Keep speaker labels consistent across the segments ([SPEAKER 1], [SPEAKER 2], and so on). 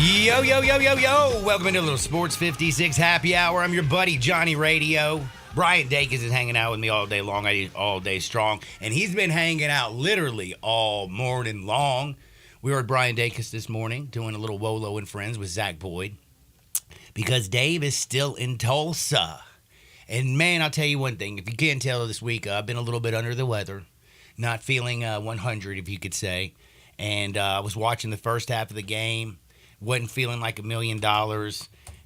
[SPEAKER 1] Yo, yo, yo, yo, yo. Welcome into a little Sports 56 Happy Hour. I'm your buddy, Johnny Radio. Brian Dacus is hanging out with me all day long. I eat all day strong. And he's been hanging out literally all morning long. We were at Brian Dacus this morning doing a little Wolo and Friends with Zach Boyd because Dave is still in Tulsa. And, man, I'll tell you one thing. If you can't tell this week, I've been a little bit under the weather. Not feeling 100, if you could say. And I was watching the first half of the game. Wasn't feeling like $1 million.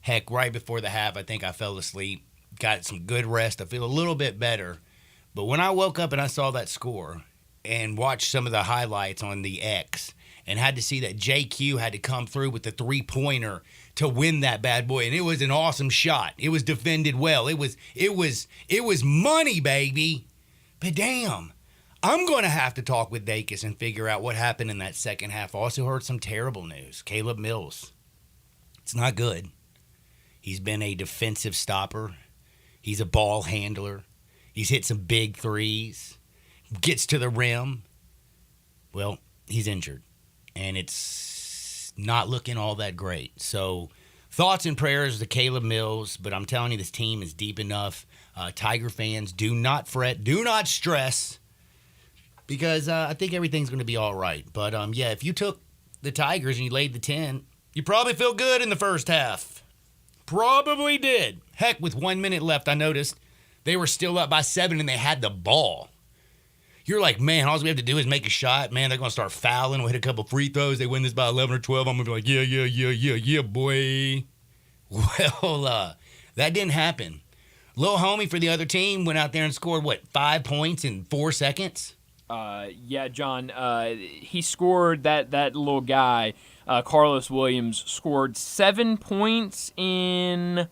[SPEAKER 1] Heck, right before the half, I think I fell asleep. Got some good rest. I feel a little bit better. But when I woke up and I saw that score and watched some of the highlights on the X and had to see that JQ had to come through with the three-pointer to win that bad boy, and it was an awesome shot. It was defended well. It was money, baby. But damn, I'm going to have to talk with Dacus and figure out what happened in that second half. Also heard some terrible news. Caleb Mills. It's not good. He's been a defensive stopper. He's a ball handler. He's hit some big threes. Gets to the rim. Well, he's injured. And it's not looking all that great. So thoughts and prayers to Caleb Mills. But I'm telling you, this team is deep enough. Tiger fans, do not fret. Do not stress. Because I think everything's going to be all right. But, yeah, if you took the Tigers and you laid the 10, you probably feel good in the first half. Probably did. Heck, with 1 minute left, I noticed they were still up by 7 and they had the ball. You're like, man, all we have to do is make a shot. Man, they're going to start fouling. We'll hit a couple free throws. They win this by 11 or 12. I'm going to be like, yeah, boy. Well, that didn't happen. Lil homie for the other team went out there and scored, 5 points in 4 seconds?
[SPEAKER 2] Yeah, John, he scored that little guy, Carlos Williams, scored 7 points in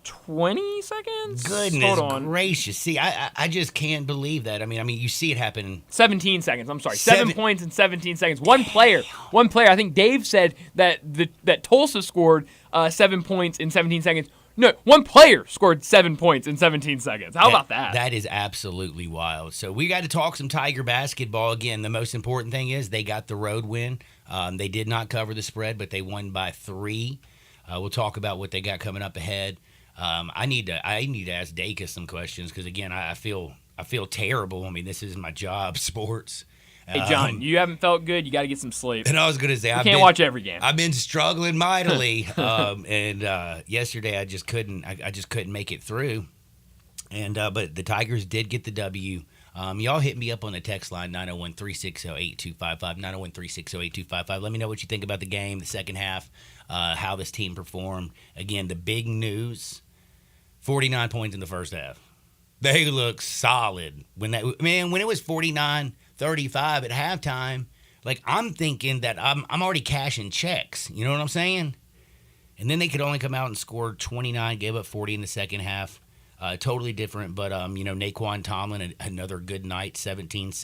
[SPEAKER 2] 20 seconds?
[SPEAKER 1] Goodness gracious. See, I just can't believe that. I mean, you see it happen.
[SPEAKER 2] 17 seconds. I'm sorry. 7 points in 17 seconds. One player. I think Dave said that Tulsa scored 7 points in 17 seconds. No, one player scored 7 points in 17 seconds. How about that?
[SPEAKER 1] That is absolutely wild. So we got to talk some Tiger basketball again. The most important thing is they got the road win. They did not cover the spread, but they won by 3. We'll talk about what they got coming up ahead. I need to ask Dacus some questions because again, I feel terrible. I mean, this is my job, sports.
[SPEAKER 2] Hey, John, you haven't felt good. You got to get some sleep.
[SPEAKER 1] And I was going to say,
[SPEAKER 2] I can't watch every game.
[SPEAKER 1] I've been struggling mightily, and yesterday I just couldn't make it through. And but the Tigers did get the W. Y'all hit me up on the text line 901-360-8255, 901-360-8255. Let me know what you think about the game, the second half, how this team performed. Again, the big news: 49 points in the first half. They look solid when it was 49-35 at halftime, like I'm thinking that I'm already cashing checks. You know what I'm saying? And then they could only come out and score 29, gave up 40 in the second half. Totally different, but Naquan Tomlin, another good night, 17 and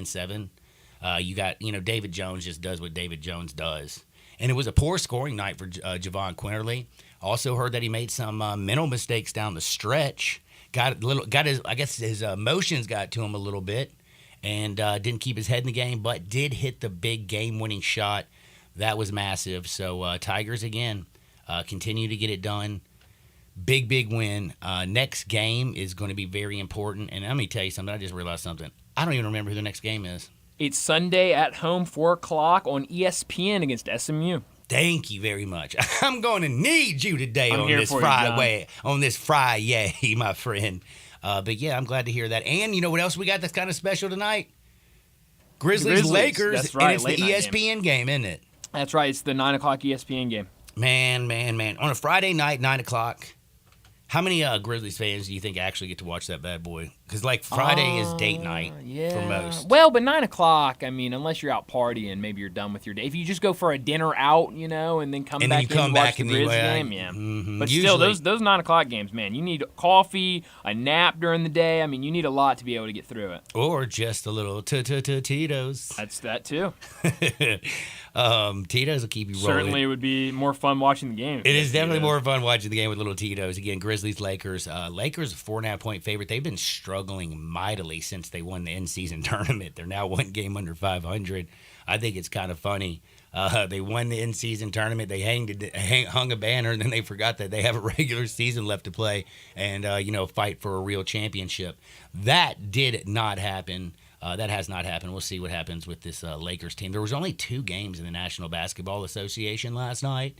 [SPEAKER 1] 7. You got David Jones just does what David Jones does, and it was a poor scoring night for Javon Quinterly. Also heard that he made some mental mistakes down the stretch. His emotions got to him a little bit. And didn't keep his head in the game, but did hit the big game-winning shot. That was massive. So Tigers, again, continue to get it done. Big win. Next game is going to be very important. And let me tell you something. I just realized something. I don't even remember who the next game is.
[SPEAKER 2] It's Sunday at home, 4 o'clock on ESPN against SMU.
[SPEAKER 1] Thank you very much. I'm going to need you today
[SPEAKER 2] on
[SPEAKER 1] this Friday, my friend. But, yeah, I'm glad to hear that. And you know what else we got that's kind of special tonight? Grizzlies-Lakers.
[SPEAKER 2] That's right.
[SPEAKER 1] And it's the ESPN game, isn't it?
[SPEAKER 2] That's right. It's the 9 o'clock ESPN game.
[SPEAKER 1] Man. On a Friday night, 9 o'clock, how many Grizzlies fans do you think actually get to watch that bad boy? Because, Friday is date night for most.
[SPEAKER 2] Well, but 9 o'clock, unless you're out partying, maybe you're done with your day. If you just go for a dinner out, and then come back and watch the Grizzlies game, yeah.
[SPEAKER 1] Mm-hmm.
[SPEAKER 2] But still, those 9 o'clock games, man, you need coffee, a nap during the day. You need a lot to be able to get through it.
[SPEAKER 1] Or just a little Tito's.
[SPEAKER 2] That's that, too.
[SPEAKER 1] Tito's will keep you rolling.
[SPEAKER 2] Certainly it would be more fun watching the game.
[SPEAKER 1] It is definitely more fun watching the game with little Tito's. Again, Grizzlies-Lakers. Lakers a 4.5-point favorite. They've been struggling mightily since they won the in-season tournament. They're now 1 game under 500. I think it's kind of funny. They won the in-season tournament. They hung a banner, and then they forgot that they have a regular season left to play and, fight for a real championship. That did not happen. That has not happened. We'll see what happens with this Lakers team. There was only 2 games in the National Basketball Association last night,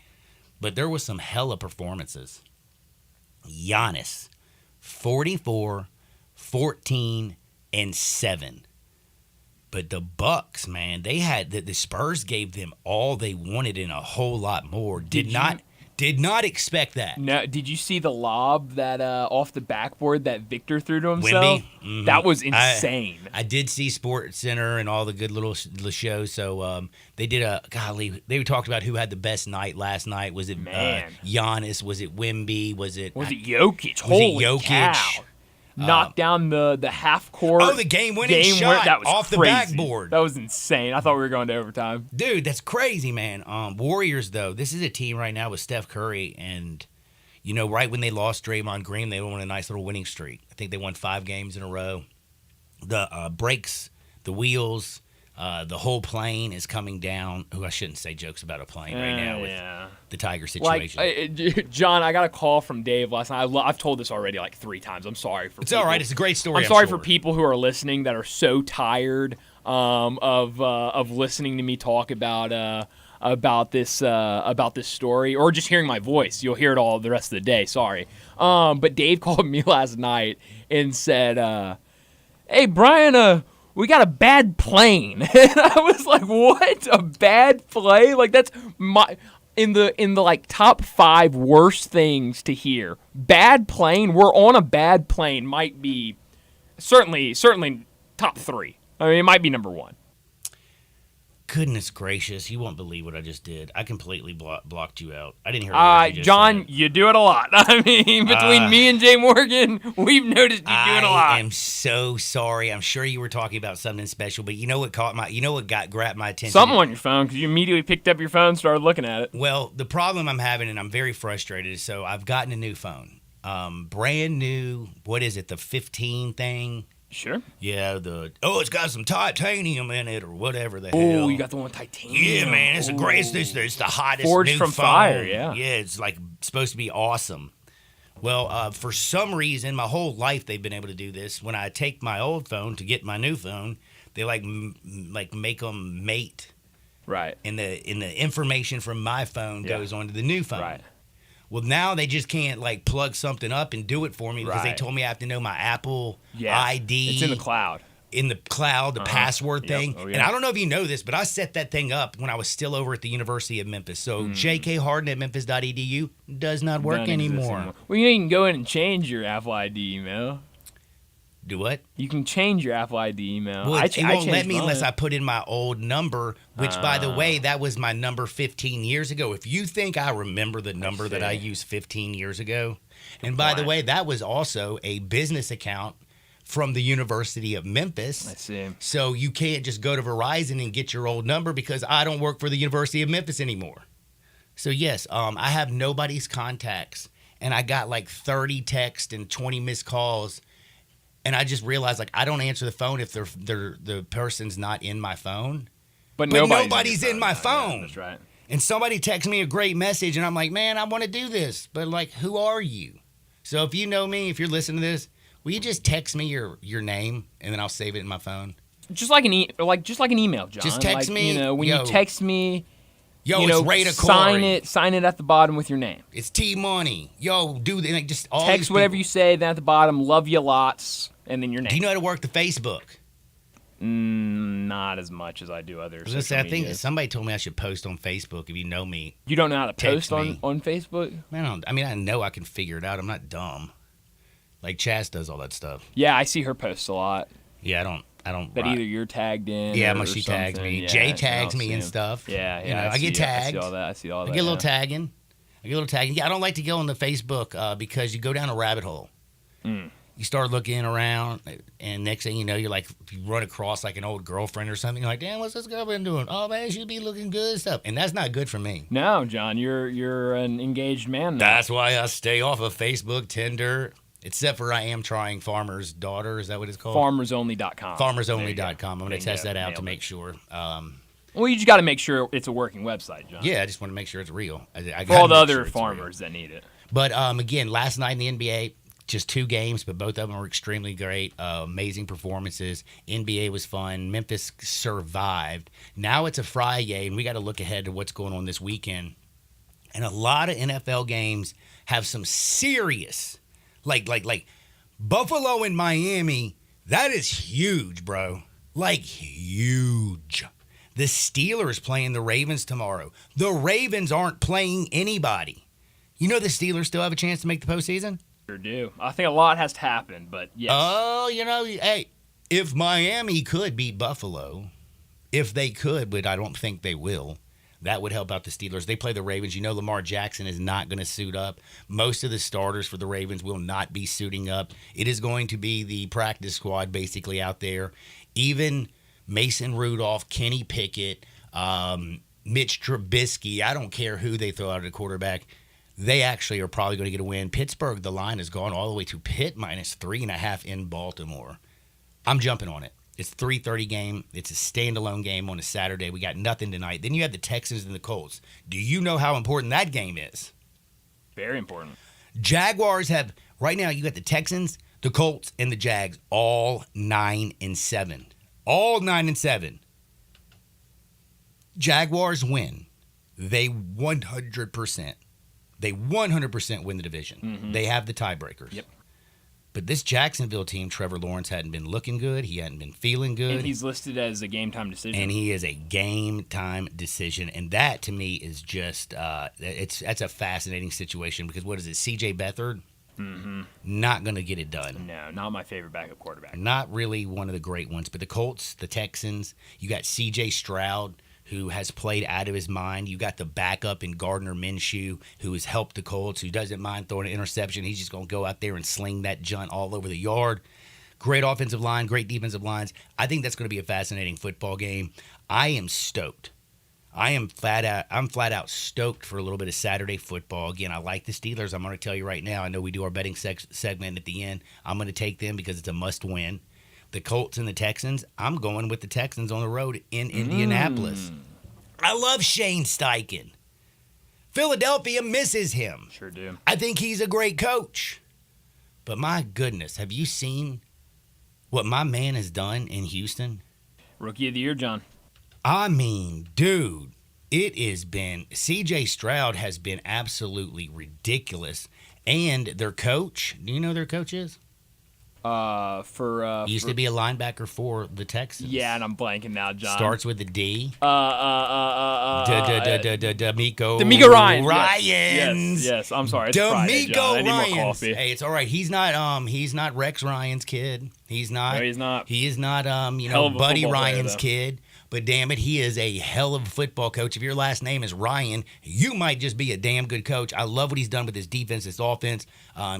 [SPEAKER 1] but there was some hella performances. Giannis, 44, 14, and 7. But the Bucks, man, they had the Spurs gave them all they wanted and a whole lot more. Did not expect that.
[SPEAKER 2] No, did you see the lob that off the backboard that Victor threw to himself?
[SPEAKER 1] Wemby? Mm-hmm.
[SPEAKER 2] That was insane.
[SPEAKER 1] I did see Sports Center and all the good little shows. So they did they talked about who had the best night last night. Was it Giannis? Was it Wemby? Was it
[SPEAKER 2] Jokic?
[SPEAKER 1] Holy cow.
[SPEAKER 2] Knocked down the half court.
[SPEAKER 1] Oh, the game-winning shot
[SPEAKER 2] that was
[SPEAKER 1] off
[SPEAKER 2] crazy.
[SPEAKER 1] The backboard.
[SPEAKER 2] That was insane. I thought we were going to overtime.
[SPEAKER 1] Dude, that's crazy, man. Warriors, though, this is a team right now with Steph Curry, and right when they lost Draymond Green, they went on a nice little winning streak. I think they won 5 games in a row. The brakes, the wheels, the whole plane is coming down. I shouldn't say jokes about a plane right now with the Tiger situation.
[SPEAKER 2] John, I got a call from Dave last night. I've told this already like 3 times. I'm sorry for.
[SPEAKER 1] It's all right. It's a great story.
[SPEAKER 2] I'm sorry for people who are listening that are so tired of listening to me talk about this story or just hearing my voice. You'll hear it all the rest of the day. Sorry. But Dave called me last night and said, "Hey, Brian, we got a bad plane." And I was like, what? A bad play? Like, that's in the like top 5 worst things to hear. Bad plane? We're on a bad plane might be certainly top 3. I mean, it might be number 1.
[SPEAKER 1] Goodness gracious, you won't believe what I just did. I completely blocked you out. I didn't hear what you just
[SPEAKER 2] John,
[SPEAKER 1] said.
[SPEAKER 2] you do it a lot. I mean, between me and Jay Morgan, we've noticed you do it a lot.
[SPEAKER 1] I am so sorry. I'm sure you were talking about something special, but you know what grabbed my attention?
[SPEAKER 2] Something on your phone, because you immediately picked up your phone and started looking at it.
[SPEAKER 1] Well, the problem I'm having, and I'm very frustrated, is so I've gotten a new phone. Brand new, what is it, the 15 thing?
[SPEAKER 2] Sure.
[SPEAKER 1] Yeah, it's got some titanium in it or whatever the hell.
[SPEAKER 2] Oh, you got the one titanium.
[SPEAKER 1] Yeah, man, it's the greatest. It's the hottest
[SPEAKER 2] Forged
[SPEAKER 1] new
[SPEAKER 2] from
[SPEAKER 1] phone.
[SPEAKER 2] fire, yeah.
[SPEAKER 1] Yeah, it's like supposed to be awesome. Well, for some reason, my whole life they've been able to do this. When I take my old phone to get my new phone, they like make them mate.
[SPEAKER 2] Right.
[SPEAKER 1] And the information from my phone goes onto the new phone.
[SPEAKER 2] Right.
[SPEAKER 1] Well, now they just can't like plug something up and do it for me because they told me I have to know my Apple ID.
[SPEAKER 2] It's in the cloud.
[SPEAKER 1] The password thing.
[SPEAKER 2] Oh, yeah.
[SPEAKER 1] And I don't know if you know this, but I set that thing up when I was still over at the University of Memphis. So JK Harden at memphis.edu does not work anymore.
[SPEAKER 2] Well, you can go in and change your Apple ID email.
[SPEAKER 1] Do what?
[SPEAKER 2] You can change your Apple ID email.
[SPEAKER 1] Well, it won't let me unless I put in my old number, which, by the way, that was my number 15 years ago. If you think I remember the number that I used 15 years ago, and by the way, that was also a business account from the University of Memphis.
[SPEAKER 2] I see.
[SPEAKER 1] So you can't just go to Verizon and get your old number because I don't work for the University of Memphis anymore. So, yes, I have nobody's contacts, and I got like 30 texts and 20 missed calls. And I just realized, like, I don't answer the phone if the person's not in my phone.
[SPEAKER 2] But
[SPEAKER 1] nobody's in my phone.
[SPEAKER 2] Yeah, that's right.
[SPEAKER 1] And somebody texts me a great message, and I'm like, man, I want to do this. But, like, who are you? So if you know me, if you're listening to this, will you just text me your name, and then I'll save it in my phone?
[SPEAKER 2] Just like an email, John.
[SPEAKER 1] Just text me.
[SPEAKER 2] When you text me,
[SPEAKER 1] it's Ray Corey.
[SPEAKER 2] sign it at the bottom with your name.
[SPEAKER 1] It's T-Money. Just all
[SPEAKER 2] text whatever you say, then at the bottom, love you lots. And then your name.
[SPEAKER 1] Do you know how to work the Facebook?
[SPEAKER 2] Not as much as I do others.
[SPEAKER 1] I think somebody told me I should post on Facebook if you know me.
[SPEAKER 2] You don't know how to post on Facebook?
[SPEAKER 1] I know I can figure it out. I'm not dumb. Like Chaz does all that stuff.
[SPEAKER 2] Yeah, I see her post a lot.
[SPEAKER 1] Yeah, I don't.
[SPEAKER 2] That either you're tagged in.
[SPEAKER 1] Yeah,
[SPEAKER 2] or
[SPEAKER 1] she
[SPEAKER 2] something.
[SPEAKER 1] tags me.
[SPEAKER 2] Yeah,
[SPEAKER 1] Jay tags me and stuff.
[SPEAKER 2] Yeah.
[SPEAKER 1] I get tagged.
[SPEAKER 2] I see all that.
[SPEAKER 1] I get a little tagging. Yeah, I don't like to go on the Facebook because you go down a rabbit hole. You start looking around, and next thing you know, you run across like an old girlfriend or something. You're like, damn, what's this girl been doing? Oh man, she be looking good and stuff, and that's not good for me.
[SPEAKER 2] No, John, you're an engaged man now.
[SPEAKER 1] That's why I stay off of Facebook, Tinder, except for I am trying Farmer's Daughter. Is that what it's called?
[SPEAKER 2] FarmersOnly.com.
[SPEAKER 1] FarmersOnly.com. I'm going to test that out to make sure.
[SPEAKER 2] Well, you just got to make sure it's a working website, John.
[SPEAKER 1] Yeah, I just want to make sure it's real.
[SPEAKER 2] For all the other farmers that need it.
[SPEAKER 1] But again, last night in the NBA, just 2 games, but both of them were extremely great. Amazing performances. NBA was fun. Memphis survived. Now it's a Friday, and we got to look ahead to what's going on this weekend. And a lot of NFL games have some serious, like Buffalo and Miami. That is huge, bro. Like huge. The Steelers playing the Ravens tomorrow. The Ravens aren't playing anybody. You know the Steelers still have a chance to make the postseason?
[SPEAKER 2] Sure do. I think a lot has to happen, but yes.
[SPEAKER 1] Oh, hey, if Miami could beat Buffalo, if they could, but I don't think they will, that would help out the Steelers. They play the Ravens. You know Lamar Jackson is not going to suit up. Most of the starters for the Ravens will not be suiting up. It is going to be the practice squad basically out there. Even Mason Rudolph, Kenny Pickett, Mitch Trubisky, I don't care who they throw out at a quarterback. They actually are probably going to get a win. Pittsburgh, the line has gone all the way to Pitt -3.5 in Baltimore. I'm jumping on it. It's a 3:30 game. It's a standalone game on a Saturday. We got nothing tonight. Then you have the Texans and the Colts. Do you know how important that game is?
[SPEAKER 2] Very important.
[SPEAKER 1] Jaguars have, right now, you got the Texans, the Colts, and the Jags, all 9-7. All 9-7. Jaguars win. They 100%. They 100% win the division.
[SPEAKER 2] Mm-hmm.
[SPEAKER 1] They have the tiebreakers.
[SPEAKER 2] Yep.
[SPEAKER 1] But this Jacksonville team, Trevor Lawrence hadn't been looking good. He hadn't been feeling good.
[SPEAKER 2] And he's listed as a game-time decision.
[SPEAKER 1] And he is a game-time decision. And that, to me, is just that's a fascinating situation because what is it, C.J. Beathard?
[SPEAKER 2] Mm-hmm.
[SPEAKER 1] Not going to get it done.
[SPEAKER 2] No, not my favorite backup quarterback.
[SPEAKER 1] Not really one of the great ones. But the Colts, the Texans, you got C.J. Stroud, who has played out of his mind. You got the backup in Gardner Minshew, who has helped the Colts, who doesn't mind throwing an interception. He's just going to go out there and sling that junt all over the yard. Great offensive line, great defensive lines. I think that's going to be a fascinating football game. I am stoked. I'm flat out stoked for a little bit of Saturday football. Again, I like the Steelers. I'm going to tell you right now. I know we do our betting segment at the end. I'm going to take them because it's a must-win. The Colts and the Texans, I'm going with the Texans on the road in Indianapolis. I love Shane Steichen. Philadelphia misses him.
[SPEAKER 2] Sure do.
[SPEAKER 1] I think he's a great coach. But my goodness, have you seen what my man has done in Houston?
[SPEAKER 2] Rookie of the year, John.
[SPEAKER 1] I mean, dude, it has been, C.J. Stroud has been absolutely ridiculous. And their coach, do you know who their coach is? Used to be a linebacker for the Texans.
[SPEAKER 2] Yeah, and I'm blanking now, John.
[SPEAKER 1] Starts with a D.
[SPEAKER 2] DeMeco
[SPEAKER 1] Ryans.
[SPEAKER 2] Yes. I'm sorry. It's Friday, John. I need more coffee.
[SPEAKER 1] Hey, it's all right. He's not Rex Ryan's kid. He's not.
[SPEAKER 2] No, he's not.
[SPEAKER 1] He is not. Buddy Ryan's kid. But damn it, he is a hell of a football coach. If your last name is Ryan, you might just be a damn good coach. I love what he's done with his defense, his offense.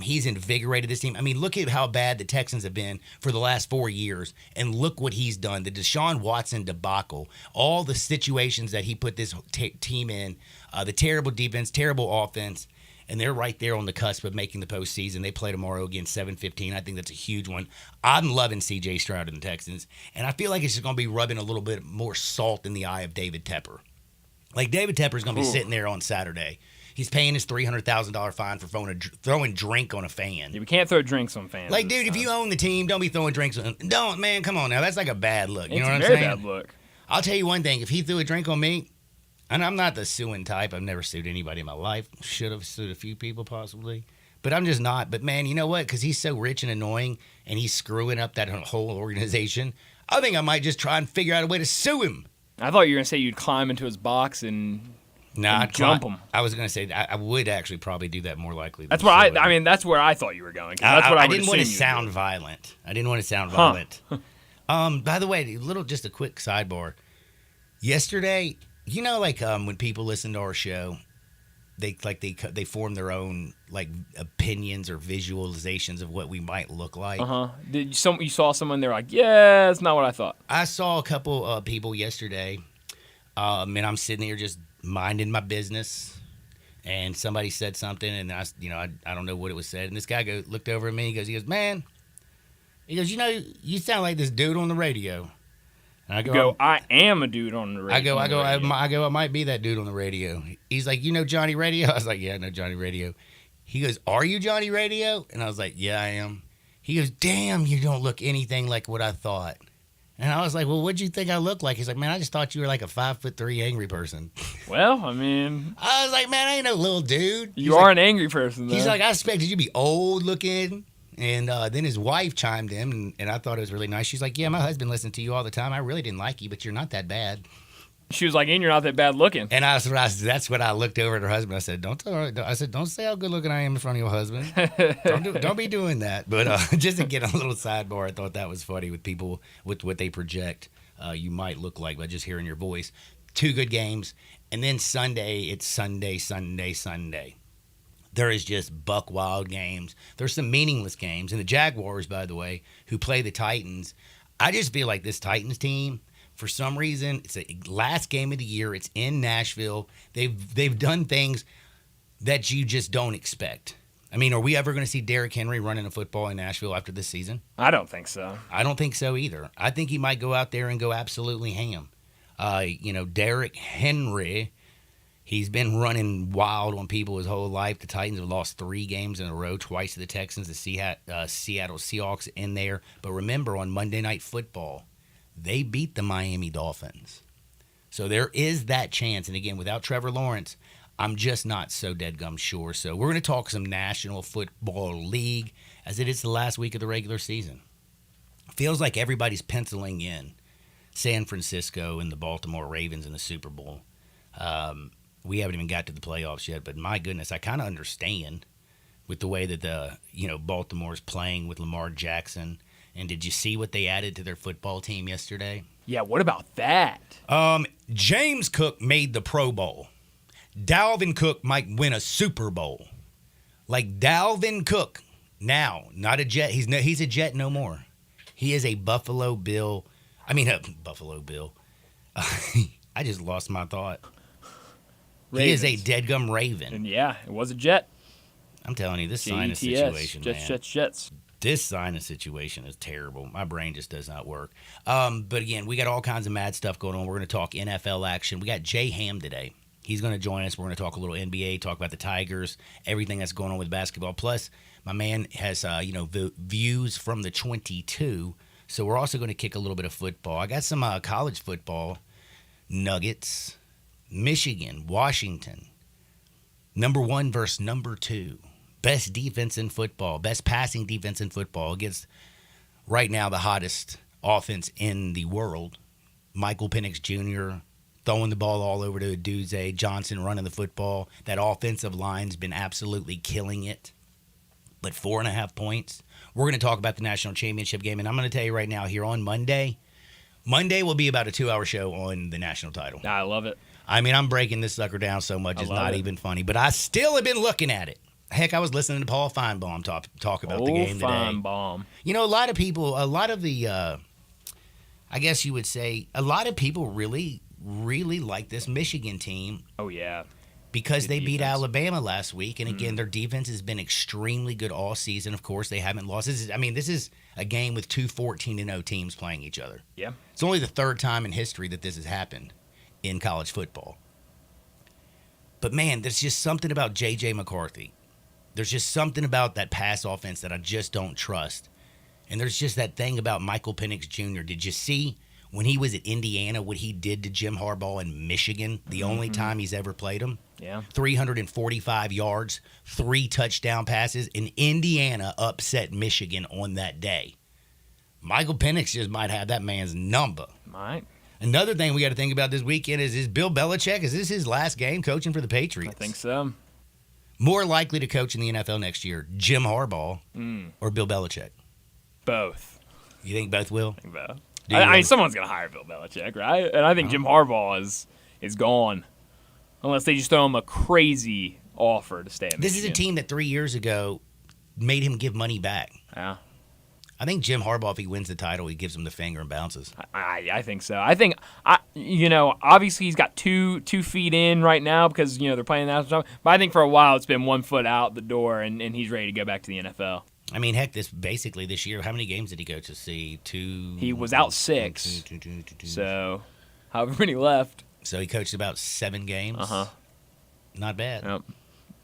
[SPEAKER 1] He's invigorated this team. I mean, look at how bad the Texans have been for the last 4 years, and look what he's done. The Deshaun Watson debacle, all the situations that he put this team in, the terrible defense, terrible offense, and they're right there on the cusp of making the postseason. They play tomorrow against 7-15. I think that's a huge one. I'm loving C.J. Stroud and the Texans, and I feel like it's just going to be rubbing a little bit more salt in the eye of David Tepper. Like, David Tepper's going to be sitting there on Saturday. He's paying his $300,000 fine for throwing drink on a fan.
[SPEAKER 2] Yeah, we can't throw drinks on fans.
[SPEAKER 1] Like, dude, if you own the team, don't be throwing drinks on. Don't, man, come on now. That's like a bad look. You know what I'm saying?
[SPEAKER 2] It's a very bad look.
[SPEAKER 1] I'll tell you one thing. If he threw a drink on me, and I'm not the suing type. I've never sued anybody in my life. Should have sued a few people possibly. But I'm just not. But, man, you know what? Because he's so rich and annoying, and he's screwing up that whole organization, I think I might just try and figure out a way to sue him.
[SPEAKER 2] I thought you were going to say you'd climb into his box and jump him.
[SPEAKER 1] I was going to say I would actually probably do that more likely.
[SPEAKER 2] That's what that's where I thought you were going. That's what I
[SPEAKER 1] didn't want to sound violent. I didn't want to sound violent. By the way, just a quick sidebar. Yesterday, you know, like when people listen to our show, they form their own like opinions or visualizations of what we might look like.
[SPEAKER 2] Did you saw someone there like, yeah, that's not what I thought.
[SPEAKER 1] I saw a couple people yesterday, and I'm sitting here just minding my business, and somebody said something, and I don't know what it was said, and this guy looked over at me, he goes, man, you know, you sound like this dude on the radio. And I
[SPEAKER 2] Go, I am a dude on the radio.
[SPEAKER 1] I go, I might be that dude on the radio. He's like, you know Johnny Radio? I was like, yeah, I know Johnny Radio. He goes, are you Johnny Radio? And I was like, yeah, I am. He goes, damn, you don't look anything like what I thought. And I was like, well, what'd you think I looked like? He's like, man, I just thought you were like a 5'3" angry person.
[SPEAKER 2] Well, I mean,
[SPEAKER 1] I was like, man, I ain't no little dude.
[SPEAKER 2] You are an angry person, though.
[SPEAKER 1] He's like, I expected you to be old looking. And then his wife chimed in, and I thought it was really nice. She's like, yeah, my husband listened to you all the time. I really didn't like you, but you're not that bad.
[SPEAKER 2] She was like, and you're not that bad looking.
[SPEAKER 1] And that's what I looked over at her husband. I said, don't tell her. I said, don't say how good looking I am in front of your husband. Don't be doing that. But just to get a little sidebar, I thought that was funny with people with what they project. You might look like by just hearing your voice. 2 good games, and then Sunday, it's Sunday. There is just buck wild games. There's some meaningless games, and the Jaguars, by the way, who play the Titans. I just feel like this Titans team, for some reason, it's the last game of the year. It's in Nashville. They've done things that you just don't expect. I mean, are we ever going to see Derrick Henry running a football in Nashville after this season?
[SPEAKER 2] I don't think so.
[SPEAKER 1] I don't think so either. I think he might go out there and go absolutely ham. Derrick Henry, he's been running wild on people his whole life. The Titans have lost 3 games in a row, twice to the Texans, the Seattle Seahawks in there. But remember, on Monday Night Football, they beat the Miami Dolphins. So there is that chance. And again, without Trevor Lawrence, I'm just not so deadgum sure. So we're going to talk some National Football League as it is the last week of the regular season. Feels like everybody's penciling in San Francisco and the Baltimore Ravens in the Super Bowl. We haven't even got to the playoffs yet, but my goodness, I kind of understand with the way that Baltimore's playing with Lamar Jackson. And did you see what they added to their football team yesterday?
[SPEAKER 2] Yeah, what about that?
[SPEAKER 1] James Cook made the Pro Bowl. Dalvin Cook might win a Super Bowl. Like Dalvin Cook, now, not a Jet. He's a Jet no more. He is a Buffalo Bill. Buffalo Bill. I just lost my thought. Ravens. He is a deadgum Raven.
[SPEAKER 2] And yeah, it was a Jet.
[SPEAKER 1] I'm telling you, this sinus situation, man.
[SPEAKER 2] Jets.
[SPEAKER 1] This sinus situation is terrible. My brain just does not work. But again, we got all kinds of mad stuff going on. We're going to talk NFL action. We got Jay Ham today. He's going to join us. We're going to talk a little NBA, talk about the Tigers, everything that's going on with basketball. Plus, my man has views from the 22. So we're also going to kick a little bit of football. I got some college football nuggets. Michigan, Washington, number 1 versus number 2. Best defense in football, best passing defense in football against right now the hottest offense in the world. Michael Penix Jr. throwing the ball all over to Aduze, Johnson running the football. That offensive line's been absolutely killing it. But 4.5 points. We're going to talk about the national championship game, and I'm going to tell you right now here on Monday will be about a 2-hour show on the national title.
[SPEAKER 2] I love it.
[SPEAKER 1] I mean, I'm breaking this sucker down so much it's not even funny, but I still have been looking at it. Heck, I was listening to Paul Feinbaum talk about the game today.
[SPEAKER 2] Feinbaum.
[SPEAKER 1] You know, a lot of people really, really like this Michigan team.
[SPEAKER 2] Oh, yeah.
[SPEAKER 1] Because they beat Alabama last week. And again, their defense has been extremely good all season. Of course, they haven't lost. This is a game with 2 14-0 teams playing each other.
[SPEAKER 2] Yeah.
[SPEAKER 1] It's only the 3rd time in history that this has happened in college football. But man, there's just something about J.J. McCarthy. There's just something about that pass offense that I just don't trust. And there's just that thing about Michael Penix Jr. Did you see when he was at Indiana what he did to Jim Harbaugh in Michigan, the only time he's ever played him?
[SPEAKER 2] Yeah.
[SPEAKER 1] 345 yards, 3 touchdown passes, and Indiana upset Michigan on that day. Michael Penix just might have that man's number.
[SPEAKER 2] Might.
[SPEAKER 1] Another thing we got to think about this weekend is Bill Belichick, is this his last game coaching for the Patriots?
[SPEAKER 2] I think so.
[SPEAKER 1] More likely to coach in the NFL next year, Jim Harbaugh or Bill Belichick?
[SPEAKER 2] Both.
[SPEAKER 1] You think both will?
[SPEAKER 2] I think both. I mean, someone's going to hire Bill Belichick, right? And I think Jim Harbaugh is gone. Unless they just throw him a crazy offer to stay in
[SPEAKER 1] This is a team that 3 years ago made him give money back.
[SPEAKER 2] Yeah.
[SPEAKER 1] I think Jim Harbaugh, if he wins the title, he gives him the finger and bounces.
[SPEAKER 2] I think so. I think, obviously he's got two feet in right now because, they're playing that stuff. But I think for a while it's been 1 foot out the door and he's ready to go back to the NFL.
[SPEAKER 1] I mean, heck, this year, how many games did he go to see? 2.
[SPEAKER 2] He was out 6.
[SPEAKER 1] Two.
[SPEAKER 2] So, however many left.
[SPEAKER 1] So he coached about 7 games. Not bad.
[SPEAKER 2] Yep.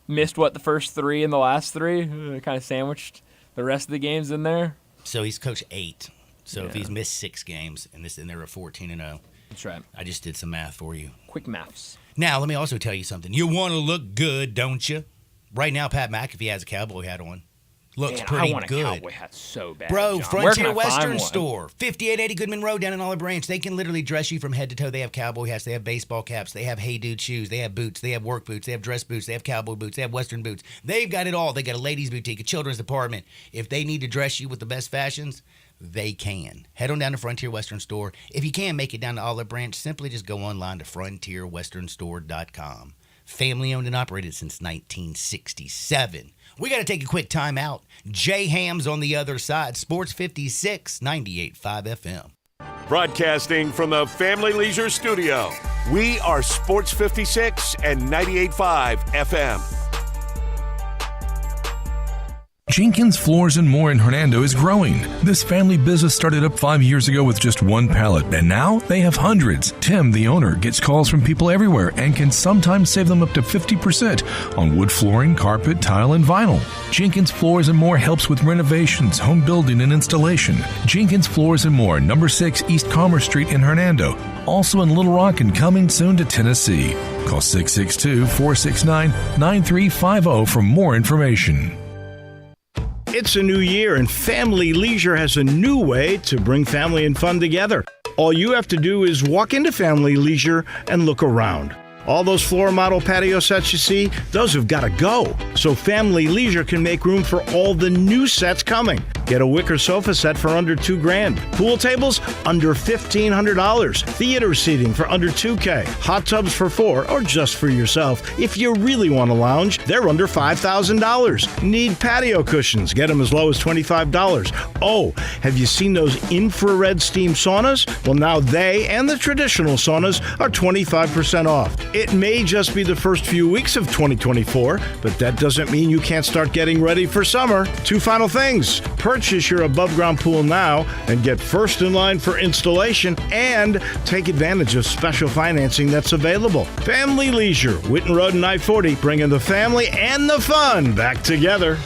[SPEAKER 2] Missed the first 3 and the last 3. Kind of sandwiched the rest of the games in there.
[SPEAKER 1] So he's coached 8. So if he's missed 6 games and they're at 14-0.
[SPEAKER 2] That's right.
[SPEAKER 1] I just did some math for you.
[SPEAKER 2] Quick maths.
[SPEAKER 1] Now let me also tell you something. You want to look good, don't you? Right now, Pat McAfee has a cowboy hat on. Looks pretty
[SPEAKER 2] I want
[SPEAKER 1] good.
[SPEAKER 2] a cowboy hat so bad.
[SPEAKER 1] Bro,
[SPEAKER 2] John.
[SPEAKER 1] Frontier Western Store, 5880 Goodman Road down in Olive Branch. They can literally dress you from head to toe. They have cowboy hats. They have baseball caps. They have Hey Dude shoes. They have boots. They have work boots. They have dress boots. They have cowboy boots. They have Western boots. They've got it all. They got a ladies' boutique, a children's department. If they need to dress you with the best fashions, they can. Head on down to Frontier Western Store. If you can't make it down to Olive Branch, simply just go online to frontierwesternstore.com. Family owned and operated since 1967. We got to take a quick time out. Jay Ham's on the other side. Sports 56, 98.5 FM.
[SPEAKER 3] Broadcasting from the Family Leisure Studio, we are Sports 56 and 98.5 FM.
[SPEAKER 4] Jenkins Floors and More in Hernando is growing. This family business started up 5 years ago with just one pallet, and now they have hundreds. Tim, the owner, gets calls from people everywhere and can sometimes save them up to 50% on wood flooring, carpet, tile, and vinyl. Jenkins Floors and More helps with renovations, home building, and installation. Jenkins Floors and More, number 6 East Commerce Street in Hernando. Also in Little Rock and coming soon to Tennessee. Call 662-469-9350 for more information.
[SPEAKER 5] It's a new year, and Family Leisure has a new way to bring family and fun together. All you have to do is walk into Family Leisure and look around. All those floor model patio sets you see, those have got to go. So Family Leisure can make room for all the new sets coming. Get a wicker sofa set for under $2,000. Pool tables under $1,500. Theater seating for under $2,000. Hot tubs for $4,000 or just for yourself. If you really want to lounge, they're under $5,000. Need patio cushions? Get them as low as $25. Oh, have you seen those infrared steam saunas? Well, now they and the traditional saunas are 25% off. It may just be the first few weeks of 2024, but that doesn't mean you can't start getting ready for summer. 2 final things. Purchase your above-ground pool now and get first in line for installation, and take advantage of special financing that's available. Family Leisure, Whitten Road and I-40, bringing the family and the fun back together.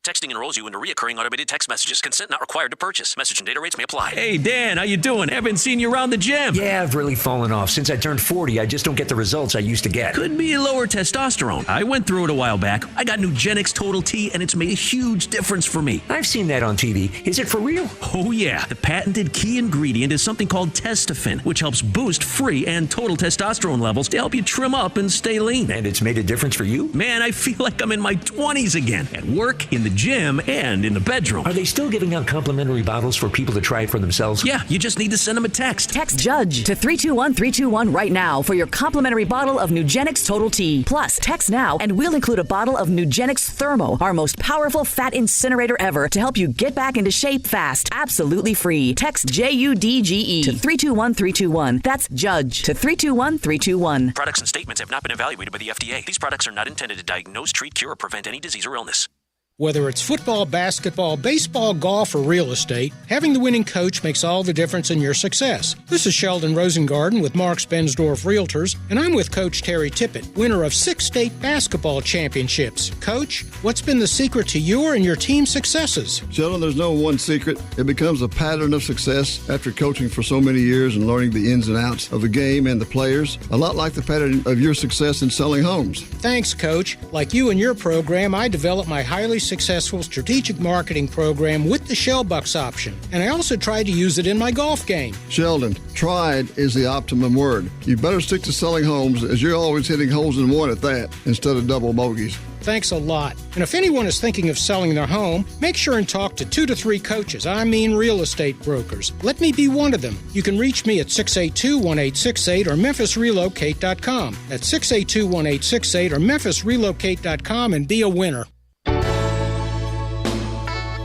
[SPEAKER 6] Texting enrolls you into reoccurring automated text messages. Consent not required to purchase. Message and data rates may apply.
[SPEAKER 7] Hey, Dan, how you doing? Haven't seen you around the gym.
[SPEAKER 8] Yeah, I've really fallen off. Since I turned 40, I just don't get the results I used to get.
[SPEAKER 7] Could be lower testosterone. I went through it a while back. I got Nugenix Total T, and it's made a huge difference for me.
[SPEAKER 8] I've seen that on TV. Is it for real?
[SPEAKER 7] Oh, yeah. The patented key ingredient is something called Testofen, which helps boost free and total testosterone levels to help you trim up and stay lean.
[SPEAKER 8] And it's made a difference for you?
[SPEAKER 7] Man, I feel like I'm in my 20s again. At work, in the gym, and in the bedroom.
[SPEAKER 8] Are they still giving out complimentary bottles for people to try it for themselves?
[SPEAKER 7] Yeah, you just need to send them a text.
[SPEAKER 9] Text JUDGE to 321-321 right now for your complimentary bottle of Nugenix Total T. Plus, text now and we'll include a bottle of Nugenix Thermo, our most powerful fat incinerator ever, to help you get back into shape fast. Absolutely free. Text JUDGE to 321-321. That's JUDGE to 321-321.
[SPEAKER 6] Products and statements have not been evaluated by the FDA. These products are not intended to diagnose, treat, cure, or prevent any disease or illness.
[SPEAKER 10] Whether it's football, basketball, baseball, golf, or real estate, having the winning coach makes all the difference in your success. This is Sheldon Rosengarten with Marks Bensdorf Realtors, and I'm with Coach Terry Tippett, winner of 6 state basketball championships. Coach, what's been the secret to your and your team's successes?
[SPEAKER 11] Sheldon, there's no one secret. It becomes a pattern of success after coaching for so many years and learning the ins and outs of the game and the players, a lot like the pattern of your success in selling homes.
[SPEAKER 10] Thanks, Coach. Like you and your program, I developed my highly successful strategic marketing program with the Shellbucks option, and I also tried to use it in my golf game.
[SPEAKER 11] Sheldon, tried is the optimum word. You better stick to selling homes, as you're always hitting holes in one at that, instead of double bogeys.
[SPEAKER 10] Thanks a lot. And if anyone is thinking of selling their home, make sure and talk to 2 to 3 coaches. I mean real estate brokers. Let me be one of them. You can reach me at 682-1868 or memphisrelocate.com. That's 682-1868 or memphisrelocate.com and be a winner.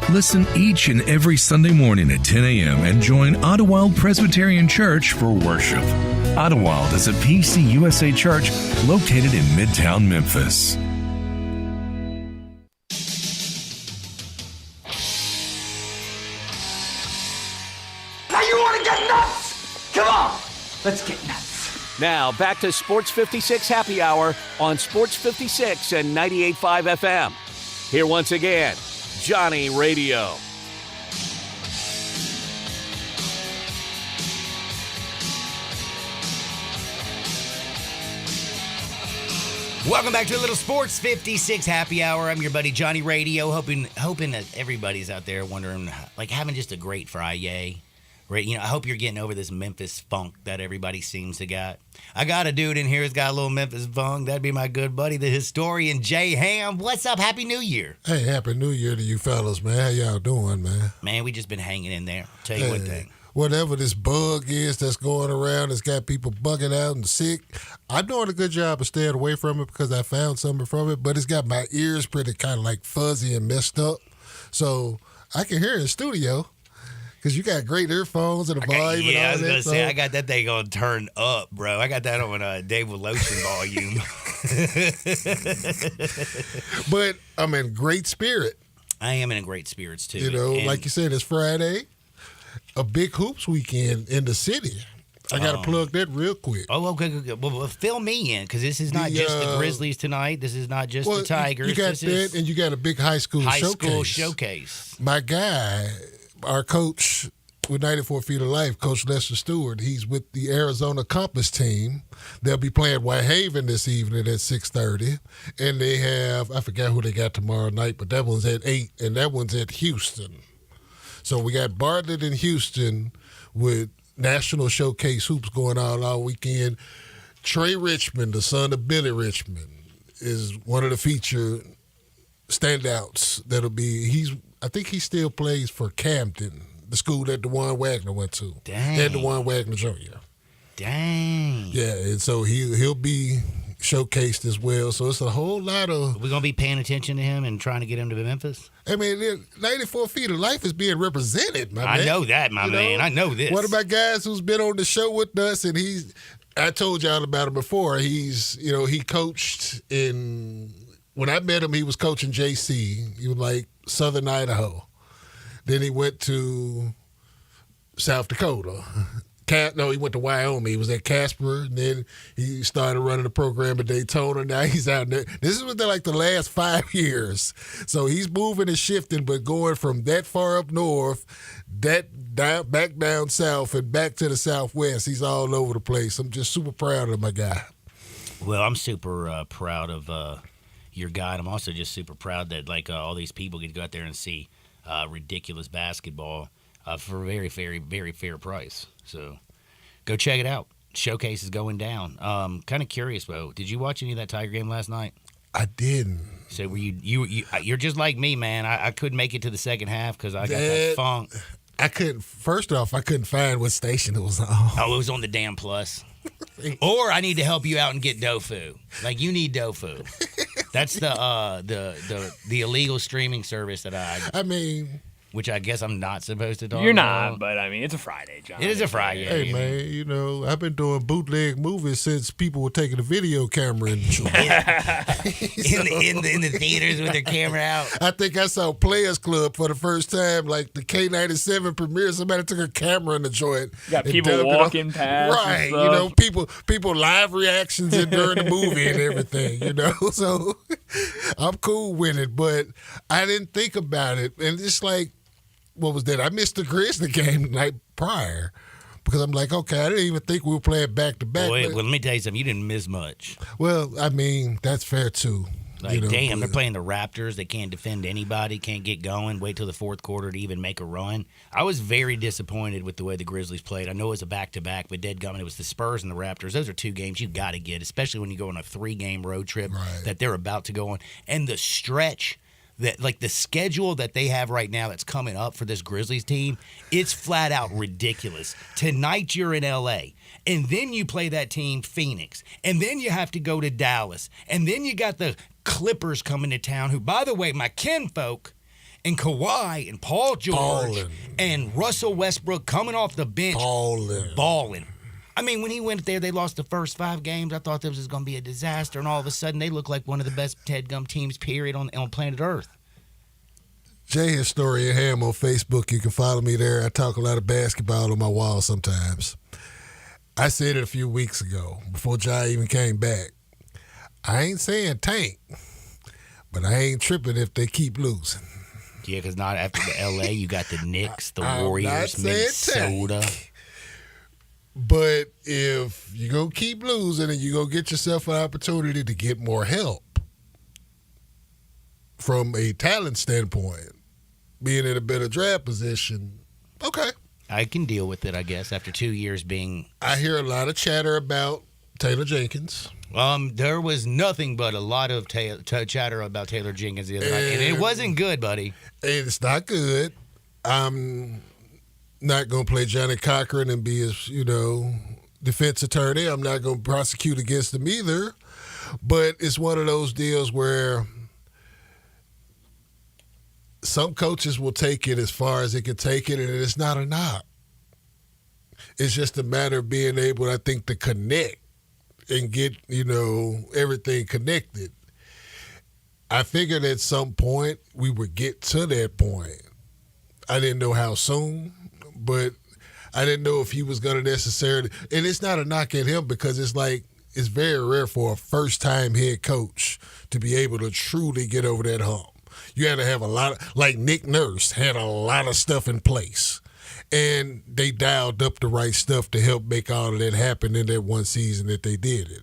[SPEAKER 4] Listen each and every Sunday morning at 10 a.m. and join Ottawild Presbyterian Church for worship. Ottawild is a PCUSA church located in Midtown Memphis.
[SPEAKER 12] want to get nuts? Come on, let's get nuts.
[SPEAKER 3] Now, back to Sports 56 Happy Hour on Sports 56 and 98.5 FM. Here once again, Johnny Radio.
[SPEAKER 1] Welcome back to a little Sports 56 Happy Hour. I'm your buddy Johnny Radio. Hoping that everybody's out there wondering, like, having just a great Friday. Right? You know, I hope you're getting over this Memphis funk that everybody seems to got. I got a dude in here who's got a little Memphis funk. That'd be my good buddy, the historian Jay Ham. What's up? Happy New Year.
[SPEAKER 13] Hey, Happy New Year to you fellas, man. How y'all doing, man?
[SPEAKER 1] Man, we just been hanging in there. Tell you one thing.
[SPEAKER 13] Whatever this bug is that's going around, that's got people bugging out and sick, I'm doing a good job of staying away from it because I found something from it, but it's got my ears pretty kind of like fuzzy and messed up. So I can hear in the studio because you got great earphones and the volume and all that.
[SPEAKER 1] Yeah, I was going to say, I got that thing on turn up, bro. I got that on David Lotion volume.
[SPEAKER 13] But I'm in great spirit.
[SPEAKER 1] I am in great spirits, too.
[SPEAKER 13] You know, like you said, it's Friday. A big hoops weekend in the city. I got to plug that real quick.
[SPEAKER 1] Oh, okay. Well, fill me in, because this is not just the Grizzlies tonight. This is not just the Tigers.
[SPEAKER 13] You got that, and you got a big high school
[SPEAKER 1] showcase.
[SPEAKER 13] My guy, our coach with 94 Feet of Life, Coach Lester Stewart, he's with the Arizona Compass team. They'll be playing Whitehaven this evening at 6:30. And they have, I forgot who they got tomorrow night, but that one's at 8, and that one's at Houston. So we got Bartlett in Houston with National Showcase Hoops going on all weekend. Trey Richmond, the son of Billy Richmond, is one of the featured standouts that'll be. I think he still plays for Camden, the school that DeJuan Wagner went to.
[SPEAKER 1] Dang.
[SPEAKER 13] And DeJuan Wagner Jr.
[SPEAKER 1] Dang.
[SPEAKER 13] Yeah, and so he'll be showcased as well. So it's a whole lot of.
[SPEAKER 1] We're gonna be paying attention to him and trying to get him to Memphis.
[SPEAKER 13] I mean, 94 Feet of Life is being represented, man.
[SPEAKER 1] I know that, my man. I know this.
[SPEAKER 13] One of my guys who's been on the show with us, and I told y'all about him before. He coached when I met him, he was coaching JC. He was like Southern Idaho. Then he went to South Dakota. He went to Wyoming. He was at Casper, and then he started running the program at Daytona. Now he's out there. This is within like the last 5 years. So he's moving and shifting, but going from that far up north, back down south, and back to the southwest. He's all over the place. I'm just super proud of my guy.
[SPEAKER 1] Well, I'm super proud of your guy, and I'm also just super proud that all these people get to go out there and see ridiculous basketball for a very, very, very fair price. So go check it out. Showcase is going down. Kind of curious, though. Did you watch any of that Tiger game last night?
[SPEAKER 13] I didn't.
[SPEAKER 1] So were you're just like me, man. I couldn't make it to the second half because I got that funk.
[SPEAKER 13] I couldn't. First off, I couldn't find what station it was on.
[SPEAKER 1] Oh, it was on the damn Plus. Or I need to help you out and get Dofu. Like you need Dofu. That's the illegal streaming service that I mean. Which I guess I'm not supposed to talk about.
[SPEAKER 2] You're not, but I mean, it's a Friday, John.
[SPEAKER 1] It is a Friday.
[SPEAKER 13] Hey, man, I've been doing bootleg movies since people were taking a video camera in
[SPEAKER 1] in the theaters with their camera out.
[SPEAKER 13] I think I saw Players Club for the first time, like the K-97 premiere. Somebody took a camera in the joint.
[SPEAKER 2] Got people walking past.
[SPEAKER 13] Right, people live reactions during the movie and everything, So I'm cool with it, but I didn't think about it. And it's like, what was that? I missed the Grizzly game the night prior because I'm like, okay, I didn't even think we were playing back-to-back.
[SPEAKER 1] Well, let me tell you something. You didn't miss much.
[SPEAKER 13] Well, I mean, that's fair, too.
[SPEAKER 1] Damn, they're playing the Raptors. They can't defend anybody, can't get going, wait till the fourth quarter to even make a run. I was very disappointed with the way the Grizzlies played. I know it was a back-to-back, but deadgummit, it was the Spurs and the Raptors. Those are two games you got to get, especially when you go on a 3-game road trip that they're about to go on. And the stretch that the schedule that they have right now that's coming up for this Grizzlies team, it's flat out ridiculous. Tonight you're in LA, and then you play that team Phoenix, and then you have to go to Dallas, and then you got the Clippers coming to town, who, by the way, my kinfolk and Kawhi and Paul George and Russell Westbrook coming off the bench balling. I mean, when he went there, they lost the first 5 games. I thought this was going to be a disaster, and all of a sudden they look like one of the best Ted Gum teams, period, on planet Earth.
[SPEAKER 13] J Historian Ham on Facebook. You can follow me there. I talk a lot of basketball on my wall sometimes. I said it a few weeks ago before Jai even came back. I ain't saying tank, but I ain't tripping if they keep losing.
[SPEAKER 1] Yeah, because not after the L.A., you got the Knicks, the Warriors, Minnesota.
[SPEAKER 13] Tank. But if you're going to keep losing and you're going to get yourself an opportunity to get more help from a talent standpoint, being in a better draft position, okay.
[SPEAKER 1] I can deal with it, I guess, after 2 years being...
[SPEAKER 13] I hear a lot of chatter about Taylor Jenkins.
[SPEAKER 1] There was nothing but a lot of chatter about Taylor Jenkins the other night, and it wasn't good, buddy.
[SPEAKER 13] It's not good. I'm not going to play Johnny Cochran and be his, defense attorney. I'm not going to prosecute against him either. But it's one of those deals where some coaches will take it as far as they can take it, and it's not a knock. It's just a matter of being able, I think, to connect and get, everything connected. I figured at some point we would get to that point. I didn't know how soon, but I didn't know if he was going to necessarily. And it's not a knock at him because it's very rare for a first-time head coach to be able to truly get over that hump. You had to have a lot of, like Nick Nurse had a lot of stuff in place. And they dialed up the right stuff to help make all of that happen in that one season that they did it.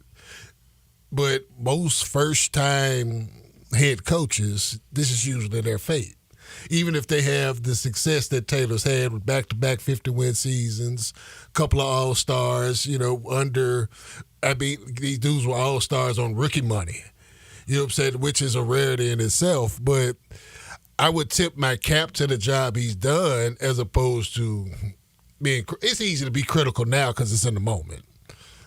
[SPEAKER 13] But most first-time head coaches, this is usually their fate. Even if they have the success that Taylor's had with back-to-back 50-win seasons, a couple of all-stars, these dudes were all-stars on rookie money. You know what I'm saying? Which is a rarity in itself. But I would tip my cap to the job he's done as opposed to being – it's easy to be critical now because it's in the moment.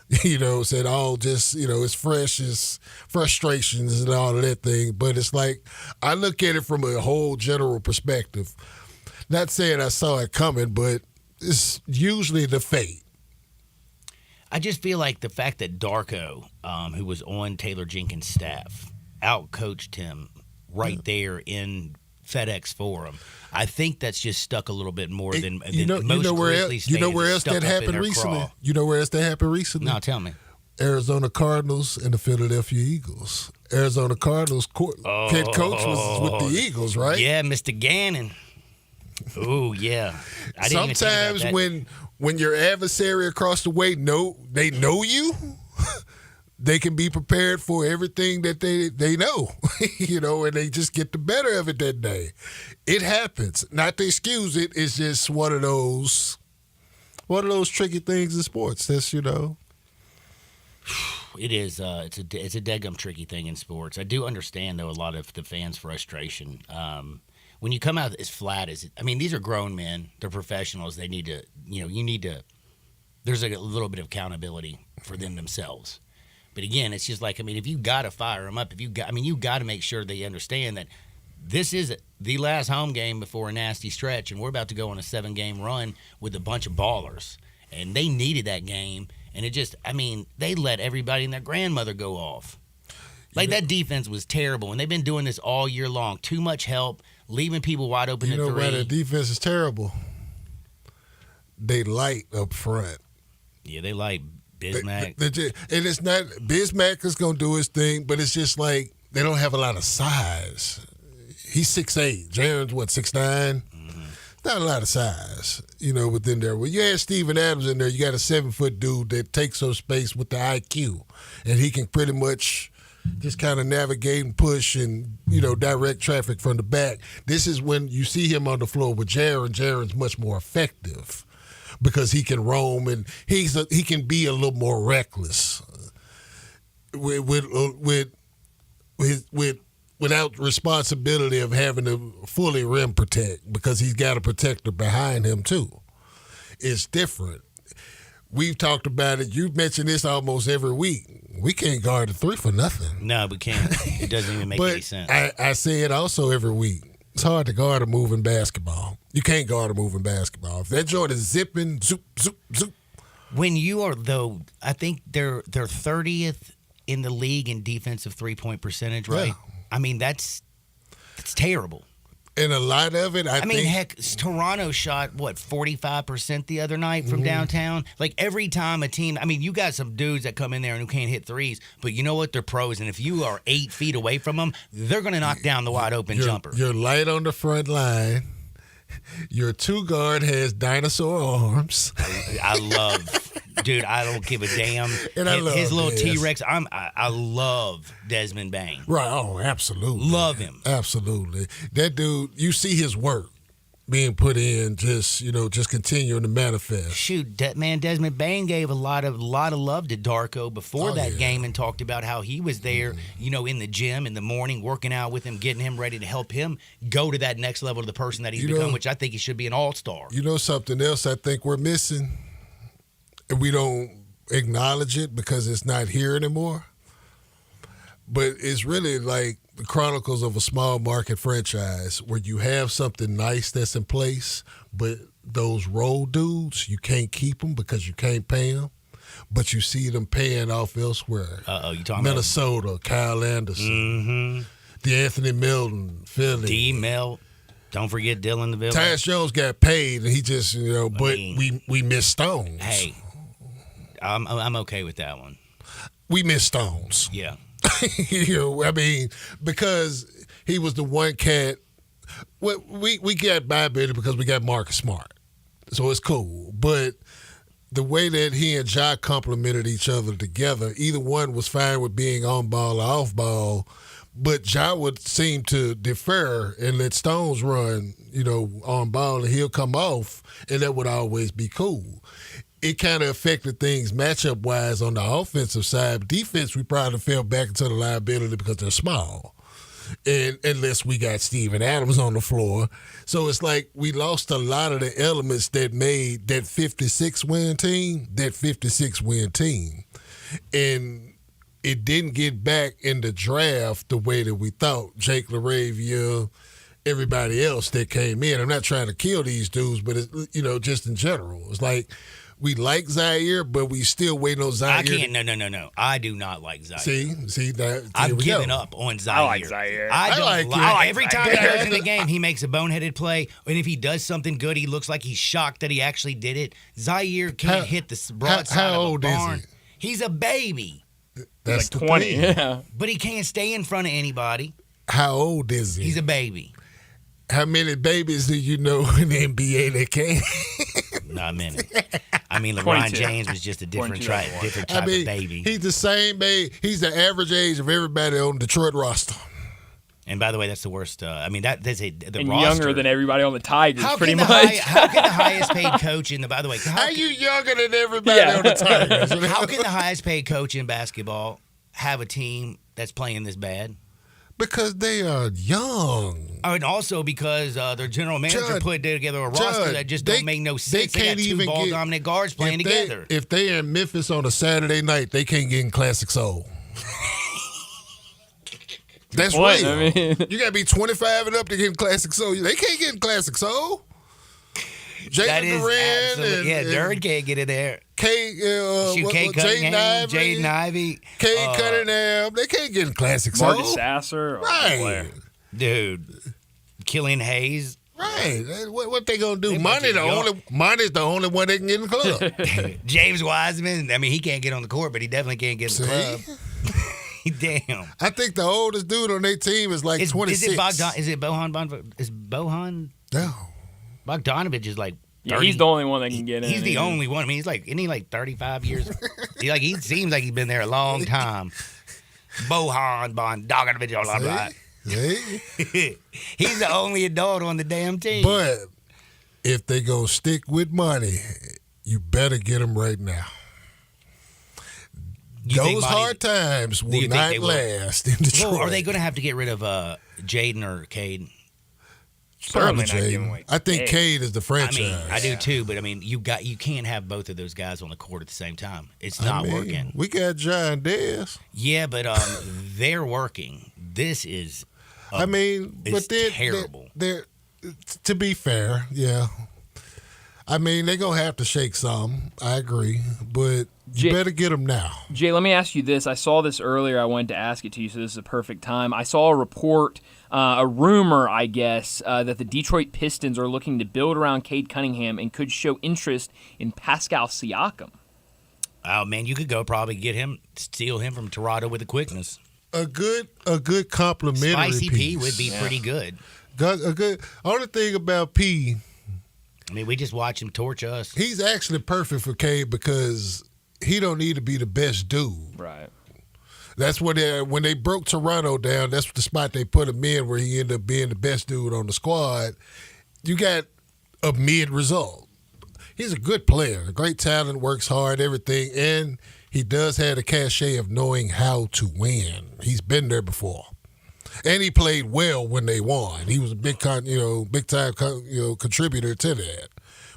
[SPEAKER 13] Said all just, it's fresh, it's frustrations and all of that thing. But it's like I look at it from a whole general perspective. Not saying I saw it coming, but it's usually the fate.
[SPEAKER 1] I just feel like the fact that Darko, who was on Taylor Jenkins' staff, out-coached him right there in FedEx Forum. I think that's just stuck a little bit more than most Grizzlies fans.
[SPEAKER 13] You know where else that happened recently?
[SPEAKER 1] Craw.
[SPEAKER 13] You know where else that happened recently?
[SPEAKER 1] No, tell me.
[SPEAKER 13] Arizona Cardinals and the Philadelphia Eagles. Arizona Cardinals head coach was with the Eagles, right?
[SPEAKER 1] Yeah, Mr. Gannon. Oh, yeah. I didn't
[SPEAKER 13] Sometimes
[SPEAKER 1] even think about that.
[SPEAKER 13] when your adversary across the way they know you, they can be prepared for everything that they know, and they just get the better of it that day. It happens. Not to excuse it. It's just one of those tricky things in sports. That's, It
[SPEAKER 1] is. It's a deadgum tricky thing in sports. I do understand, though, a lot of the fans' frustration. When you come out as flat as these are grown men. They're professionals. They need to, there's a little bit of accountability for them themselves. But again, it's just like, if you got to fire them up, you got to make sure they understand that this is the last home game before a nasty stretch, and we're about to go on a 7-game run with a bunch of ballers. And they needed that game, and it just, they let everybody and their grandmother go off. That defense was terrible, and they've been doing this all year long. Too much help, leaving people wide open at 3.
[SPEAKER 13] You know why the defense is terrible? They light up front.
[SPEAKER 1] Yeah, they light Bismack.
[SPEAKER 13] And it's not – Bismack is going to do his thing, but it's just like they don't have a lot of size. He's 6'8". Jaren's, 6'9"? Mm-hmm. Not a lot of size, within there. When you add Steven Adams in there, you got a 7-foot dude that takes up space with the IQ, and he can pretty much just kind of navigate and push and, direct traffic from the back. This is when you see him on the floor with Jaren. Jaren's much more effective because he can roam and he can be a little more reckless without responsibility of having to fully rim protect because he's got a protector behind him too. It's different. We've talked about it. You mention this almost every week. We can't guard the 3 for nothing.
[SPEAKER 1] No, we can't. It doesn't even make any sense.
[SPEAKER 13] I say it also every week. It's hard to guard a moving basketball. You can't guard a moving basketball. If that joint is zipping, zoop, zoop, zoop.
[SPEAKER 1] When you are, though, I think they're 30th in the league in defensive 3-point percentage, right?
[SPEAKER 13] Yeah.
[SPEAKER 1] That's terrible.
[SPEAKER 13] And a lot of it, I
[SPEAKER 1] mean,
[SPEAKER 13] think.
[SPEAKER 1] heck, Toronto shot, 45% the other night from downtown? Like, every time a team, I mean, you got some dudes that come in there and who can't hit threes, but you know what? They're pros, and if you are 8 feet away from them, they're going to knock down the wide-open jumper.
[SPEAKER 13] You're light on the front line. Your two guard has dinosaur arms.
[SPEAKER 1] I love... Dude, I don't give a damn.
[SPEAKER 13] And I love
[SPEAKER 1] his little
[SPEAKER 13] Des.
[SPEAKER 1] T-Rex. I love Desmond Bain.
[SPEAKER 13] Right. Oh, absolutely.
[SPEAKER 1] Love him.
[SPEAKER 13] Absolutely. That dude, you see his work being put in, just continuing to manifest.
[SPEAKER 1] Shoot, Desmond Bain gave a lot of love to Darko before that game and talked about how he was there, in the gym in the morning, working out with him, getting him ready to help him go to that next level of the person that he's become, which I think he should be an all-star.
[SPEAKER 13] You know something else I think we're missing? And we don't acknowledge it because it's not here anymore. But it's really like the Chronicles of a Small Market Franchise, where you have something nice that's in place, but those role dudes, you can't keep them because you can't pay them. But you see them paying off elsewhere.
[SPEAKER 1] You talking
[SPEAKER 13] Minnesota, Kyle Anderson, the Anthony Milton, Philly.
[SPEAKER 1] D-Mel. Don't forget Dylan DeVille.
[SPEAKER 13] Tyus Jones got paid, and he just, we missed Stones.
[SPEAKER 1] Hey, I'm okay with that one.
[SPEAKER 13] We missed Stones.
[SPEAKER 1] Yeah.
[SPEAKER 13] Because he was the one cat. Well, we got by better because we got Marcus Smart, so it's cool. But the way that he and Ja complemented each other together, either one was fine with being on ball or off ball, but Ja would seem to defer and let Stones run, on ball, and he'll come off, and that would always be cool. It kind of affected things matchup-wise on the offensive side. Defense, we probably fell back into the liability because they're small, and unless we got Steven Adams on the floor. So it's like we lost a lot of the elements that made that 56-win team. And it didn't get back in the draft the way that we thought. Jake LaRavia, everybody else that came in. I'm not trying to kill these dudes, but it's, just in general. It's like we like Zaire, but we still waiting on Zaire.
[SPEAKER 1] I can't. No. I do not like Zaire.
[SPEAKER 13] See that?
[SPEAKER 1] I've given up on Zaire.
[SPEAKER 2] I like Zaire.
[SPEAKER 1] I don't
[SPEAKER 13] like
[SPEAKER 1] every time he goes in the game, he makes a boneheaded play, and if he does something good, he looks like he's shocked that he actually did it. Zaire can't hit the broadside
[SPEAKER 13] how
[SPEAKER 1] of
[SPEAKER 13] old
[SPEAKER 1] a barn.
[SPEAKER 13] is he?
[SPEAKER 1] He's a baby.
[SPEAKER 13] That's
[SPEAKER 2] like
[SPEAKER 13] the
[SPEAKER 2] 20.
[SPEAKER 13] thing.
[SPEAKER 2] Yeah.
[SPEAKER 1] But he can't stay in front of anybody.
[SPEAKER 13] How old is he?
[SPEAKER 1] He's a baby.
[SPEAKER 13] How many babies do you know in the NBA that can?
[SPEAKER 1] Not many. I mean, LeBron
[SPEAKER 2] 22.
[SPEAKER 1] James was just a different type of baby.
[SPEAKER 13] He's the same age. He's the average age of everybody on the Detroit roster.
[SPEAKER 1] And by the way, that's the worst. The
[SPEAKER 2] and
[SPEAKER 1] roster.
[SPEAKER 2] younger than everybody on the Tigers, pretty much.
[SPEAKER 1] How can the highest paid coach in the? By the way,
[SPEAKER 13] how you younger than everybody on the Tigers?
[SPEAKER 1] How can the highest paid coach in basketball have a team that's playing this bad?
[SPEAKER 13] Because they are young.
[SPEAKER 1] And also because their general manager put together a roster that just don't make no sense. They got two ball-dominant guards playing together.
[SPEAKER 13] If they're in Memphis on a Saturday night, they can't get in Classic Soul. That's
[SPEAKER 2] What?
[SPEAKER 13] real.
[SPEAKER 2] I mean-
[SPEAKER 13] You got to be 25 and up to get in Classic Soul. They can't get in Classic Soul.
[SPEAKER 1] That
[SPEAKER 13] Jalen
[SPEAKER 1] is
[SPEAKER 13] Duran and
[SPEAKER 1] Dirk can't get in there.
[SPEAKER 13] Jaden
[SPEAKER 1] Ivey.
[SPEAKER 13] Cade Cunningham. They can't get in Classic Soul.
[SPEAKER 2] Marcus Sasser.
[SPEAKER 13] Right.
[SPEAKER 1] Dude. Killian Hayes.
[SPEAKER 13] Right. What they gonna do? Monty's the only one that can get in the club.
[SPEAKER 1] James Wiseman. I mean, he can't get on the court, but he definitely can't get in the club. Damn.
[SPEAKER 13] I think the oldest dude on their team is like 26.
[SPEAKER 1] Is it Bohan? Is Bohan?
[SPEAKER 13] No.
[SPEAKER 1] Bogdanovich is like 30.
[SPEAKER 2] Yeah, he's the only one that can get in.
[SPEAKER 1] He's the only one. I mean, isn't he like 35 years? He seems like he's been there a long time. Bogdanovich, blah, blah. He's the only adult on the damn team.
[SPEAKER 13] But if they go stick with money, you better get them right now. Those hard times will not last in Detroit.
[SPEAKER 1] Well, are they going to have to get rid of Jaden or Cade?
[SPEAKER 13] Probably Jaden. I think Cade is the franchise.
[SPEAKER 1] I mean, I do too, but I mean, you can't have both of those guys on the court at the same time. It's not working.
[SPEAKER 13] We got John Dez.
[SPEAKER 1] Yeah, but they're working. This is.
[SPEAKER 13] But they're
[SPEAKER 1] terrible.
[SPEAKER 13] To be fair, yeah. I mean, they're going to have to shake some. I agree. But you better get them now.
[SPEAKER 2] Jay, let me ask you this. I saw this earlier. I wanted to ask it to you, so this is a perfect time. I saw a report, a rumor, I guess, that the Detroit Pistons are looking to build around Cade Cunningham and could show interest in Pascal Siakam.
[SPEAKER 1] Oh, man, you could go probably get him, steal him from Toronto with a quickness.
[SPEAKER 13] A good complimentary
[SPEAKER 1] Spicy
[SPEAKER 13] piece.
[SPEAKER 1] P would be pretty good.
[SPEAKER 13] A good. Only thing about P,
[SPEAKER 1] I mean, we just watch him torch us.
[SPEAKER 13] he's actually perfect for Cade because he don't need to be the best dude.
[SPEAKER 2] Right.
[SPEAKER 13] That's when they broke Toronto down, that's the spot they put him in where he ended up being the best dude on the squad. You got a mid result. He's a good player, a great talent, works hard, everything, and he does have the cachet of knowing how to win. He's been there before. And he played well when they won. He was a big time contributor to that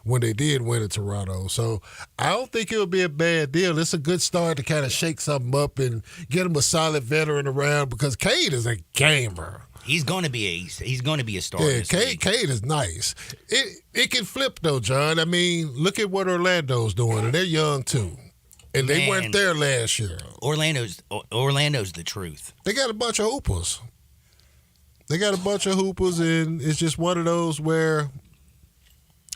[SPEAKER 13] when they did win in Toronto. So I don't think it would be a bad deal. It's a good start to kind of shake something up and get him a solid veteran around because Cade is a gamer.
[SPEAKER 1] He's going to be a star.
[SPEAKER 13] Yeah, Cade is nice. It can flip though, John. I mean, look at what Orlando's doing, and they're young too. And they weren't there last year.
[SPEAKER 1] Orlando's the truth.
[SPEAKER 13] They got a bunch of hoopers. And it's just one of those where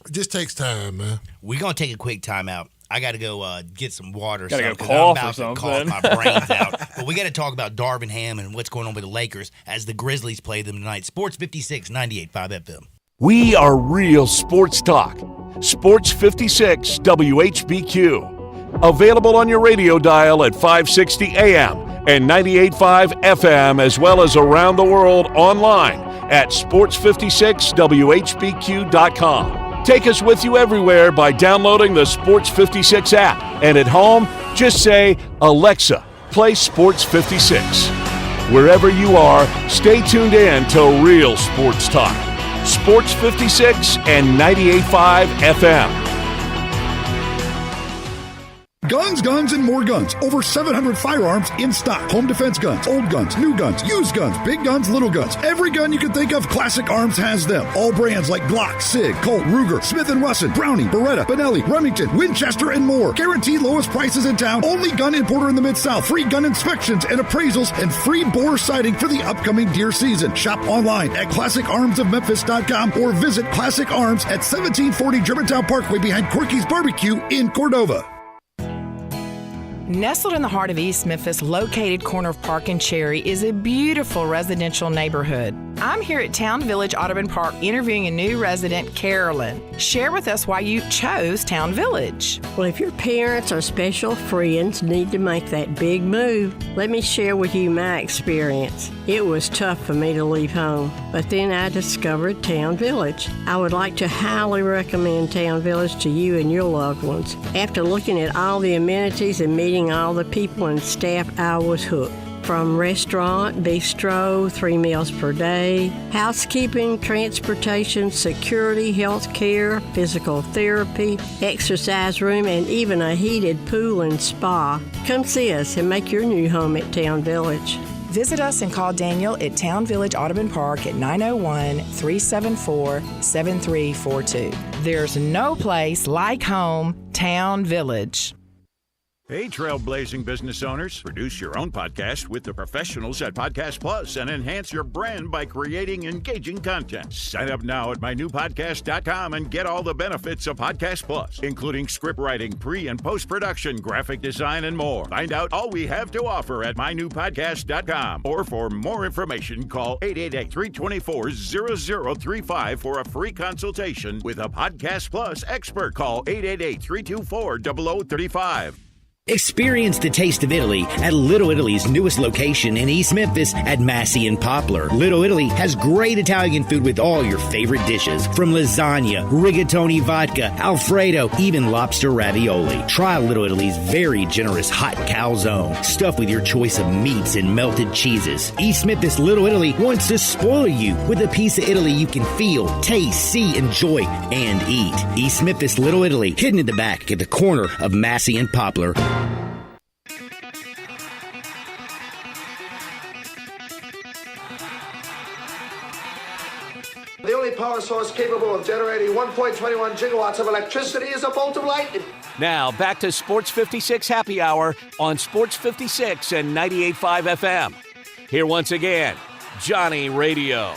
[SPEAKER 13] it just takes time, man.
[SPEAKER 1] We're going to take a quick timeout. I got to go get some water.
[SPEAKER 2] Gotta go
[SPEAKER 1] I'm
[SPEAKER 2] cough
[SPEAKER 1] about
[SPEAKER 2] or something.
[SPEAKER 1] to cough my brains out. But we got to talk about Darvin Ham and what's going on with the Lakers as the Grizzlies play them tonight. Sports 56, 98.5 FM.
[SPEAKER 3] We are real sports talk. Sports 56 WHBQ. Available on your radio dial at 560 AM and 98.5 FM, as well as around the world online at sports56whbq.com. Take us with you everywhere by downloading the Sports 56 app. And at home, just say, Alexa, play Sports 56. Wherever you are, stay tuned in to Real Sports Talk. Sports 56 and 98.5 FM.
[SPEAKER 14] Guns, guns, and more guns. Over 700 firearms in stock. Home defense guns, old guns, new guns, used guns, big guns, little guns. Every gun you can think of, Classic Arms has them. All brands like Glock, Sig, Colt, Ruger, Smith & Wesson, Browning, Beretta, Benelli, Remington, Winchester, and more. Guaranteed lowest prices in town. Only gun importer in the Mid-South. Free gun inspections and appraisals and free bore sighting for the upcoming deer season. Shop online at ClassicArmsOfMemphis.com or visit Classic Arms at 1740 Germantown Parkway behind Corky's Barbecue in Cordova.
[SPEAKER 15] Nestled in the heart of East Memphis, located corner of Park and Cherry, is a beautiful residential neighborhood. I'm here at Town Village Audubon Park interviewing a new resident, Carolyn. Share with us why you chose Town Village.
[SPEAKER 16] Well, if your parents or special friends need to make that big move, let me share with you my experience. It was tough for me to leave home, but then I discovered Town Village. I would like to highly recommend Town Village to you and your loved ones. After looking at all the amenities and meeting all the people and staff, I was hooked. From restaurant, bistro, 3 meals per day, housekeeping, transportation, security, health care, physical therapy, exercise room, and even a heated pool and spa. Come see us and make your new home at Town Village.
[SPEAKER 15] Visit us and call Daniel at Town Village Audubon Park at 901-374-7342. There's no place like home, Town Village.
[SPEAKER 17] Hey, trailblazing business owners. Produce your own podcast with the professionals at Podcast Plus and enhance your brand by creating engaging content. Sign up now at mynewpodcast.com and get all the benefits of Podcast Plus, including script writing, pre- and post-production, graphic design, and more. Find out all we have to offer at mynewpodcast.com. Or for more information, call 888-324-0035 for a free consultation with a Podcast Plus expert. Call 888-324-0035.
[SPEAKER 18] Experience the taste of Italy at Little Italy's newest location in East Memphis at Massey and Poplar. Little Italy has great Italian food with all your favorite dishes, from lasagna, rigatoni vodka, Alfredo, even lobster ravioli. Try Little Italy's very generous hot calzone, stuffed with your choice of meats and melted cheeses. East Memphis Little Italy wants to spoil you with a piece of Italy you can feel, taste, see, enjoy, and eat. East Memphis Little Italy, hidden in the back at the corner of Massey and Poplar.
[SPEAKER 19] The only part power source capable of generating 1.21 gigawatts of electricity is a bolt of lightning.
[SPEAKER 3] Now, back to Sports 56 Happy Hour on Sports 56 and 98.5 FM. Here once again, Johnny Radio.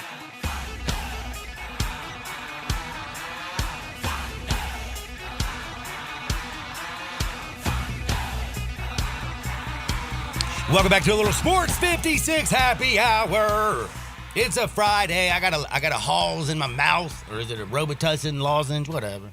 [SPEAKER 1] Welcome back to a little Sports 56 Happy Hour. It's a Friday. I got a Halls in my mouth, or is it a Robitussin lozenge? Whatever.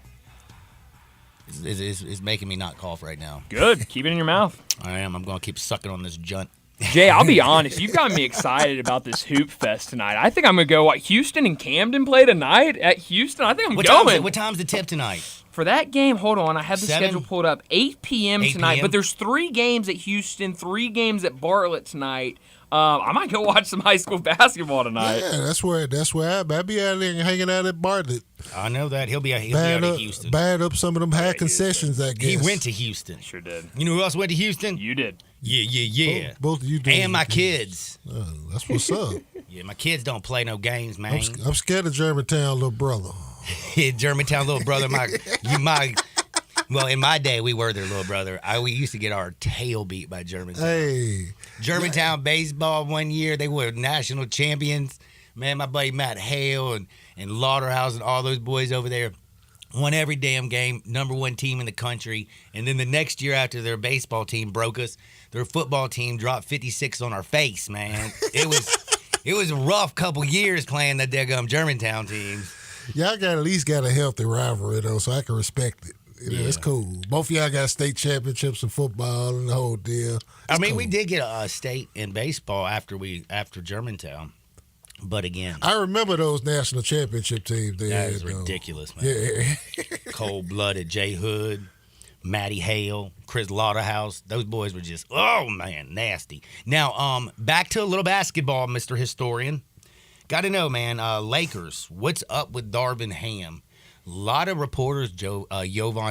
[SPEAKER 1] It's making me not cough right now.
[SPEAKER 2] Good. Keep it in your mouth.
[SPEAKER 1] I am. I'm going to keep sucking on this junt.
[SPEAKER 2] Jay, I'll be honest. You've got me excited about this Hoop Fest tonight. I think I'm going to go. Houston and Camden play tonight at Houston? I think I'm going.
[SPEAKER 1] What time's the tip tonight?
[SPEAKER 2] For that game, hold on. I have the
[SPEAKER 1] 7?
[SPEAKER 2] schedule pulled up. 8 p.m.
[SPEAKER 1] 8
[SPEAKER 2] tonight.
[SPEAKER 1] p.m.?
[SPEAKER 2] But there's 3 games at Houston, 3 games at Bartlett tonight. I might go watch some high school basketball tonight.
[SPEAKER 13] Yeah, that's where I'd be out there hanging out at Bartlett.
[SPEAKER 1] I know that. He'll be out at Houston.
[SPEAKER 13] Bad up some of them high concessions, I guess.
[SPEAKER 1] He went to Houston.
[SPEAKER 2] Sure did.
[SPEAKER 1] You know who else went to Houston?
[SPEAKER 2] You did.
[SPEAKER 1] Yeah.
[SPEAKER 13] Both of you did.
[SPEAKER 1] And my kids.
[SPEAKER 13] That's what's up.
[SPEAKER 1] Yeah, my kids don't play no games, man.
[SPEAKER 13] I'm scared of Germantown, little brother.
[SPEAKER 1] Germantown, little brother. Well, in my day, we were their little brother. We used to get our tail beat by Germantown.
[SPEAKER 13] Hey.
[SPEAKER 1] Germantown baseball one year, they were national champions. Man, my buddy Matt Hale and Lauderhouse and all those boys over there won every damn game, #1 team in the country. And then the next year after their baseball team broke us, their football team dropped 56 on our face, man. It was a rough couple years playing the daggum Germantown teams.
[SPEAKER 13] Y'all at least got a healthy rivalry, though, so I can respect it. It's cool. Both of y'all got state championships in football and the whole deal.
[SPEAKER 1] We did get a state in baseball after Germantown. But again,
[SPEAKER 13] I remember those national championship teams.
[SPEAKER 1] That is ridiculous, man.
[SPEAKER 13] Yeah.
[SPEAKER 1] Cold-blooded Jay Hood, Matty Hale, Chris Lauderhouse. Those boys were just, oh, man, nasty. Now, back to a little basketball, Mr. Historian. Got to know, man, Lakers, what's up with Darvin Ham? A lot of reporters, Jovan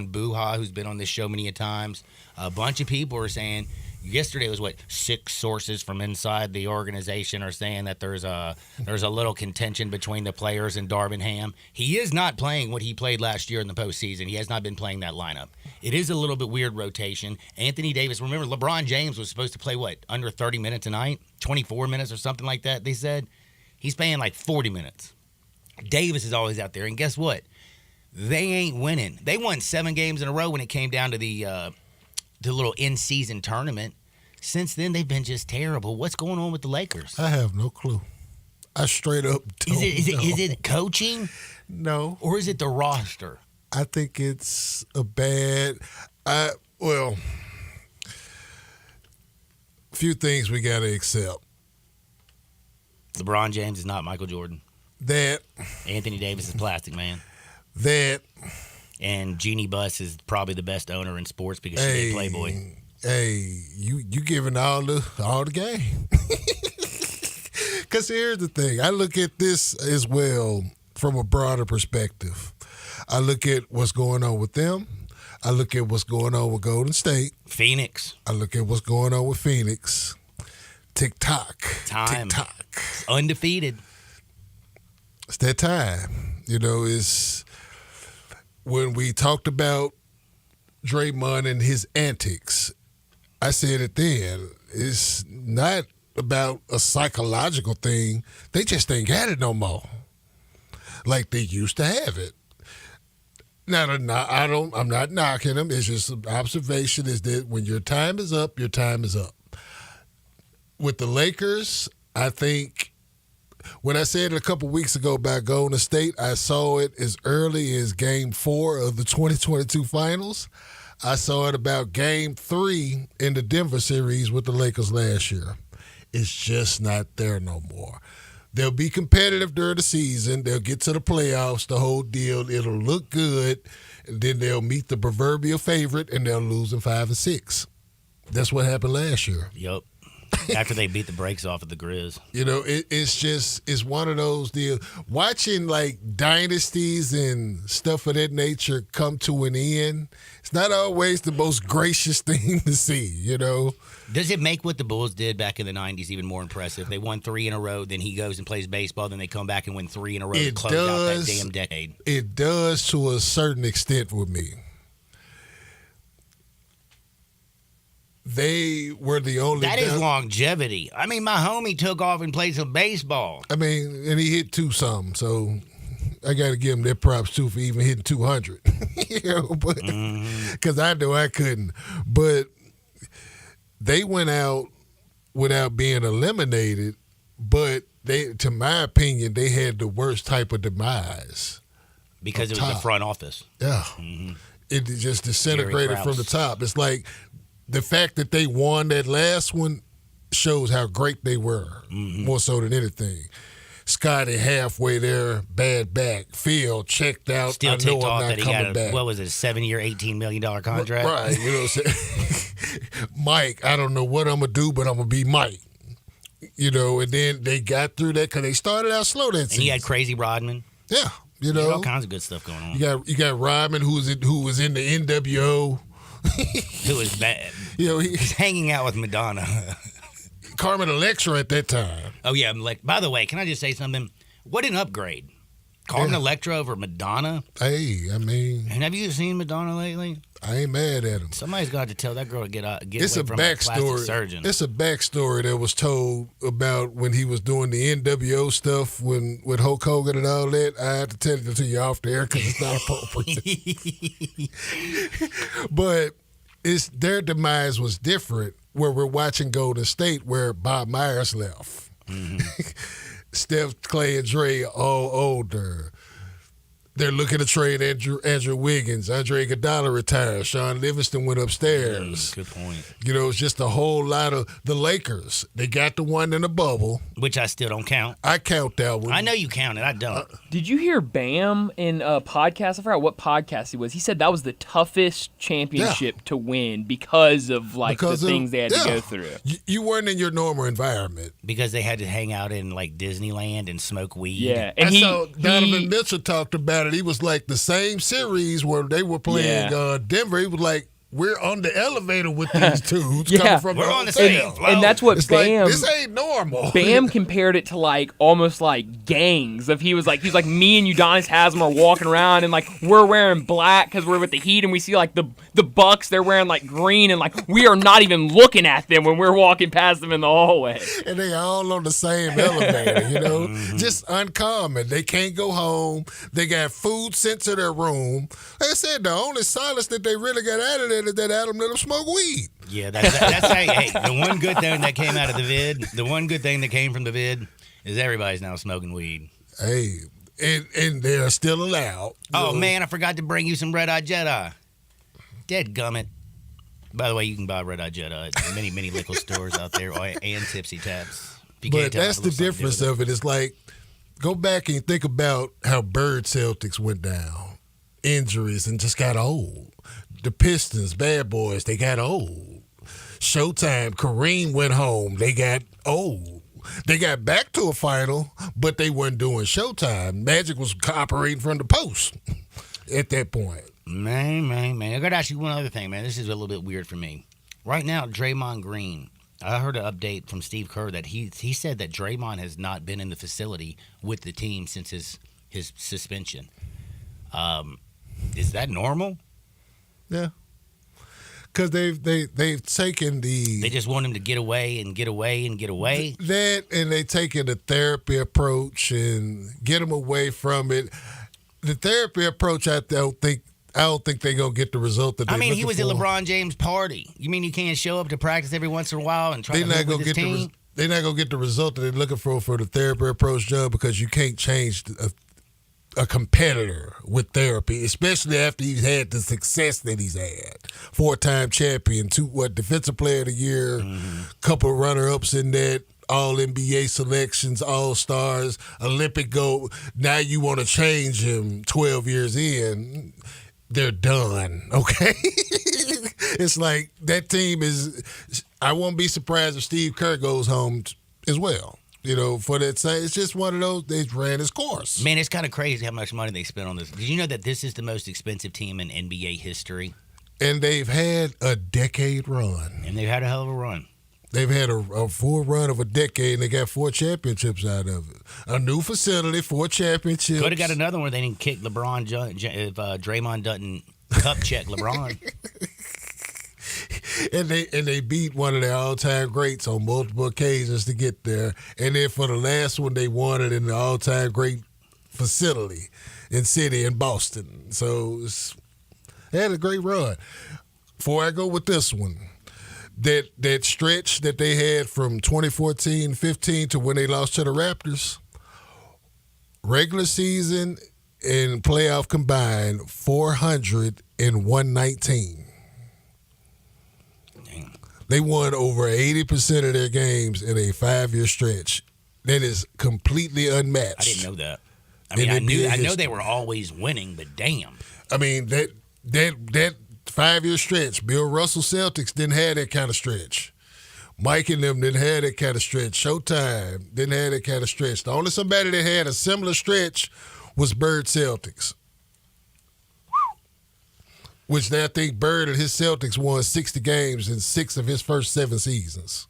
[SPEAKER 1] Buha, who's been on this show many a times, a bunch of people are saying, yesterday was 6 sources from inside the organization are saying that there's a little contention between the players and Darvin Ham. He is not playing what he played last year in the postseason. He has not been playing that lineup. It is a little bit weird rotation. Anthony Davis, remember LeBron James was supposed to play under 30 minutes a night, 24 minutes or something like that. They said he's playing 40 minutes. Davis is always out there, and guess what? They ain't winning. They won 7 games in a row when it came down to the little in-season tournament. Since then, they've been just terrible. What's going on with the Lakers?
[SPEAKER 13] I have no clue. I straight up don't know.
[SPEAKER 1] Is it coaching?
[SPEAKER 13] No.
[SPEAKER 1] Or is it the roster?
[SPEAKER 13] I think it's a few things we got to accept.
[SPEAKER 1] LeBron James is not Michael Jordan.
[SPEAKER 13] That.
[SPEAKER 1] Anthony Davis is Plastic Man.
[SPEAKER 13] That.
[SPEAKER 1] And Jeannie Buss is probably the best owner in sports because she did Playboy.
[SPEAKER 13] Hey, you giving all the game. Because here's the thing. I look at this as well from a broader perspective. I look at what's going on with them. I look at what's going on with Golden State.
[SPEAKER 1] Phoenix.
[SPEAKER 13] I look at what's going on with Phoenix. TikTok.
[SPEAKER 1] Time.
[SPEAKER 13] TikTok.
[SPEAKER 1] Undefeated.
[SPEAKER 13] It's that time. It's when we talked about Draymond and his antics, I said it then. It's not about a psychological thing. They just ain't got it no more. Like they used to have it. Now, I'm not knocking them. It's just an observation is that when your time is up, your time is up. With the Lakers, I think when I said it a couple weeks ago about Golden State, I saw it as early as Game 4 of the 2022 Finals. I saw it about Game 3 in the Denver series with the Lakers last year. It's just not there no more. They'll be competitive during the season. They'll get to the playoffs, the whole deal. It'll look good. And then they'll meet the proverbial favorite, and they'll lose in 5 and 6. That's what happened last year.
[SPEAKER 1] Yep. After they beat the brakes off of the Grizz.
[SPEAKER 13] You know, it's one of those deals. Watching like dynasties and stuff of that nature come to an end, it's not always the most gracious thing to see, you know.
[SPEAKER 1] Does it make what the Bulls did back in the 90s even more impressive? They won 3 in a row, then he goes and plays baseball, then they come back and win 3 in a row to close out that damn decade.
[SPEAKER 13] It does to a certain extent with me. They were the only.
[SPEAKER 1] That is longevity. I mean, my homie took off and played some baseball.
[SPEAKER 13] I mean, and he hit 2-something, so I got to give him their props too for even hitting 200. You know, but because I know I couldn't. But they went out without being eliminated. But they, to my opinion, they had the worst type of demise
[SPEAKER 1] because it was the front office.
[SPEAKER 13] Yeah, it just disintegrated from the top. It's like. The fact that they won that last one shows how great they were, more so than anything. Scotty halfway there, bad back. Phil checked out.
[SPEAKER 1] Still ticked off that he got
[SPEAKER 13] back.
[SPEAKER 1] What was it, a 7-year, $18 million contract?
[SPEAKER 13] Right, you know what I'm saying? Mike, I don't know what I'm going to do, but I'm going to be Mike. You know, and then they got through that because they started out slow that season.
[SPEAKER 1] And you had Crazy Rodman.
[SPEAKER 13] Yeah, you know.
[SPEAKER 1] All kinds of good stuff going on.
[SPEAKER 13] You got Rodman, who was in the NWO.
[SPEAKER 1] Who was bad.
[SPEAKER 13] You know,
[SPEAKER 1] he's hanging out with Madonna.
[SPEAKER 13] Carmen Electra at that time.
[SPEAKER 1] Oh, yeah. By the way, can I just say something? What an upgrade. Carmen Electra over Madonna.
[SPEAKER 13] Hey, I mean.
[SPEAKER 1] And have you seen Madonna lately?
[SPEAKER 13] I ain't mad at him.
[SPEAKER 1] Somebody's got to tell that girl to get
[SPEAKER 13] it's
[SPEAKER 1] away
[SPEAKER 13] a
[SPEAKER 1] from a plastic surgeon.
[SPEAKER 13] It's a backstory that was told about when he was doing the NWO stuff with Hulk Hogan and all that. I have to tell it to you off the air because it's not appropriate. But their demise was different where we're watching Golden State where Bob Myers left. Steph, Clay, and Dre all older. They're looking to trade Andrew Wiggins. Andre Iguodala retired. Sean Livingston went upstairs.
[SPEAKER 1] Good point.
[SPEAKER 13] You know, it's just a whole lot of the Lakers. They got the one in the bubble.
[SPEAKER 1] Which I still don't count.
[SPEAKER 13] I count that one.
[SPEAKER 1] I know you count it. I don't.
[SPEAKER 2] Did you hear Bam in a podcast? I forgot what podcast he was. He said that was the toughest championship to win because of the things they had to go through.
[SPEAKER 13] You weren't in your normal environment.
[SPEAKER 1] Because they had to hang out in like Disneyland and smoke weed.
[SPEAKER 2] Yeah. And
[SPEAKER 13] I saw Donovan Mitchell talked about it. He was like the same series where they were playing Denver. He was like, we're on the elevator with these dudes coming from
[SPEAKER 1] we're
[SPEAKER 13] the
[SPEAKER 1] on the same
[SPEAKER 2] floor. And that's what Bam.
[SPEAKER 13] This ain't normal.
[SPEAKER 2] Bam compared it to almost like gangs. He was like me and Udonis Haslem are walking around and we're wearing black because we're with the Heat and we see the Bucks, they're wearing green and we are not even looking at them when we're walking past them in the hallway.
[SPEAKER 13] And they all on the same elevator, you know, just uncommon. They can't go home. They got food sent to their room. Like I said, the only solace that they really got out of it is that Adam let them smoke weed.
[SPEAKER 1] Yeah, that's hey, the one good thing that came out of the vid, the one good thing that came from the vid is everybody's now smoking weed.
[SPEAKER 13] Hey, and they're still allowed.
[SPEAKER 1] Oh, man, I forgot to bring you some Red Eye Jedi. Dead gummit. By the way, you can buy Red Eye Jedi at many, many liquor stores out there and Tipsy Taps.
[SPEAKER 13] But that's the difference of it. It's go back and think about how Bird Celtics went down. Injuries and just got old. The Pistons, Bad Boys, they got old. Showtime, Kareem went home. They got old. They got back to a final, but they weren't doing Showtime. Magic was operating from the post at that point.
[SPEAKER 1] Man. I got to ask you one other thing, man. This is a little bit weird for me. Right now, Draymond Green, I heard an update from Steve Kerr that he said that Draymond has not been in the facility with the team since his suspension. Is that normal?
[SPEAKER 13] Yeah, because they've taken
[SPEAKER 1] They just want him to get away and get away and get away.
[SPEAKER 13] That and they taken the therapy approach and get him away from it. The therapy approach, I don't think they're gonna get the result that.
[SPEAKER 1] He was at LeBron James' party. You mean you can't show up to practice every once in a while and try to live with his team?
[SPEAKER 13] They're not gonna get the result that they're looking for the therapy approach, John, because you can't change a competitor with therapy, especially after he's had the success that he's had. 4-time champion, defensive player of the year, couple runner-ups in that, all NBA selections, all-stars, Olympic gold. Now you want to change him 12 years in, they're done, okay? It's like that team is, I won't be surprised if Steve Kerr goes home as well. For that same, it's just one of those, they ran his course.
[SPEAKER 1] Man, it's kind of crazy how much money they spent on this. Did you know that this is the most expensive team in NBA history?
[SPEAKER 13] And they've had a decade run.
[SPEAKER 1] And they've had a hell of a run.
[SPEAKER 13] They've had a full run of a decade, and they got 4 championships out of it. A new facility, 4 championships.
[SPEAKER 1] Could have got another one. They didn't kick LeBron if Draymond doesn't cup check LeBron.
[SPEAKER 13] And they beat one of their all-time greats on multiple occasions to get there. And then for the last one, they won it in the all-time great facility in Boston. So they had a great run. Before I go with this one, that stretch that they had from 2014-15 to when they lost to the Raptors, regular season and playoff combined, 400 and 119. They won over 80% of their games in a 5-year stretch. That is completely unmatched.
[SPEAKER 1] I didn't know that. I mean, I know they were always winning, but damn.
[SPEAKER 13] I mean, that 5-year stretch, Bill Russell Celtics didn't have that kind of stretch. Mike and them didn't have that kind of stretch. Showtime didn't have that kind of stretch. The only somebody that had a similar stretch was Bird Celtics. Which I think Bird and his Celtics won 60 games in 6 of his first 7 seasons.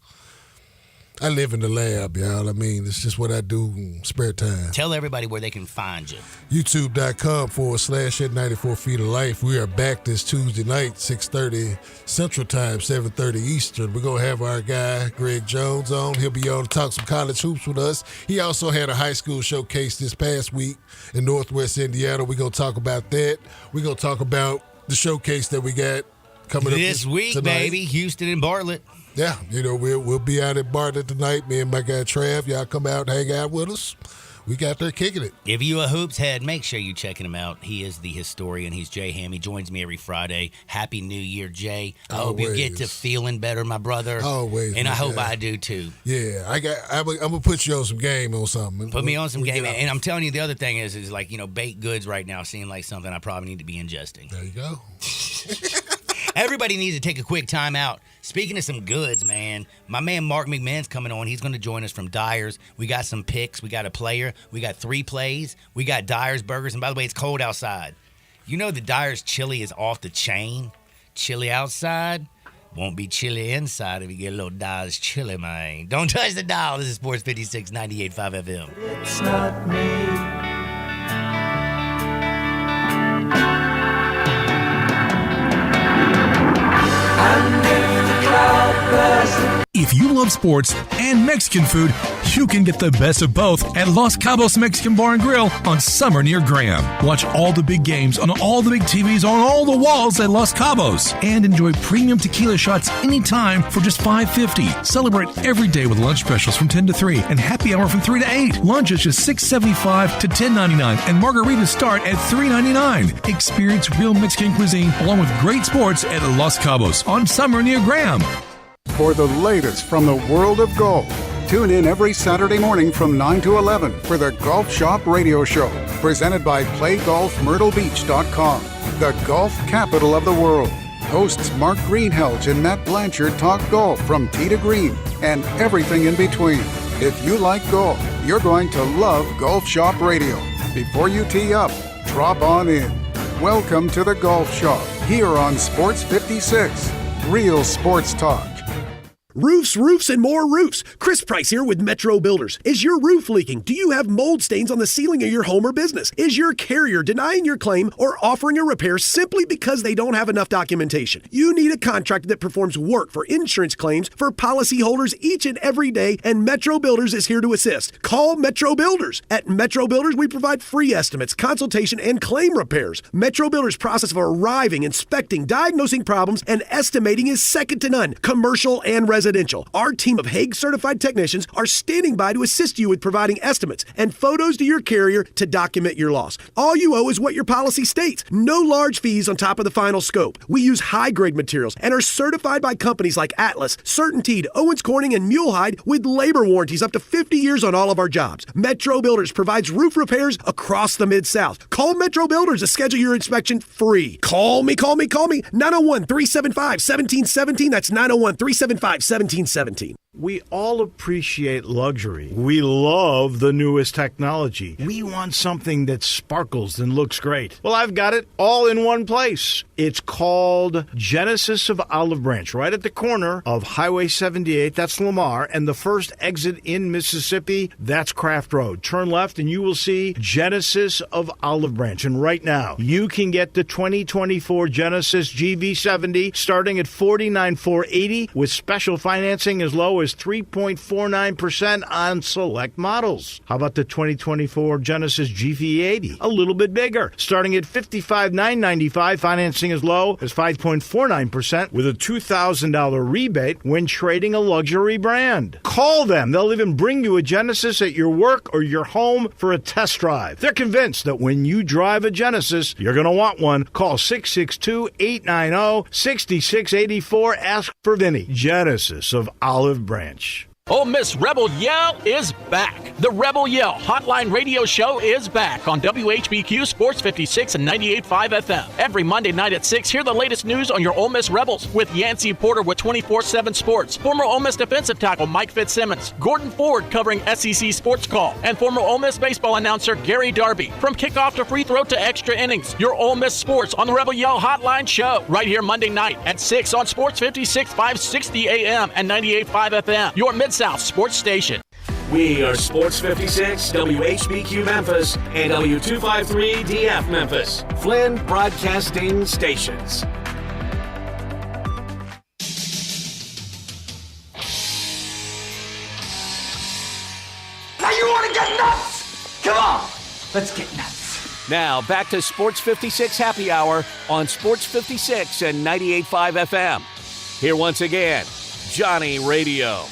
[SPEAKER 13] I live in the lab, y'all. I mean, it's just what I do in spare time.
[SPEAKER 1] Tell everybody where they can find you.
[SPEAKER 13] YouTube.com/at94 Feet of Life. We are back this Tuesday night, 6:30 Central Time, 7:30 Eastern. We're going to have our guy, Greg Jones, on. He'll be on to talk some college hoops with us. He also had a high school showcase this past week in Northwest Indiana. We're going to talk about that. We're going to talk about the showcase that we got coming up
[SPEAKER 1] this week,
[SPEAKER 13] tonight.
[SPEAKER 1] Baby. Houston and Bartlett.
[SPEAKER 13] Yeah, we'll be out at Bartlett tonight. Me and my guy Trav, y'all come out and hang out with us. We got there kicking it.
[SPEAKER 1] If you a hoops head, make sure you checking him out. He is the historian. He's Jay Ham. He joins me every Friday. Happy New Year, Jay. I hope you get to feeling better, my brother.
[SPEAKER 13] Always.
[SPEAKER 1] And I hope I do too.
[SPEAKER 13] Yeah, I'm gonna put you on some game on something.
[SPEAKER 1] Put me on some game, and I'm telling you, the other thing is like baked goods right now seem like something I probably need to be ingesting.
[SPEAKER 13] There you go.
[SPEAKER 1] Everybody needs to take a quick time out. Speaking of some goods, man, my man Mark McMahon's coming on. He's going to join us from Dyer's. We got some picks. We got a player. We got 3 plays. We got Dyer's burgers. And by the way, it's cold outside. You know the Dyer's chili is off the chain? Chili outside won't be chilly inside if you get a little Dyer's chili, man. Don't touch the dial. This is Sports 56, 98.5 FM.
[SPEAKER 12] It's not me.
[SPEAKER 4] If you love sports and Mexican food, you can get the best of both at Los Cabos Mexican Bar and Grill on Summer near Graham. Watch all the big games on all the big TVs on all the walls at Los Cabos and enjoy premium tequila shots anytime for just $5.50. Celebrate every day with lunch specials from 10 to 3 and happy hour from 3 to 8. Lunch is just $6.75 to $10.99 and margaritas start at $3.99. Experience real Mexican cuisine along with great sports at Los Cabos on Summer near Graham.
[SPEAKER 20] For the latest from the world of golf, tune in every Saturday morning from 9 to 11 for the Golf Shop Radio Show, presented by PlayGolfMyrtleBeach.com, the golf capital of the world. Hosts Mark Greenhelch and Matt Blanchard talk golf from tee to green and everything in between. If you like golf, you're going to love Golf Shop Radio. Before you tee up, drop on in. Welcome to the Golf Shop, here on Sports 56. Real sports talk.
[SPEAKER 21] Roofs, and more roofs. Chris Price here with Metro Builders. Is your roof leaking? Do you have mold stains on the ceiling of your home or business? Is your carrier denying your claim or offering a repair simply because they don't have enough documentation? You need a contractor that performs work for insurance claims for policyholders each and every day, and Metro Builders is here to assist. Call Metro Builders. At Metro Builders, we provide free estimates, consultation, and claim repairs. Metro Builders' process of arriving, inspecting, diagnosing problems, and estimating is second to none, commercial and residential. Our team of Hague-certified technicians are standing by to assist you with providing estimates and photos to your carrier to document your loss. All you owe is what your policy states. No large fees on top of the final scope. We use high-grade materials and are certified by companies like Atlas, CertainTeed, Owens Corning, and Mulehide with labor warranties up to 50 years on all of our jobs. Metro Builders provides roof repairs across the Mid-South. Call Metro Builders to schedule your inspection free. Call me. 901-375-1717. That's 901-375-1717. 1717.
[SPEAKER 5] We all appreciate luxury. We love the newest technology. We want something that sparkles and looks great. Well, I've got it all in one place. It's called Genesis of Olive Branch, right at the corner of Highway 78. That's Lamar. And the first exit in Mississippi, that's Craft Road. Turn left and you will see Genesis of Olive Branch. And right now, you can get the 2024 Genesis GV70 starting at $49,480 with special financing as low as 3.49% on select models. How about the 2024 Genesis GV80? A little bit bigger, starting at $55,995, financing as low as 5.49% with a $2,000 rebate when trading a luxury brand. Call them. They'll even bring you a Genesis at your work or your home for a test drive. They're convinced that when you drive a Genesis, you're going to want one. Call 662-890-6684. Ask for Vinny. Genesis of Olive Branch.
[SPEAKER 6] Ole Miss Rebel Yell is back. The Rebel Yell Hotline Radio Show is back on WHBQ Sports 56 and 98.5 FM. Every Monday night at 6, hear the latest news on your Ole Miss Rebels with Yancey Porter with 24/7 Sports, former Ole Miss defensive tackle Mike Fitzsimmons, Gordon Ford covering SEC Sports Call, and former Ole Miss baseball announcer Gary Darby. From kickoff to free throw to extra innings, your Ole Miss Sports on the Rebel Yell Hotline Show right here Monday night at 6 on Sports 56, 560 AM and 98.5 FM. Your Mid-South Sports Station.
[SPEAKER 22] We are Sports 56, WHBQ Memphis, and W253DF Memphis. Flynn Broadcasting Stations.
[SPEAKER 12] Now you want to get nuts? Come on, let's get nuts.
[SPEAKER 22] Now back to Sports 56 Happy Hour on Sports 56 and 98.5 FM. Here once again, Johnny Radio.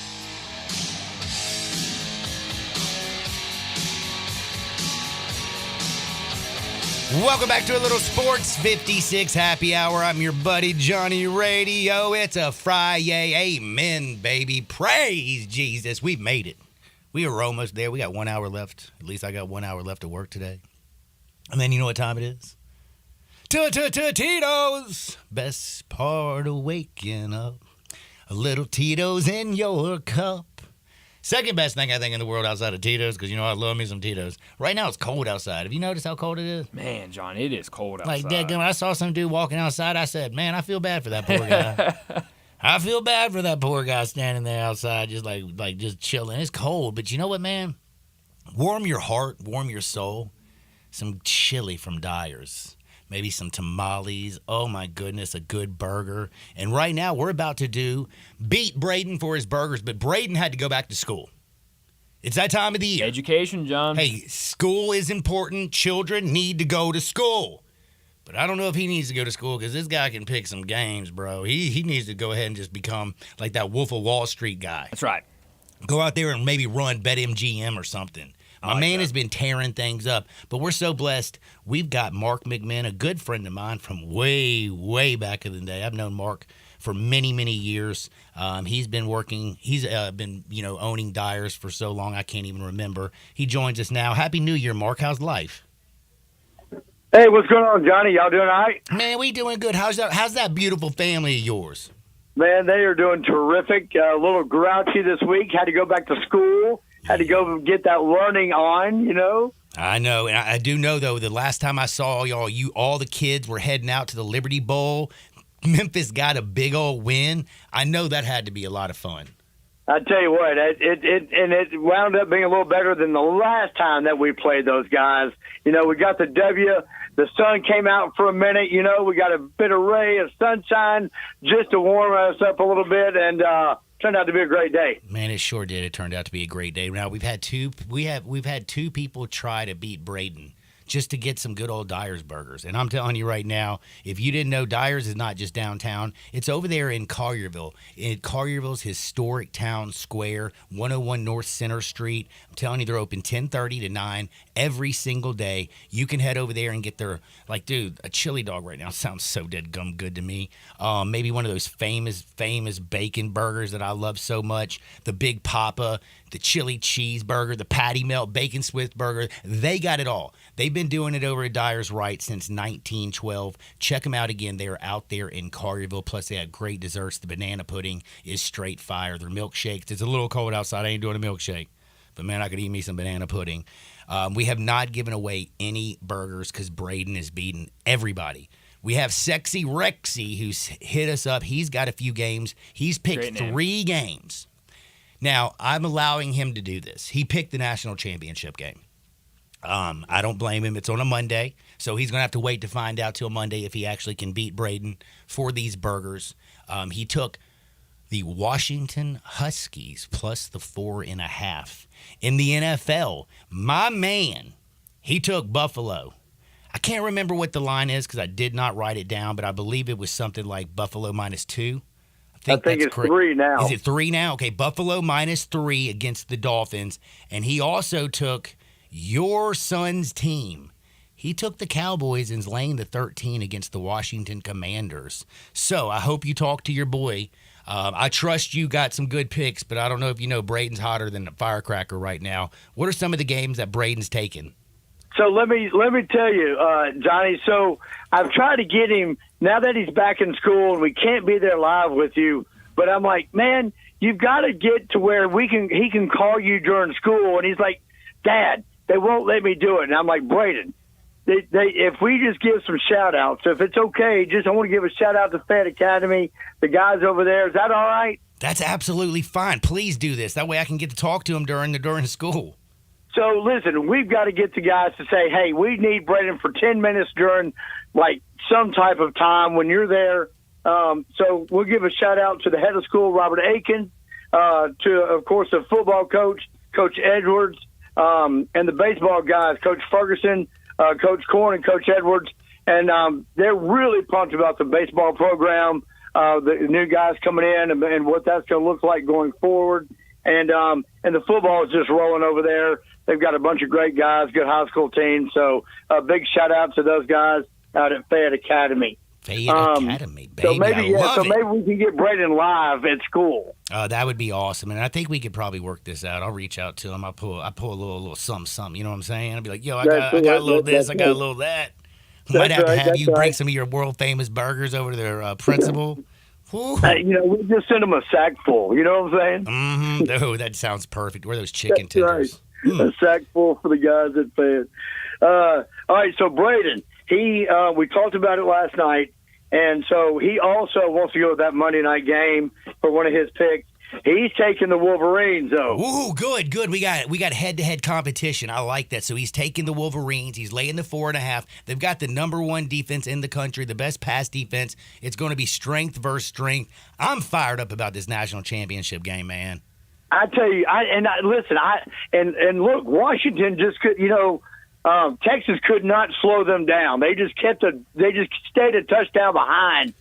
[SPEAKER 1] Welcome back to a little Sports 56 Happy Hour. I'm your buddy Johnny Radio. It's a Friday. Amen, baby. Praise Jesus. We've made it. We are almost there. We got 1 hour left. At least I got 1 hour left of work today. And then you know what time it is? Tito's. Best part of waking up. A little Tito's in your cup. Second best thing I think in the world outside of Tito's, because you know I love me some Tito's. Right now it's cold outside. Have you noticed how cold it is?
[SPEAKER 2] Man, John, it is cold outside.
[SPEAKER 1] Like, dadgum, I saw some dude walking outside. I said, man, I feel bad for that poor guy. I feel bad for that poor guy standing there outside just like just chilling. It's cold, but you know what, man? Warm your heart, warm your soul. Some chili from Dyer's. Maybe some tamales. Oh, my goodness, a good burger. And right now, we're about to beat Braden for his burgers, but Braden had to go back to school. It's that time of the year.
[SPEAKER 2] Education, John.
[SPEAKER 1] Hey, school is important. Children need to go to school. But I don't know if he needs to go to school because this guy can pick some games, bro. He needs to go ahead and just become like that Wolf of Wall Street guy.
[SPEAKER 2] That's right.
[SPEAKER 1] Go out there and maybe run BetMGM or something. My man has been tearing things up, but we're so blessed. We've got Mark McMahon, a good friend of mine from way, way back in the day. I've known Mark for many, many years. He's been working. He's been, owning Dyer's for so long I can't even remember. He joins us now. Happy New Year, Mark. How's life?
[SPEAKER 23] Hey, what's going on, Johnny? Y'all doing all right?
[SPEAKER 1] Man, we doing good. How's that beautiful family of yours?
[SPEAKER 23] Man, they are doing terrific. A little grouchy this week. Had to go back to school. Had to go get that learning on,
[SPEAKER 1] I know, and I do know, though, the last time I saw all the kids were heading out to the Liberty Bowl. Memphis got a big old win. I know that had to be a lot of fun.
[SPEAKER 23] I tell you what, it wound up being a little better than the last time that we played those guys. We got the W. The sun came out for a minute. We got a bit of ray of sunshine just to warm us up a little bit, and turned out to be a great day. Man,
[SPEAKER 1] it sure did. It turned out to be a great day. Now we've had two people try to beat Braden just to get some good old Dyer's burgers. And I'm telling you right now, if you didn't know, Dyer's is not just downtown. It's over there in Collierville. Collierville's historic town square, 101 North Center Street. I'm telling you, they're open 10:30 to 9 every single day. You can head over there and get their, a chili dog right now sounds so dead gum good to me. Maybe one of those famous bacon burgers that I love so much. The Big Papa, the chili cheeseburger, the patty melt, bacon Swiss burger. They got it all. They've been been doing it over at Dyer's Right since 1912. Check them out again. They're out there in Collierville. Plus, they have great desserts. The banana pudding is straight fire. Their milkshakes. It's a little cold outside. I ain't doing a milkshake. But, man, I could eat me some banana pudding. We have not given away any burgers because Braden is beating everybody. We have Sexy Rexy who's hit us up. He's got a few games. He's picked 3 games. Now, I'm allowing him to do this. He picked the national championship game. I don't blame him. It's on a Monday, so he's going to have to wait to find out till Monday if he actually can beat Braden for these burgers. He took the Washington Huskies plus the 4.5. In the NFL, my man, he took Buffalo. I can't remember what the line is because I did not write it down, but I believe it was something like Buffalo -2.
[SPEAKER 23] I think it's 3 now.
[SPEAKER 1] Is it 3 now? Okay, Buffalo -3 against the Dolphins. And he also took your son's team. He took the Cowboys and is laying the 13 against the Washington Commanders. So I hope you talk to your boy. I trust you got some good picks, but I don't know if you know Braden's hotter than a firecracker right now. What are some of the games that Braden's taken?
[SPEAKER 23] So let me tell you, Johnny. So I've tried to get him now that he's back in school and we can't be there live with you. But I'm like, man, you've got to get to where he can call you during school. And he's like, Dad, they won't let me do it. And I'm like, Braden, if we just give some shout outs, if it's okay, I want to give a shout out to Fed Academy, the guys over there. Is that all right?
[SPEAKER 1] That's absolutely fine. Please do this. That way I can get to talk to him during school.
[SPEAKER 23] So, listen, we've got to get the guys to say, hey, we need Braden for 10 minutes during, like, some type of time when you're there. So we'll give a shout-out to the head of school, Robert Aiken, to, of course, the football coach, Coach Edwards, and the baseball guys, Coach Ferguson, Coach Korn, and Coach Edwards. And they're really pumped about the baseball program, the new guys coming in and what that's going to look like going forward. And the football is just rolling over there. They've got a bunch of great guys, good high school team. So a big shout out to those guys out at Fayette Academy.
[SPEAKER 1] Fayette Academy, baby.
[SPEAKER 23] So maybe maybe we can get Braden live at school.
[SPEAKER 1] That would be awesome, and I think we could probably work this out. I'll reach out to him. I pull a little something. You know what I'm saying? I'll be like, yo, I got a little this, I got a little that. Might have to have you bring some of your world famous burgers over to their principal.
[SPEAKER 23] Hey, we just send them a sack full. You know what I'm saying?
[SPEAKER 1] Mm-hmm. Oh, that sounds perfect. Where are those chicken
[SPEAKER 23] That's
[SPEAKER 1] tenders?
[SPEAKER 23] Right. A sack full for the guys at Fed. All right, so Braden, we talked about it last night, and so he also wants to go with that Monday night game for one of his picks. He's taking the Wolverines, though.
[SPEAKER 1] Ooh, good. We got head-to-head competition. I like that. So he's taking the Wolverines. He's laying the 4.5. They've got the number 1 defense in the country, the best pass defense. It's going to be strength versus strength. I'm fired up about this national championship game, man.
[SPEAKER 23] I tell you, listen, look, Washington just could, Texas could not slow them down. They just stayed a touchdown behind,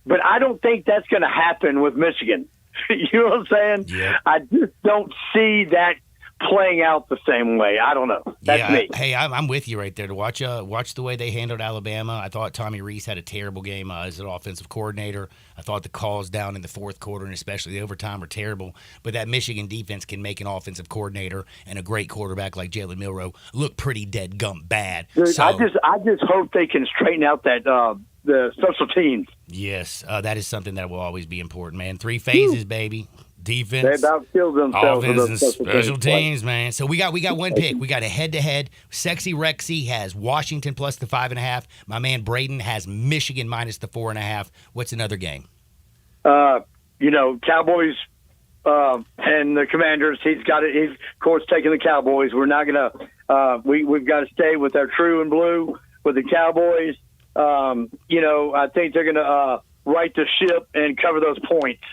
[SPEAKER 23] but I don't think that's going to happen with Michigan. You know what I'm saying?
[SPEAKER 1] Yep.
[SPEAKER 23] I just don't see that playing out the same way. I don't know. That's me.
[SPEAKER 1] I'm with you right there. To watch the way they handled Alabama. I thought Tommy Rees had a terrible game as an offensive coordinator. I thought the calls down in the fourth quarter and especially the overtime were terrible. But that Michigan defense can make an offensive coordinator and a great quarterback like Jalen Milroe look pretty dead gum bad.
[SPEAKER 23] Dude, I just hope they can straighten out that the special teams.
[SPEAKER 1] Yes, that is something that will always be important, man. 3 phases, baby. Defense,
[SPEAKER 23] they about killed themselves.
[SPEAKER 1] Offense and special teams, man. So we got one pick. We got a head-to-head. Sexy Rexy has Washington plus the 5.5. My man Braden has Michigan minus the 4.5. What's another game?
[SPEAKER 23] Cowboys and the Commanders. He's got it. He's of course taking the Cowboys. We're not gonna. We've got to stay with our true and blue with the Cowboys. I think they're gonna right the ship and cover those points.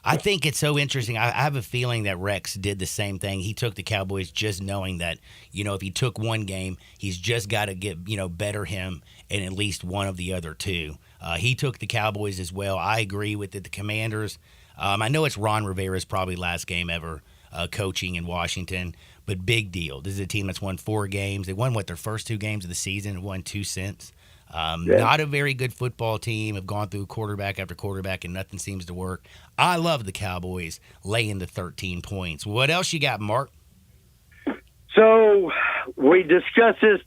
[SPEAKER 1] I think it's so interesting. I have a feeling that Rex did the same thing. He took the Cowboys just knowing that, if he took one game, he's just got to get, better him in at least one of the other two. He took the Cowboys as well. I agree with it. The Commanders, I know it's Ron Rivera's probably last game ever coaching in Washington, but big deal. This is a team that's won 4 games. They won, their first 2 games of the season and won 2 since. Not a very good football team. Have gone through quarterback after quarterback, and nothing seems to work. I love the Cowboys laying the 13 points. What else you got, Mark?
[SPEAKER 23] So we discussed this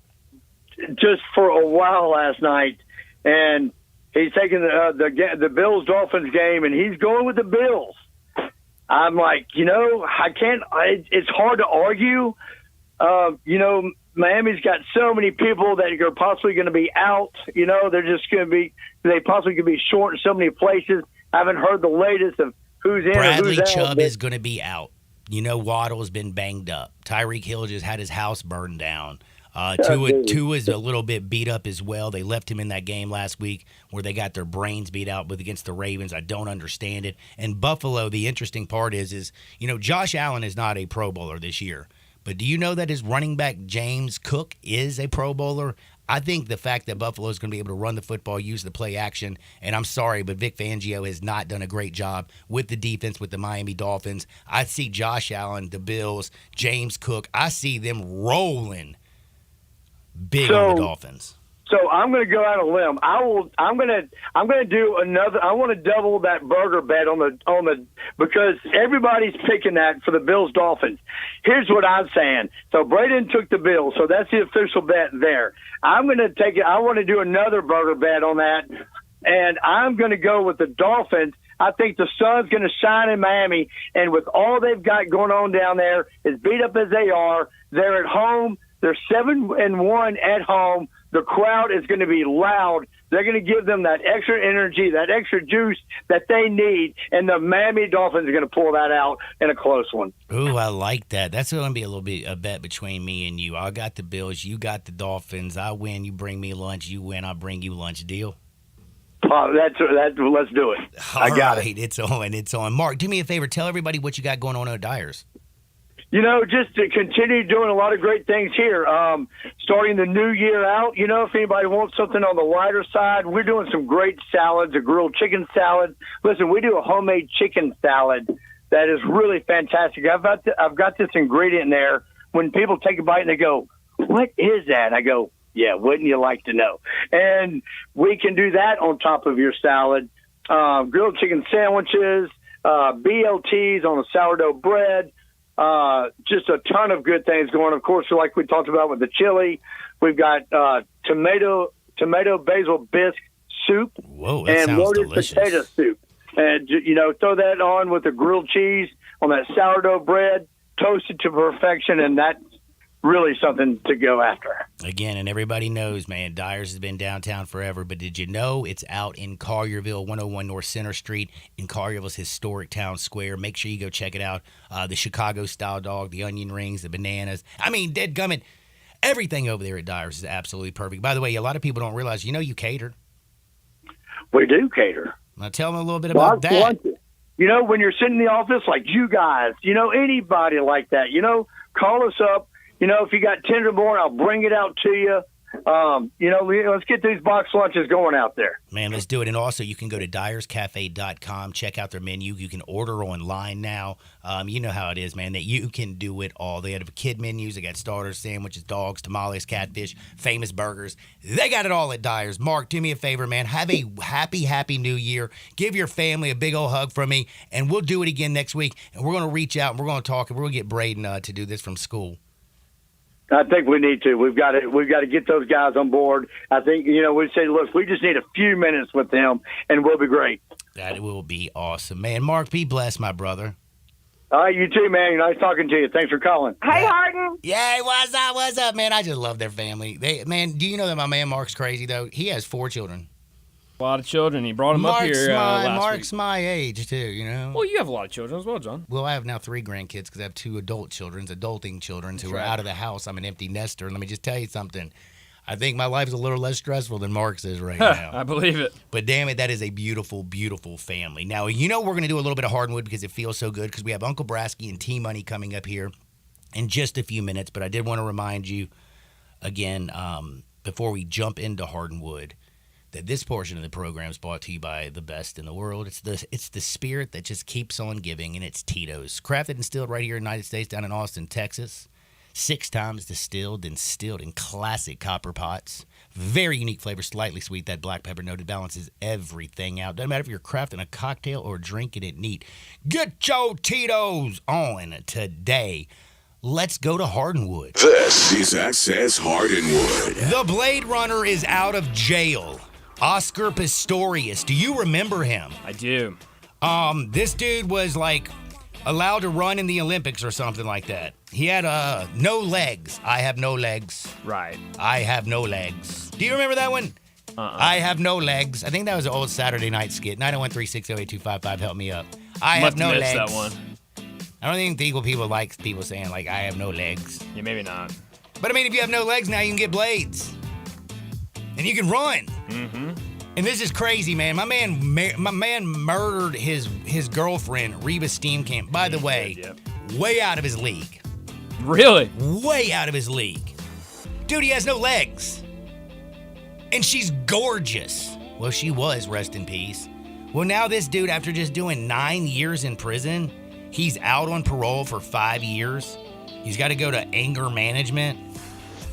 [SPEAKER 23] just for a while last night, and he's taking the Bills-Dolphins game, and he's going with the Bills. I'm like, I can't. It's hard to argue. Miami's got so many people that are possibly going to be out. They're just going to be. They possibly could be short in so many places. I haven't heard the latest of who's in
[SPEAKER 1] Bradley
[SPEAKER 23] and who's out.
[SPEAKER 1] Chubb is going to be out. Waddle's been banged up. Tyreek Hill just had his house burned down. Tua's a little bit beat up as well. They left him in that game last week where they got their brains beat out against the Ravens. I don't understand it. And Buffalo, the interesting part is Josh Allen is not a Pro Bowler this year. But do you know that his running back, James Cook, is a Pro Bowler? I think the fact that Buffalo is going to be able to run the football, use the play action, and I'm sorry, but Vic Fangio has not done a great job with the defense with the Miami Dolphins. I see Josh Allen, the Bills, James Cook. I see them rolling big on the Dolphins.
[SPEAKER 23] So I'm going to go out on a limb. I'm going to do another. I want to double that burger bet on the because everybody's picking that for the Bills Dolphins. Here's what I'm saying. So Braden took the Bills, so that's the official bet there. I'm going to take it. I want to do another burger bet on that, and I'm going to go with the Dolphins. I think the sun's going to shine in Miami, and with all they've got going on down there, as beat up as they are, they're at home. They're 7-1 at home. The crowd is going to be loud. They're going to give them that extra energy, that extra juice that they need, and the Miami Dolphins are going to pull that out in a close one.
[SPEAKER 1] Ooh, I like that. That's going to be a little bit a bet between me and you. I got the Bills. You got the Dolphins. I win. You bring me lunch. You win. I bring you lunch. Deal?
[SPEAKER 23] Let's do it. I got it.
[SPEAKER 1] It's on. It's on. Mark, do me a favor. Tell everybody what you got going on at Dyers.
[SPEAKER 23] Just to continue doing a lot of great things here. Starting the new year out, if anybody wants something on the lighter side, we're doing some great salads, a grilled chicken salad. Listen, we do a homemade chicken salad that is really fantastic. I've got this ingredient in there. When people take a bite and they go, "What is that?" I go, "Yeah, wouldn't you like to know?" And we can do that on top of your salad. Grilled chicken sandwiches, BLTs on a sourdough bread. Just a ton of good things going. Of course, like we talked about with the chili, we've got tomato basil bisque soup.
[SPEAKER 1] Whoa, that
[SPEAKER 23] and
[SPEAKER 1] sounds
[SPEAKER 23] loaded
[SPEAKER 1] delicious.
[SPEAKER 23] potato soup. And throw that on with the grilled cheese on that sourdough bread, toasted to perfection, and that's really something to go after.
[SPEAKER 1] Again, and everybody knows, man, Dyers has been downtown forever, but did you know it's out in Collierville, 101 North Center Street in Collierville's historic town square? Make sure you go check it out. The Chicago-style dog, the onion rings, the bananas. I mean, dadgummit, everything over there at Dyers is absolutely perfect. By the way, a lot of people don't realize, you cater.
[SPEAKER 23] We do cater.
[SPEAKER 1] Now tell them a little bit about that.
[SPEAKER 23] When you're sitting in the office like you guys, anybody like that, call us up. If you got Tenderloin, I'll bring it out to you. Let's get these box lunches going out there.
[SPEAKER 1] Man, let's do it. And also, you can go to dyerscafe.com, check out their menu. You can order online now. You know how it is, man, that you can do it all. They have kid menus. They got starters, sandwiches, dogs, tamales, catfish, famous burgers. They got it all at Dyers. Mark, do me a favor, man. Have a happy New Year. Give your family a big old hug from me, and we'll do it again next week. And we're going to reach out, and we're going to talk, and we're going to get Braden to do this from school.
[SPEAKER 23] I think we need to. We've got to get those guys on board. I think, we say, look, we just need a few minutes with them, and we'll be great.
[SPEAKER 1] That will be awesome, man. Mark, be blessed, my brother.
[SPEAKER 23] All right, you too, man. Nice talking to you. Thanks for calling.
[SPEAKER 7] Hey, Harden.
[SPEAKER 1] Yeah, what's up, man? I just love their family. Man, do you know that my man Mark's crazy, though? He has 4 children.
[SPEAKER 2] A lot of children. He brought them up here
[SPEAKER 1] Mark's
[SPEAKER 2] last week.
[SPEAKER 1] my age, too,
[SPEAKER 2] Well, you have a lot of children as well, John.
[SPEAKER 1] Well, I have now 3 grandkids because I have 2 adulting children who are out of the house. I'm an empty nester. And let me just tell you something. I think my life is a little less stressful than Mark's is right now.
[SPEAKER 2] I believe it.
[SPEAKER 1] But damn it, that is a beautiful, beautiful family. Now, we're going to do a little bit of Hardwood because it feels so good because we have Uncle Brasky and T-Money coming up here in just a few minutes. But I did want to remind you again, before we jump into Hardwood, that this portion of the program is brought to you by the best in the world. It's the spirit that just keeps on giving, and it's Tito's. Crafted and distilled right here in the United States, down in Austin, Texas. 6 times distilled and stilled in classic copper pots. Very unique flavor, slightly sweet. That black pepper note, it balances everything out. Doesn't matter if you're crafting a cocktail or drinking it neat. Get your Tito's on today. Let's go to Hardenwood.
[SPEAKER 7] This is Access Hardenwood.
[SPEAKER 1] The Blade Runner is out of jail. Oscar Pistorius. Do you remember him?
[SPEAKER 2] I do.
[SPEAKER 1] This dude was like allowed to run in the Olympics or something like that. He had no legs. I have no legs.
[SPEAKER 2] Right.
[SPEAKER 1] I have no legs. Do you remember that one? I have no legs. I think that was an old Saturday night skit. 901-360-8255. Help me up. I have no legs.
[SPEAKER 2] That one.
[SPEAKER 1] I don't think the Eagle people like people saying, like, I have no legs.
[SPEAKER 2] Yeah, maybe not.
[SPEAKER 1] But, I mean, if you have no legs now, you can get blades. And you can run.
[SPEAKER 2] Mm-hmm.
[SPEAKER 1] And this is crazy, man. My man murdered his girlfriend, Reba Steenkamp. By the way, way out of his league.
[SPEAKER 2] Really?
[SPEAKER 1] Way out of his league. Dude, he has no legs. And she's gorgeous. Well, she was, rest in peace. Well, now this dude, after just doing 9 years in prison, he's out on parole for 5 years. He's got to go to anger management.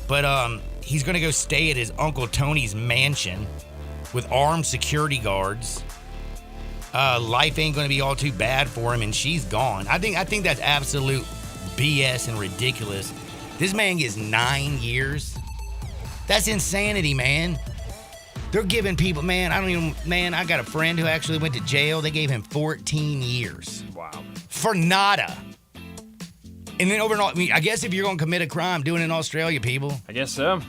[SPEAKER 1] But he's going to go stay at his Uncle Tony's mansion with armed security guards. Life ain't going to be all too bad for him, and she's gone. I think that's absolute BS and ridiculous. This man gets 9 years. That's insanity, man. They're giving people, I got a friend who actually went to jail. They gave him 14 years.
[SPEAKER 2] Wow.
[SPEAKER 1] For nada. And then overall, I guess if you're going to commit a crime, do it in Australia, people.
[SPEAKER 2] I guess so.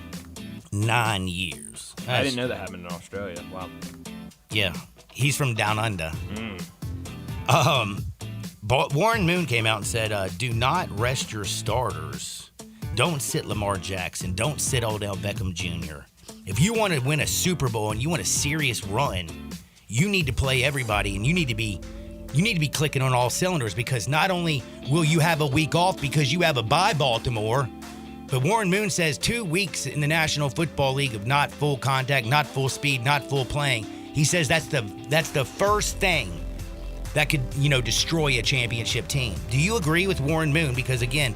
[SPEAKER 1] 9 years.
[SPEAKER 2] I didn't know that happened in Australia. Wow.
[SPEAKER 1] Yeah. He's from down under. Warren Moon came out and said, do not rest your starters. Don't sit Lamar Jackson. Don't sit Odell Beckham Jr. If you want to win a Super Bowl and you want a serious run, you need to play everybody, and you need to be clicking on all cylinders, because not only will you have a week off because you have a bye, Baltimore, but Warren Moon says 2 weeks in the National Football League of not full contact, not full speed, not full playing. He says that's the first thing that could, destroy a championship team. Do you agree with Warren Moon? Because again,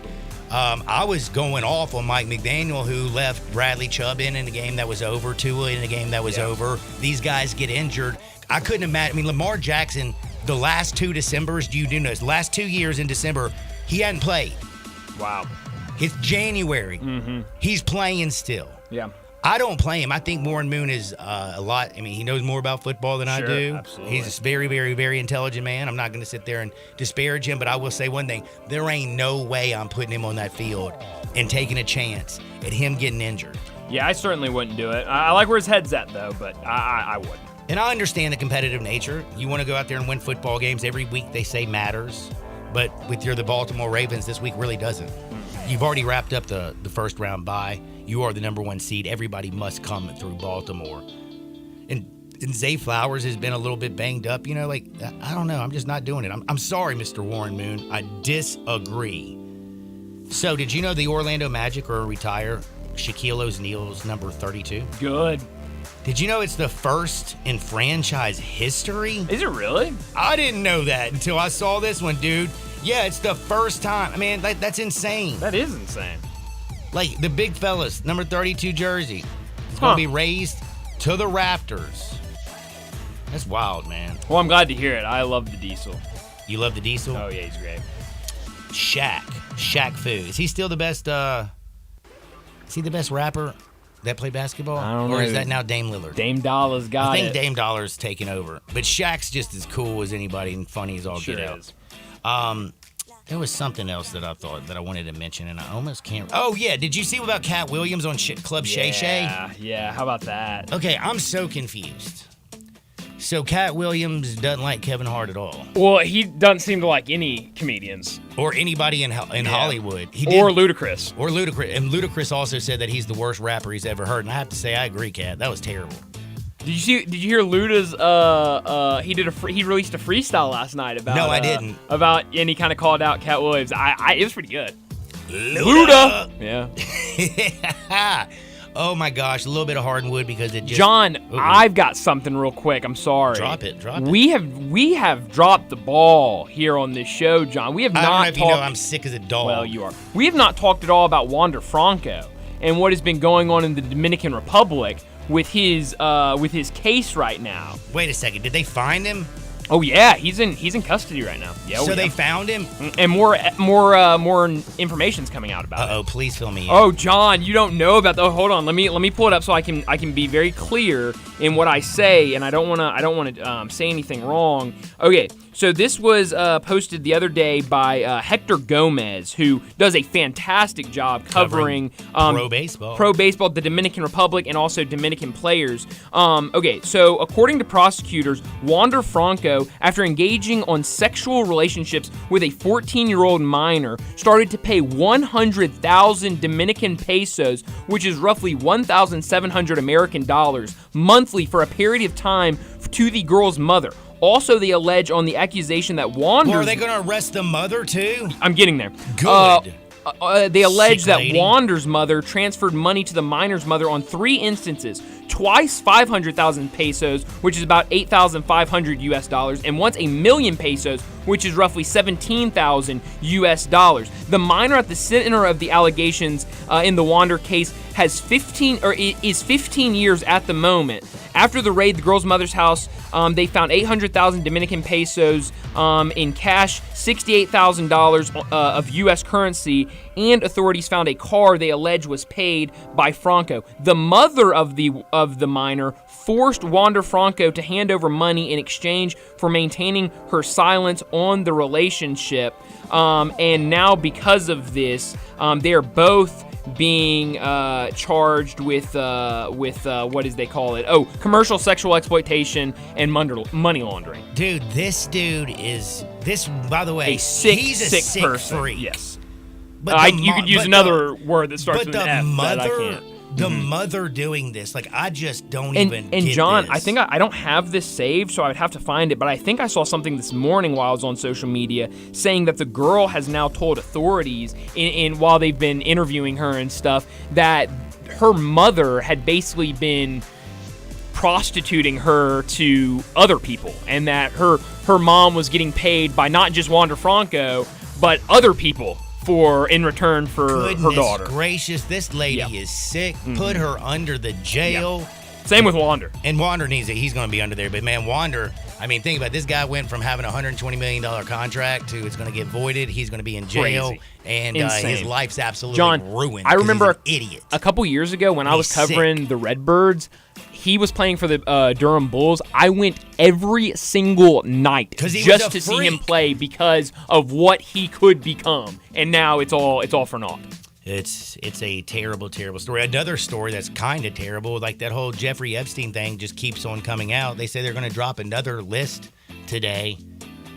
[SPEAKER 1] I was going off on Mike McDaniel, who left Bradley Chubb in a game that was over, Tua in a game that was over. These guys get injured. I couldn't imagine. Lamar Jackson, the last 2 Decembers, last 2 years in December, he hadn't played.
[SPEAKER 2] Wow.
[SPEAKER 1] It's January.
[SPEAKER 2] Mm-hmm.
[SPEAKER 1] He's playing still.
[SPEAKER 2] Yeah.
[SPEAKER 1] I don't play him. I think Warren Moon is a lot. He knows more about football than I do.
[SPEAKER 2] Absolutely.
[SPEAKER 1] He's a very, very, very intelligent man. I'm not going to sit there and disparage him, but I will say one thing. There ain't no way I'm putting him on that field and taking a chance at him getting injured.
[SPEAKER 2] Yeah, I certainly wouldn't do it. I like where his head's at, though, but I wouldn't.
[SPEAKER 1] And I understand the competitive nature. You want to go out there and win football games. Every week they say matters. But with the Baltimore Ravens, this week really doesn't. You've already wrapped up the first round bye. You are the number 1 seed. Everybody must come through Baltimore. And Zay Flowers has been a little bit banged up. I don't know. I'm just not doing it. I'm sorry, Mr. Warren Moon. I disagree. So, did you know the Orlando Magic are retire Shaquille O'Neal's number 32?
[SPEAKER 2] Good.
[SPEAKER 1] Did you know it's the first in franchise history?
[SPEAKER 2] Is it really?
[SPEAKER 1] I didn't know that until I saw this one, dude. Yeah, it's the first time. That's insane.
[SPEAKER 2] That is insane.
[SPEAKER 1] Like, the big fellas, number 32 jersey, is going to be raised to the Raptors. That's wild, man.
[SPEAKER 2] Well, I'm glad to hear it. I love the Diesel.
[SPEAKER 1] You love the Diesel?
[SPEAKER 2] Oh, yeah, he's great.
[SPEAKER 1] Shaq Fu. Is he still the best, is he the best rapper that played basketball?
[SPEAKER 2] I don't know.
[SPEAKER 1] Or is that now Dame Lillard?
[SPEAKER 2] Dame Dolla's got it.
[SPEAKER 1] I think Dame Dolla's taken over. But Shaq's just as cool as anybody and funny as all
[SPEAKER 2] sure
[SPEAKER 1] get out.
[SPEAKER 2] Is.
[SPEAKER 1] There was something else that I thought that I wanted to mention, and I almost can't. Oh, yeah. Did you see about Cat Williams on Club Shay Shay?
[SPEAKER 2] Yeah. How about that?
[SPEAKER 1] Okay, I'm so confused. So Cat Williams doesn't like Kevin Hart at all.
[SPEAKER 2] Well, he doesn't seem to like any comedians.
[SPEAKER 1] Or anybody in Hollywood.
[SPEAKER 2] Or Ludacris.
[SPEAKER 1] Or Ludacris. And Ludacris also said that he's the worst rapper he's ever heard. And I have to say, I agree, Cat. That was terrible.
[SPEAKER 2] Did you hear Luda's? He released a freestyle last night about.
[SPEAKER 1] No, I didn't.
[SPEAKER 2] And he kind of called out Cat Williams. It was pretty good.
[SPEAKER 1] Luda.
[SPEAKER 2] Yeah.
[SPEAKER 1] Oh my gosh, a little bit of Hardenwood because it just.
[SPEAKER 2] John, I've got something real quick. I'm sorry.
[SPEAKER 1] Drop it.
[SPEAKER 2] We have dropped the ball here on this show, John. We have not.
[SPEAKER 1] I don't know if you know I'm sick as a dog.
[SPEAKER 2] Well, you are. We have not talked at all about Wander Franco and what has been going on in the Dominican Republic with his case right now.
[SPEAKER 1] Wait a second. Did they find him?
[SPEAKER 2] Oh yeah, he's in custody right now. Yeah.
[SPEAKER 1] So they found him,
[SPEAKER 2] and more information's coming out about it.
[SPEAKER 1] Please fill me in.
[SPEAKER 2] Oh, John, you don't know about the. Oh, hold on. Let me pull it up so I can be very clear in what I say, and I don't want to say anything wrong. Okay. So this was posted the other day by Hector Gomez, who does a fantastic job covering
[SPEAKER 1] pro baseball,
[SPEAKER 2] the Dominican Republic, and also Dominican players. Okay, so according to prosecutors, Wander Franco, after engaging on sexual relationships with a 14-year-old minor, started to pay 100,000 Dominican pesos, which is roughly 1,700 American dollars, monthly for a period of time to the girl's mother. Also, they allege on the accusation that Wander...
[SPEAKER 1] Well, are they going to arrest the mother, too?
[SPEAKER 2] I'm getting there.
[SPEAKER 1] Good.
[SPEAKER 2] They allege
[SPEAKER 1] Sick
[SPEAKER 2] that
[SPEAKER 1] lady.
[SPEAKER 2] Wander's mother transferred money to the minor's mother on 3 instances. Twice 500,000 pesos, which is about 8,500 US dollars, and once 1,000,000 pesos, which is roughly 17,000 US dollars. The minor at the center of the allegations in the Wander case is 15 years at the moment. After the raid, the girl's mother's house, they found 800,000 Dominican pesos in cash, $68,000 of U.S. currency, and authorities found a car they allege was paid by Franco. The mother of the minor forced Wander Franco to hand over money in exchange for maintaining her silence on the relationship. And now, because of this, they are both being charged with what is they call it? Oh, commercial sexual exploitation and money laundering.
[SPEAKER 1] Dude, this dude is by the way,
[SPEAKER 2] a sick person.
[SPEAKER 1] Freak.
[SPEAKER 2] Yes,
[SPEAKER 1] But
[SPEAKER 2] you could use another word that starts with an F.
[SPEAKER 1] Mother,
[SPEAKER 2] that I can't.
[SPEAKER 1] The mother doing this, like, I just don't even
[SPEAKER 2] And
[SPEAKER 1] get
[SPEAKER 2] John,
[SPEAKER 1] this.
[SPEAKER 2] I think I don't have this saved, so I would have to find it, but I think I saw something this morning while I was on social media saying that the girl has now told authorities, in while they've been interviewing her and stuff, that her mother had basically been prostituting her to other people, and that her mom was getting paid by not just Wander Franco, but other people in return for her daughter.
[SPEAKER 1] Goodness gracious, this lady is sick.
[SPEAKER 2] Mm-hmm.
[SPEAKER 1] Put her under the jail.
[SPEAKER 2] Yep. Same with Wander.
[SPEAKER 1] And Wander needs it. He's going to be under there. But, man, Wander, I mean, think about it. This guy went from having a $120 million contract to it's going to get voided. He's going to be in jail.
[SPEAKER 2] Crazy.
[SPEAKER 1] And his life's absolutely ruined.
[SPEAKER 2] I remember
[SPEAKER 1] he's an idiot.
[SPEAKER 2] A couple years ago when I was covering the Redbirds, he was playing for the Durham Bulls. I went every single night just to see him play because of what he could become. And now it's all for naught.
[SPEAKER 1] It's a terrible, terrible story. Another story that's kind of terrible, like that whole Jeffrey Epstein thing just keeps on coming out. They say they're going to drop another list today.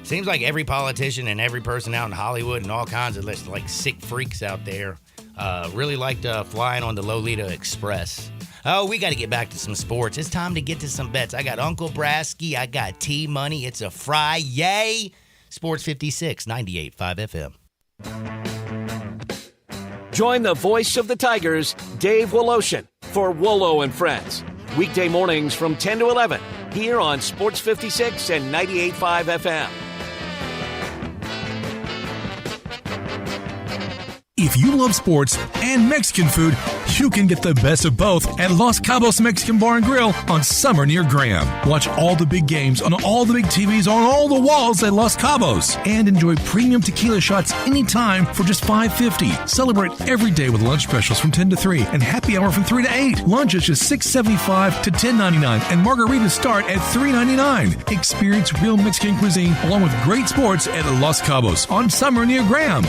[SPEAKER 1] Seems like every politician and every person out in Hollywood and all kinds of lists, like sick freaks out there, really liked flying on the Lolita Express. Oh, we got to get back to some sports. It's time to get to some bets. I got Uncle Brasky. I got T-Money. It's a Friday. Yay! Sports 56, 98.5 FM.
[SPEAKER 22] Join the voice of the Tigers, Dave Woloshin, for Wolo and Friends. Weekday mornings from 10 to 11 here on Sports 56 and 98.5 FM.
[SPEAKER 4] If you love sports and Mexican food, you can get the best of both at Los Cabos Mexican Bar and Grill on Summer near Graham. Watch all the big games on all the big TVs on all the walls at Los Cabos and enjoy premium tequila shots anytime for just $5.50. Celebrate every day with lunch specials from 10 to 3 and happy hour from 3 to 8. Lunch is just $6.75 to $10.99 and margaritas start at $3.99. Experience real Mexican cuisine along with great sports at Los Cabos on Summer near Graham.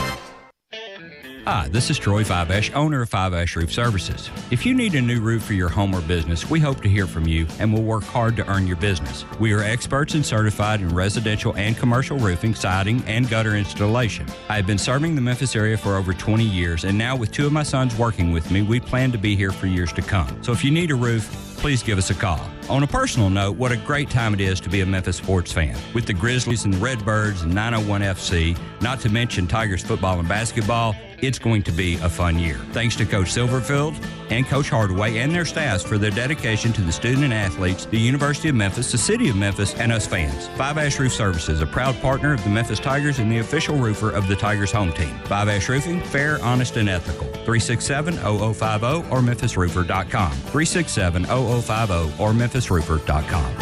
[SPEAKER 8] Hi, this is Troy Fiveash, owner of Fiveash Roof Services. If you need a new roof for your home or business, we hope to hear from you and will work hard to earn your business. We are experts and certified in residential and commercial roofing, siding, and gutter installation. I have been serving the Memphis area for over 20 years, and now with 2 of my sons working with me, we plan to be here for years to come. So if you need a roof, please give us a call. On a personal note, what a great time it is to be a Memphis sports fan. With the Grizzlies and the Redbirds and 901 FC, not to mention Tigers football and basketball, it's going to be a fun year. Thanks to Coach Silverfield and Coach Hardaway and their staffs for their dedication to the student and athletes, the University of Memphis, the City of Memphis, and us fans. Five Ash Roof Services, a proud partner of the Memphis Tigers and the official roofer of the Tigers home team. Five Ash Roofing, fair, honest, and ethical. 367-0050 or memphisroofer.com. 367-0050 or memphisroofer.com.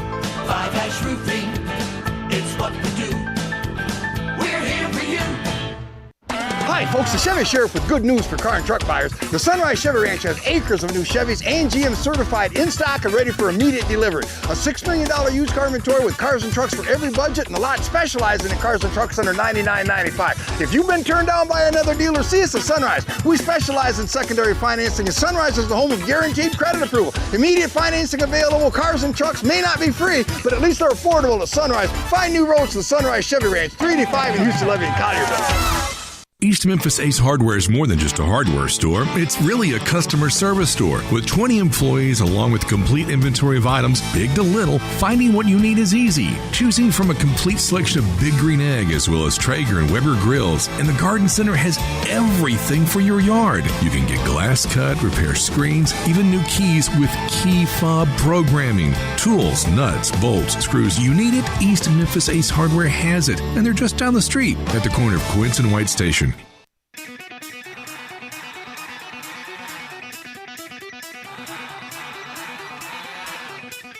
[SPEAKER 12] Five Ash Roofing, it's
[SPEAKER 9] folks, the Chevy Sheriff with good news for car and truck buyers. The Sunrise Chevy Ranch has acres of new Chevys and GM certified in stock and ready for immediate delivery. A $6 million used car inventory with cars and trucks for every budget, and a lot specializing in cars and trucks under $99.95. If you've been turned down by another dealer, see us at Sunrise. We specialize in secondary financing, and Sunrise is the home of guaranteed credit approval. Immediate financing available. Cars and trucks may not be free, but at least they're affordable at Sunrise. Find new roads to the Sunrise Chevy Ranch, 385 in Houston, Levy, and Collierville.
[SPEAKER 4] East Memphis Ace Hardware is more than just a hardware store. It's really a customer service store. With 20 employees along with complete inventory of items, big to little, finding what you need is easy. Choosing from a complete selection of Big Green Egg as well as Traeger and Weber grills. And the Garden Center has everything for your yard. You can get glass cut, repair screens, even new keys with key fob programming. Tools, nuts, bolts, screws, you need it. East Memphis Ace Hardware has it. And they're just down the street at the corner of Quince and White Station.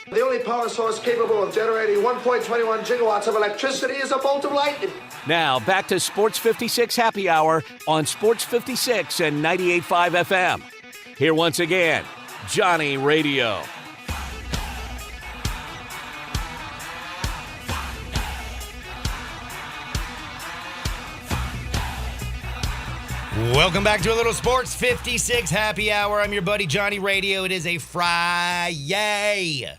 [SPEAKER 19] The only power source capable of generating 1.21 gigawatts of electricity is a bolt of lightning.
[SPEAKER 22] Now, back to Sports 56 Happy Hour on Sports 56 and 98.5 FM. Here once again, Johnny Radio.
[SPEAKER 1] Welcome back to a little Sports 56 Happy Hour. I'm your buddy Johnny Radio. It is a Friday.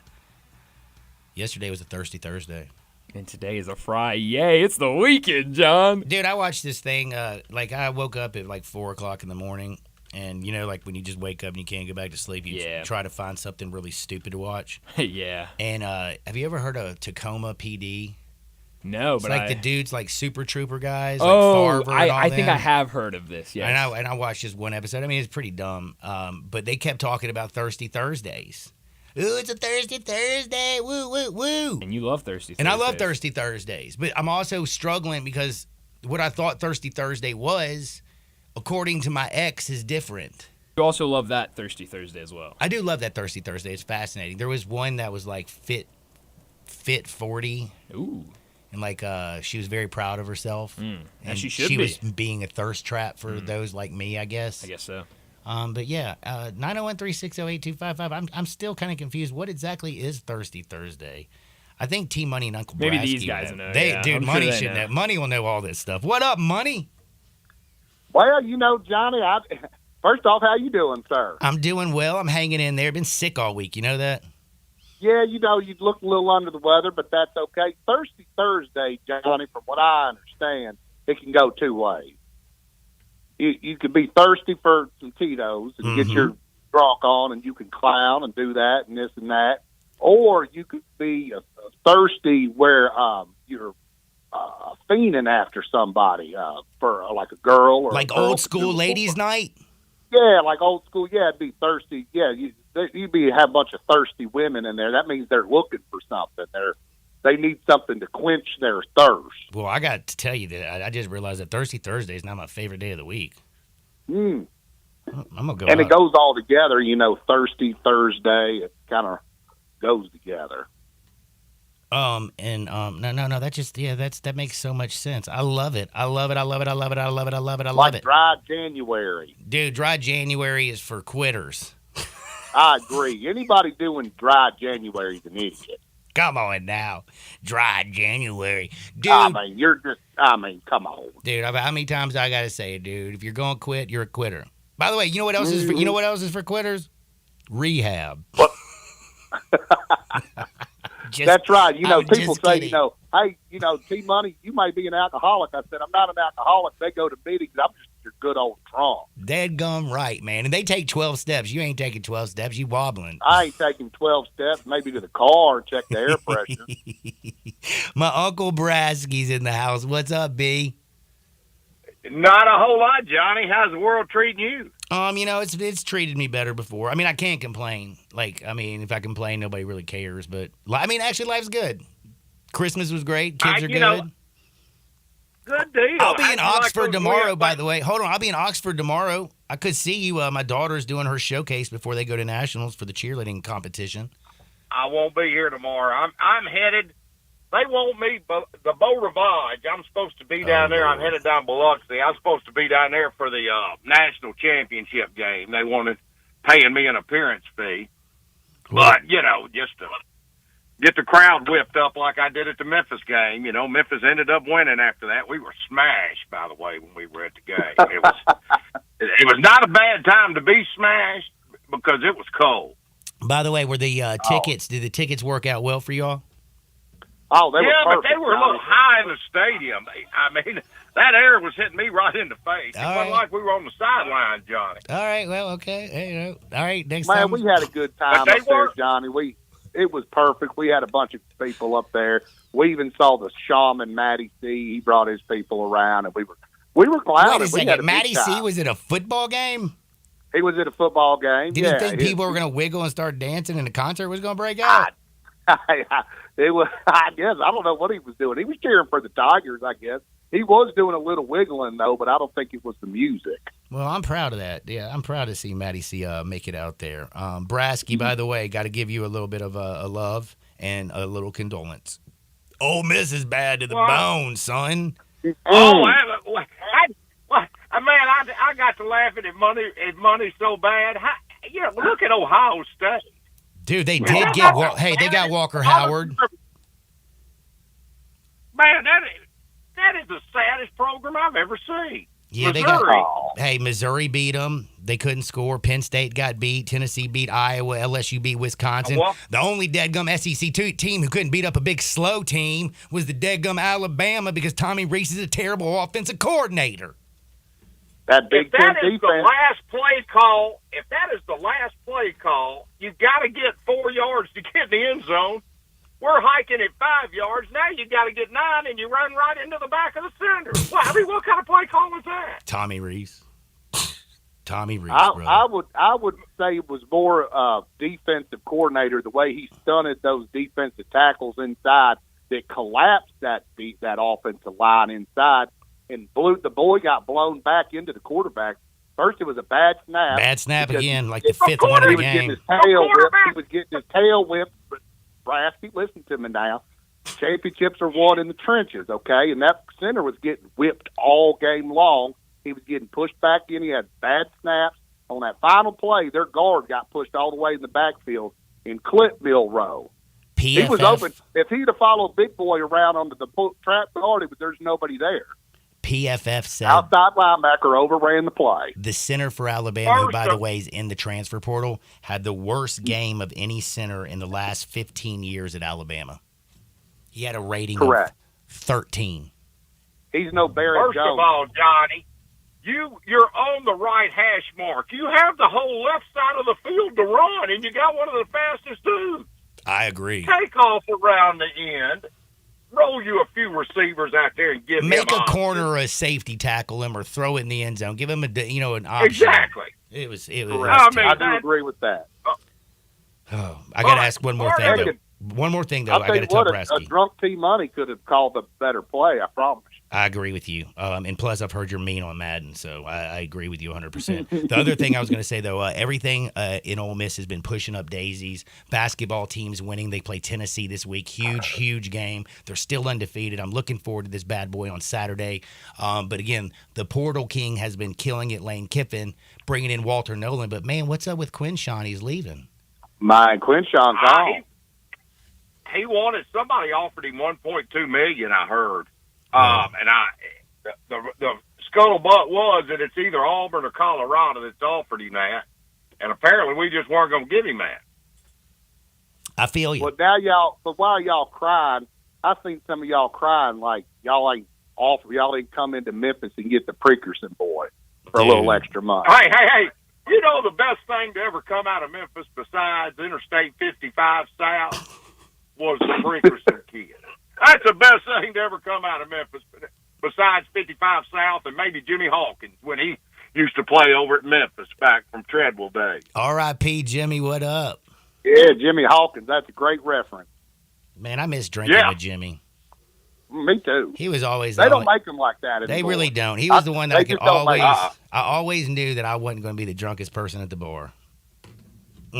[SPEAKER 1] Yesterday was a Thirsty Thursday.
[SPEAKER 2] And today is a Friday. It's the weekend, John.
[SPEAKER 1] Dude, I watched this thing. I woke up at like 4 o'clock in the morning. And, you know, like when you just wake up and you can't go back to sleep, you try to find something really stupid to watch.
[SPEAKER 2] Yeah.
[SPEAKER 1] And have you ever heard of Tacoma PD?
[SPEAKER 2] No,
[SPEAKER 1] It's
[SPEAKER 2] but
[SPEAKER 1] like the dudes, like Super Trooper guys,
[SPEAKER 2] Oh,
[SPEAKER 1] like Farver and all
[SPEAKER 2] I think
[SPEAKER 1] them.
[SPEAKER 2] I have heard of this, yes.
[SPEAKER 1] And I watched just one episode. I mean, it's pretty dumb. But they kept talking about Thirsty Thursdays. Ooh, it's a Thirsty Thursday. Woo, woo, woo.
[SPEAKER 2] And you love Thirsty Thursdays.
[SPEAKER 1] And I love Thirsty Thursdays. But I'm also struggling because what I thought Thirsty Thursday was, according to my ex, is different.
[SPEAKER 2] You also love that Thirsty Thursday as well.
[SPEAKER 1] I do love that Thirsty Thursday. It's fascinating. There was one that was like Fit 40.
[SPEAKER 2] Ooh.
[SPEAKER 1] And like she was very proud of herself.
[SPEAKER 2] And she should be.
[SPEAKER 1] was being a thirst trap for those like me, I guess.
[SPEAKER 2] I guess so.
[SPEAKER 1] But yeah, 901-360-8255. I'm still kind of confused. What exactly is Thirsty Thursday? I think T Money and Uncle
[SPEAKER 2] Maybe
[SPEAKER 1] Brasky
[SPEAKER 2] these guys
[SPEAKER 1] know.
[SPEAKER 2] know.
[SPEAKER 1] Dude,
[SPEAKER 2] I'm
[SPEAKER 1] Money
[SPEAKER 2] sure they
[SPEAKER 1] should
[SPEAKER 2] know.
[SPEAKER 1] know. Money will know all this stuff. What up, Money?
[SPEAKER 10] Well, you know, Johnny, first off, how you doing, sir?
[SPEAKER 1] I'm doing well. I'm hanging in there. Been sick all week. You know that?
[SPEAKER 10] Yeah, you know, you look a little under the weather, but that's okay. Thirsty Thursday, Johnny, from what I understand, it can go two ways. You could be thirsty for some Tito's and get your drunk on, and you can clown and do that and this and that. Or you could be thirsty where you're fiending after somebody for like a girl or
[SPEAKER 1] like
[SPEAKER 10] a girl
[SPEAKER 1] old school ladies' night.
[SPEAKER 10] Yeah, like old school. Yeah, it'd be thirsty. Yeah, you'd have a bunch of thirsty women in there. That means they're looking for something. They need something to quench their thirst.
[SPEAKER 1] Well, I got to tell you that I just realized that Thirsty Thursday is not my favorite day of the week.
[SPEAKER 10] Mm.
[SPEAKER 1] I'm gonna go.
[SPEAKER 10] And
[SPEAKER 1] out.
[SPEAKER 10] it goes all together. You know, Thirsty Thursday. It kind of goes together.
[SPEAKER 1] No, that makes so much sense. I love it. I love it. I love it. I love it. I love it. I love it. I love
[SPEAKER 10] Like
[SPEAKER 1] it.
[SPEAKER 10] Dry January.
[SPEAKER 1] Dude, Dry January is for quitters.
[SPEAKER 10] I agree. Anybody doing Dry January is an idiot.
[SPEAKER 1] Come on now. Dry January. Dude.
[SPEAKER 10] I mean, come on.
[SPEAKER 1] Dude, how many times I got to say it, dude? If you're going to quit, you're a quitter. By the way, you know what else is for, you know what else is for quitters? Rehab.
[SPEAKER 10] That's right. You know,
[SPEAKER 1] I'm
[SPEAKER 10] people
[SPEAKER 1] just
[SPEAKER 10] say,
[SPEAKER 1] kidding.
[SPEAKER 10] you know, hey, you know, T-Money, you may be an alcoholic. I said, I'm not an alcoholic. They go to meetings. I'm just your good old drunk.
[SPEAKER 1] Deadgum right, man. And they take 12 steps. You ain't taking 12 steps. You wobbling.
[SPEAKER 10] I ain't taking 12 steps, maybe to the car, check the air pressure.
[SPEAKER 1] My Uncle Brasky's in the house. What's up, B?
[SPEAKER 11] Not a whole lot, Johnny. How's the world treating you?
[SPEAKER 1] You know, it's treated me better before. I mean, I can't complain. Like, I mean, if I complain, nobody really cares. But, I mean, actually, life's good. Christmas was great. Kids are good.
[SPEAKER 11] Good deal.
[SPEAKER 1] I'll be in
[SPEAKER 11] How'd you like
[SPEAKER 1] Oxford
[SPEAKER 11] those
[SPEAKER 1] tomorrow,
[SPEAKER 11] wins?
[SPEAKER 1] by the way. Hold on. I'll be in Oxford tomorrow. I could see you. My daughter's doing her showcase before they go to nationals for the cheerleading competition.
[SPEAKER 11] I won't be here tomorrow. I'm headed They want me, the Beau Rivage. I'm supposed to be down there. I'm headed down Biloxi. I'm supposed to be down there for the national championship game. They wanted paying me an appearance fee. But, just to get the crowd whipped up like I did at the Memphis game. Memphis ended up winning after that. We were smashed, by the way, when we were at the game. It was not a bad time to be smashed because it was cold.
[SPEAKER 1] By the way, were the tickets, did the tickets work out well for y'all?
[SPEAKER 10] Oh, they were perfect.
[SPEAKER 11] But they were a little high in the stadium. I mean, that air was hitting me right in the face. It wasn't like we were on the sideline, Johnny.
[SPEAKER 1] All right, well, okay. Hey, all right, next
[SPEAKER 10] Man,
[SPEAKER 1] time.
[SPEAKER 10] we had a good time up there, Johnny. It was perfect. We had a bunch of people up there. We even saw the shaman, Matty C. He brought his people around, and we were glad.
[SPEAKER 1] Wait a second, Matty C. was at a football game?
[SPEAKER 10] He was at a football game.
[SPEAKER 1] Did you think people were going to wiggle and start dancing and the concert was going to break out?
[SPEAKER 10] It was. I guess I don't know what he was doing. He was cheering for the Tigers. I guess he was doing a little wiggling though, but I don't think it was the music.
[SPEAKER 1] Well, I'm proud of that. Yeah, I'm proud to see Matty C. Make it out there. Brasky, by the way, got to give you a little bit of a love and a little condolence. Ole Miss is bad to the bone, son.
[SPEAKER 11] Oh, man, I got to laughing at money so bad. Look at Ohio State.
[SPEAKER 1] Dude, they did get they got Walker Howard.
[SPEAKER 11] Man, that is the saddest program I've ever seen.
[SPEAKER 1] Yeah,
[SPEAKER 11] Missouri.
[SPEAKER 1] Missouri beat them. They couldn't score. Penn State got beat. Tennessee beat Iowa. LSU beat Wisconsin. The only deadgum SEC team who couldn't beat up a big slow team was the deadgum Alabama because Tommy Rees is a terrible offensive coordinator.
[SPEAKER 10] That Big Ten defense.
[SPEAKER 11] If that is the last play call, you've got to get 4 yards to get in the end zone. We're hiking at 5 yards. Now you got to get 9, and you run right into the back of the center. What kind of play call was that?
[SPEAKER 1] Tommy Rees.
[SPEAKER 10] I would say it was more defensive coordinator, the way he stunted those defensive tackles inside that collapsed that offensive line inside. And the boy got blown back into the quarterback. First, it was a bad snap.
[SPEAKER 1] Bad snap again, like the fifth one of the game.
[SPEAKER 10] He was getting his tail whipped. But Brasky, listen to me now. Championships are won in the trenches, okay? And that center was getting whipped all game long. He was getting pushed back in. He had bad snaps. On that final play, their guard got pushed all the way in the backfield in clip mill row.
[SPEAKER 1] PFF.
[SPEAKER 10] He was open. If he'd have followed Big Boy around under the trap guard, there's nobody there.
[SPEAKER 1] PFF said
[SPEAKER 10] outside linebacker overran the play.
[SPEAKER 1] The center for Alabama, who, by the way, is in the transfer portal, had the worst game of any center in the last 15 years at Alabama. He had a rating of 13.
[SPEAKER 10] He's no Barry Jones.
[SPEAKER 11] First of all, Johnny, you're on the right hash mark. You have the whole left side of the field to run, and you got one of the fastest dudes.
[SPEAKER 1] I agree.
[SPEAKER 11] Take off around the end. Roll you a few receivers out there and give
[SPEAKER 1] Make
[SPEAKER 11] him
[SPEAKER 1] a corner or a safety tackle him or throw it in the end zone. Give him an option.
[SPEAKER 11] Exactly.
[SPEAKER 1] It was
[SPEAKER 10] I do agree with that.
[SPEAKER 1] Oh, I got to ask one more thing, though. One more thing, though. I got to tell Brasky.
[SPEAKER 10] A drunk T-Money could have called a better play, I promise.
[SPEAKER 1] I agree with you. And plus, I've heard you're mean on Madden, so I agree with you 100%. The other thing I was going to say, though, everything in Ole Miss has been pushing up daisies. Basketball teams winning. They play Tennessee this week. Huge game. They're still undefeated. I'm looking forward to this bad boy on Saturday. But, again, the Portal King has been killing it, Lane Kiffin, bringing in Walter Nolan. But, man, what's up with Quinshawn? He's leaving.
[SPEAKER 10] Quinshawn's gone.
[SPEAKER 11] He wanted – somebody offered him $1.2 million, I heard. And the scuttlebutt was that it's either Auburn or Colorado that's offered him that, and apparently we just weren't going to give him that.
[SPEAKER 1] I feel you.
[SPEAKER 10] Well, now while y'all crying, I've seen some of y'all crying like y'all ain't come into Memphis and get the Precurson boy for a little extra money.
[SPEAKER 11] Hey! You know the best thing to ever come out of Memphis besides Interstate 55 South was the Precurson kid. That's the best thing to ever come out of Memphis, besides 55 South and maybe Jimmy Hawkins when he used to play over at Memphis back from Treadwell days.
[SPEAKER 1] R.I.P. Jimmy, what up?
[SPEAKER 10] Yeah, Jimmy Hawkins. That's a great reference.
[SPEAKER 1] Man, I miss drinking with Jimmy.
[SPEAKER 10] Me too.
[SPEAKER 1] He was always.
[SPEAKER 10] They don't make them like that anymore.
[SPEAKER 1] They really don't. He was the one that I always knew that I wasn't going to be the drunkest person at the bar.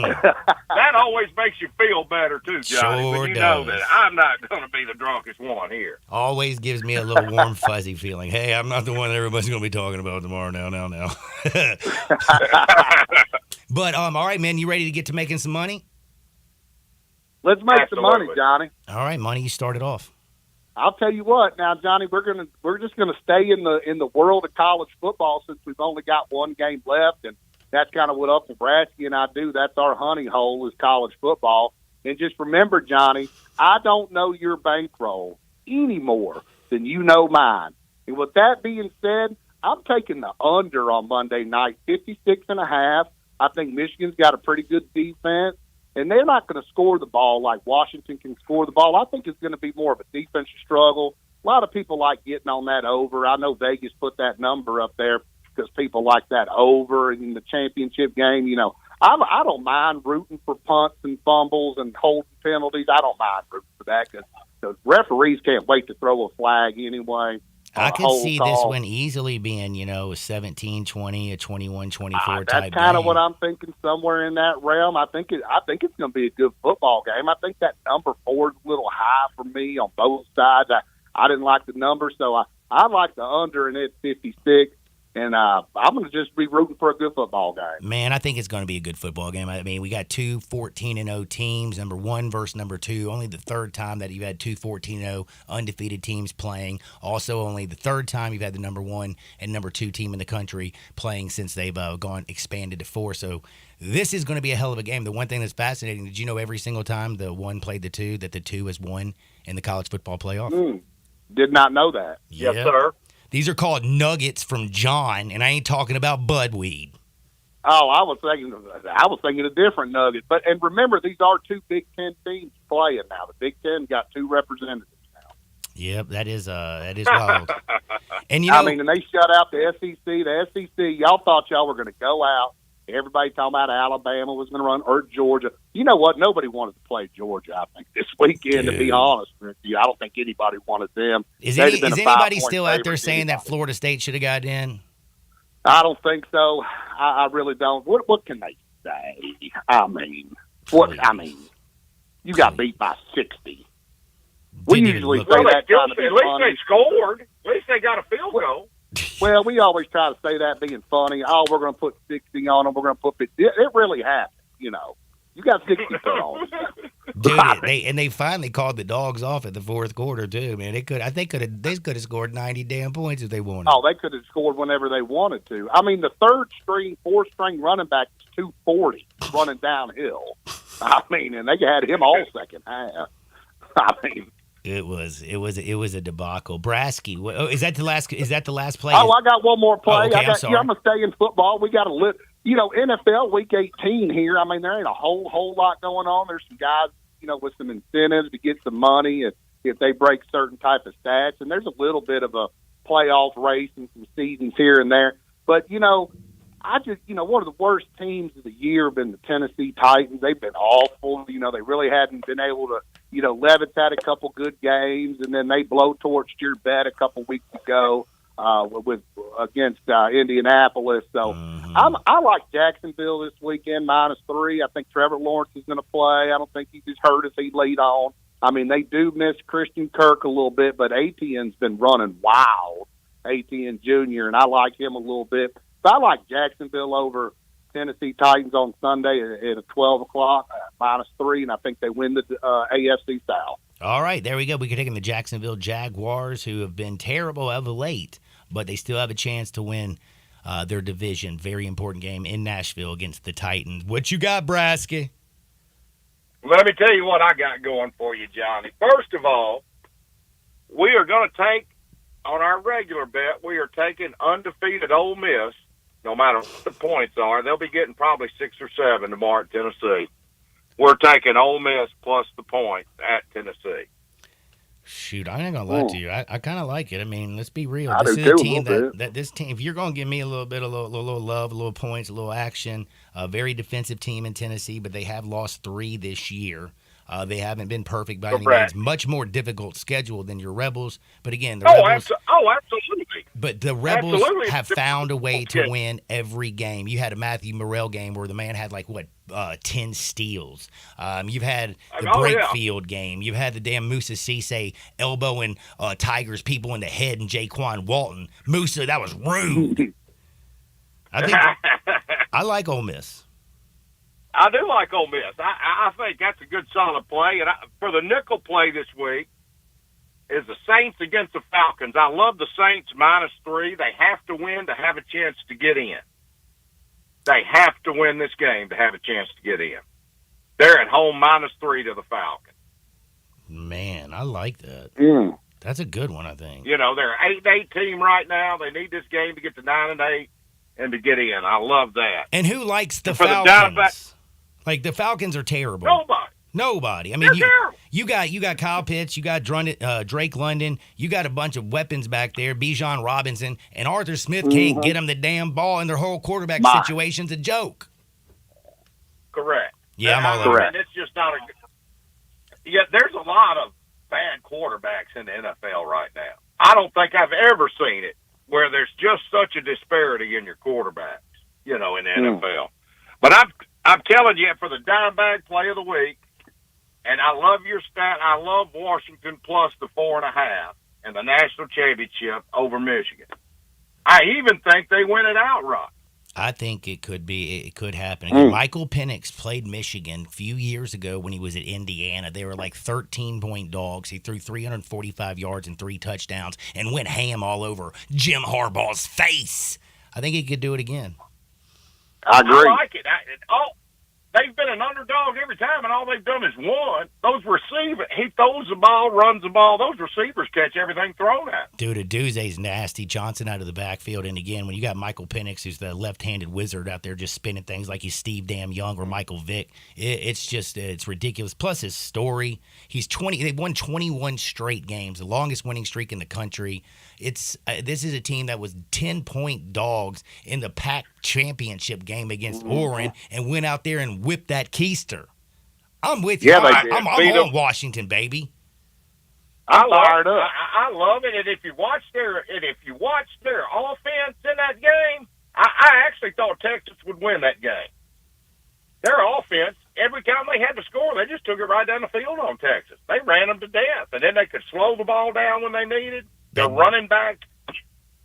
[SPEAKER 11] That always makes you feel better too, Johnny.
[SPEAKER 1] Sure
[SPEAKER 11] but you know
[SPEAKER 1] does.
[SPEAKER 11] that I'm not going to be the drunkest one here.
[SPEAKER 1] Always gives me a little warm, fuzzy feeling. Hey, I'm not the one that everybody's going to be talking about tomorrow. Now. But all right, man, you ready to get to making some money?
[SPEAKER 10] Let's make some money, Johnny.
[SPEAKER 1] All right, money. You started off.
[SPEAKER 10] I'll tell you what. Now, Johnny, we're just gonna stay in the world of college football since we've only got one game left, and that's kind of what Uncle Bratsky and I do. That's our honey hole is college football. And just remember, Johnny, I don't know your bankroll any more than you know mine. And with that being said, I'm taking the under on Monday night, 56.5. I think Michigan's got a pretty good defense. And they're not going to score the ball like Washington can score the ball. I think it's going to be more of a defensive struggle. A lot of people like getting on that over. I know Vegas put that number up there because people like that over in the championship game. You know, I don't mind rooting for punts and fumbles and holding penalties. I don't mind rooting for that because referees can't wait to throw a flag anyway.
[SPEAKER 1] I could see this one easily being, a 17-20, a 21-24 type game.
[SPEAKER 10] That's kind of what I'm thinking, somewhere in that realm. I think it's going to be a good football game. I think that number 4 is a little high for me on both sides. I didn't like the number, so I like the under, and it's 56. And I'm going to just be rooting for a good football game.
[SPEAKER 1] Man, I think it's going to be a good football game. I mean, we got two 14-0 teams, number 1 versus number 2. Only the third time that you've had two 14-0 undefeated teams playing. Also, only the third time you've had the number 1 and number 2 team in the country playing since they've expanded to 4. So this is going to be a hell of a game. The one thing that's fascinating, did you know every single time the 1 played the 2 that the 2 has won in the college football playoff?
[SPEAKER 10] Did not know that.
[SPEAKER 1] Yeah.
[SPEAKER 10] Yes, sir.
[SPEAKER 1] These are called nuggets from John, and I ain't talking about budweed.
[SPEAKER 10] Oh, I was thinking a different nugget. And remember, these are 2 Big Ten teams playing now. The Big Ten got 2 representatives now.
[SPEAKER 1] Yep, that is wild. And
[SPEAKER 10] and they shut out the SEC. The SEC, y'all thought y'all were going to go out. Everybody talking about Alabama was going to run, or Georgia. You know what? Nobody wanted to play Georgia, I think, this weekend, to be honest with you. I don't think anybody wanted them.
[SPEAKER 1] Is anybody still out there saying that Florida State should have got in?
[SPEAKER 10] I don't think so. I really don't. What can they say? You got beat by 60. We usually say that kind of
[SPEAKER 11] at least they scored. At least they got a field goal.
[SPEAKER 10] Well, we always try to say that being funny. Oh, we're going to put 60 on them. We're going to put 50. It really happened, You got 60 put on.
[SPEAKER 1] Dude, they finally called the dogs off at the fourth quarter too, man. They could have scored 90 damn points if they wanted.
[SPEAKER 10] Oh, they could have scored whenever they wanted to. I mean, the fourth string running back was 240 running downhill. And they had him all second half.
[SPEAKER 1] It was a debacle. Brasky, is that the last play?
[SPEAKER 10] Oh, I got one more play.
[SPEAKER 1] Oh, okay,
[SPEAKER 10] I'm going to stay in football. We got a NFL Week 18 here. There ain't a whole lot going on. There's some guys, with some incentives to get some money if they break certain type of stats. And there's a little bit of a playoff race and some seasons here and there. But, one of the worst teams of the year have been the Tennessee Titans. They've been awful. They really hadn't been able to, Levitt's had a couple good games, and then they blowtorched your bet a couple weeks ago against Indianapolis. So I like Jacksonville this weekend, -3. I think Trevor Lawrence is going to play. I don't think he's as hurt as he lead on. They do miss Christian Kirk a little bit, but Etienne's been running wild, Etienne Jr., and I like him a little bit. So I like Jacksonville over Tennessee Titans on Sunday at 12 o'clock, -3, and I think they win the AFC South.
[SPEAKER 1] All right, there we go. We can take them the Jacksonville Jaguars, who have been terrible of late, but they still have a chance to win their division. Very important game in Nashville against the Titans. What you got, Brasky?
[SPEAKER 11] Let me tell you what I got going for you, Johnny. First of all, we are going to take, on our regular bet, we are taking undefeated Ole Miss, no matter what the points are. They'll be getting probably 6 or 7 tomorrow at Tennessee. We're taking Ole Miss plus the points at Tennessee.
[SPEAKER 1] Shoot, I ain't gonna lie to you. I kind of like it. Let's be real.
[SPEAKER 10] This is a team
[SPEAKER 1] this team. If you're gonna give me a little bit, a little love, a little points, a little action, a very defensive team in Tennessee, but they have lost 3 this year. They haven't been perfect by any means. Much more difficult schedule than your Rebels. But again, the Rebels.
[SPEAKER 11] Absolutely.
[SPEAKER 1] But the Rebels have found a way to win every game. You had a Matthew Morrell game where the man had 10 steals. You've had the Brakefield game. You've had the damn Musa Cisse elbowing Tigers people in the head and Jaquan Walton. Musa, that was rude. I like Ole Miss.
[SPEAKER 11] I do like Ole Miss. I think that's a good, solid play. And for the nickel play this week is the Saints against the Falcons. I love the Saints -3. They have to win to have a chance to get in. They have to win this game to have a chance to get in. They're at home -3 to the Falcons.
[SPEAKER 1] Man, I like that. That's a good one, I think.
[SPEAKER 11] They're an 8-8 team right now. They need this game to get to 9-8 and to get in. I love that.
[SPEAKER 1] And who likes the Falcons? The Falcons are terrible. Nobody. I mean, you got Kyle Pitts, you got Drake London, you got a bunch of weapons back there, Bijan Robinson, and Arthur Smith can't get them the damn ball, and their whole quarterback situation's a joke.
[SPEAKER 11] Correct.
[SPEAKER 1] Yeah, I'm all over it.
[SPEAKER 11] It's just not a good. Yeah, there's a lot of bad quarterbacks in the NFL right now. I don't think I've ever seen it where there's just such a disparity in your quarterbacks, in the NFL. But I'm telling you, for the Dimebag play of the week, and I love your stat. I love Washington plus the 4.5 and the national championship over Michigan. I even think they win it outright.
[SPEAKER 1] I think it could happen. Again, Michael Penix played Michigan a few years ago when he was at Indiana. They were 13-point dogs. He threw 345 yards and 3 touchdowns and went ham all over Jim Harbaugh's face. I think he could do it again.
[SPEAKER 11] I agree. I like it. They've been an underdog every time, and all they've done is won. Those receivers, he throws the ball, runs the ball. Those receivers catch everything thrown at them.
[SPEAKER 1] Dude, Aduze's nasty. Johnson out of the backfield. And again, when you got Michael Penix, who's the left-handed wizard out there just spinning things like he's Steve Damn Young or Michael Vick, it's ridiculous. Plus his story. They've won 21 straight games, the longest winning streak in the country. This is a team that was 10-point dogs in the PAC championship game against Oregon and went out there and whipped that keister. I'm with you.
[SPEAKER 11] Yeah,
[SPEAKER 1] I'm on Washington, baby.
[SPEAKER 11] I love it. And if you watch their offense in that game, I actually thought Texas would win that game. Their offense, every time they had to score, they just took it right down the field on Texas. They ran them to death, and then they could slow the ball down when they needed. Their running back,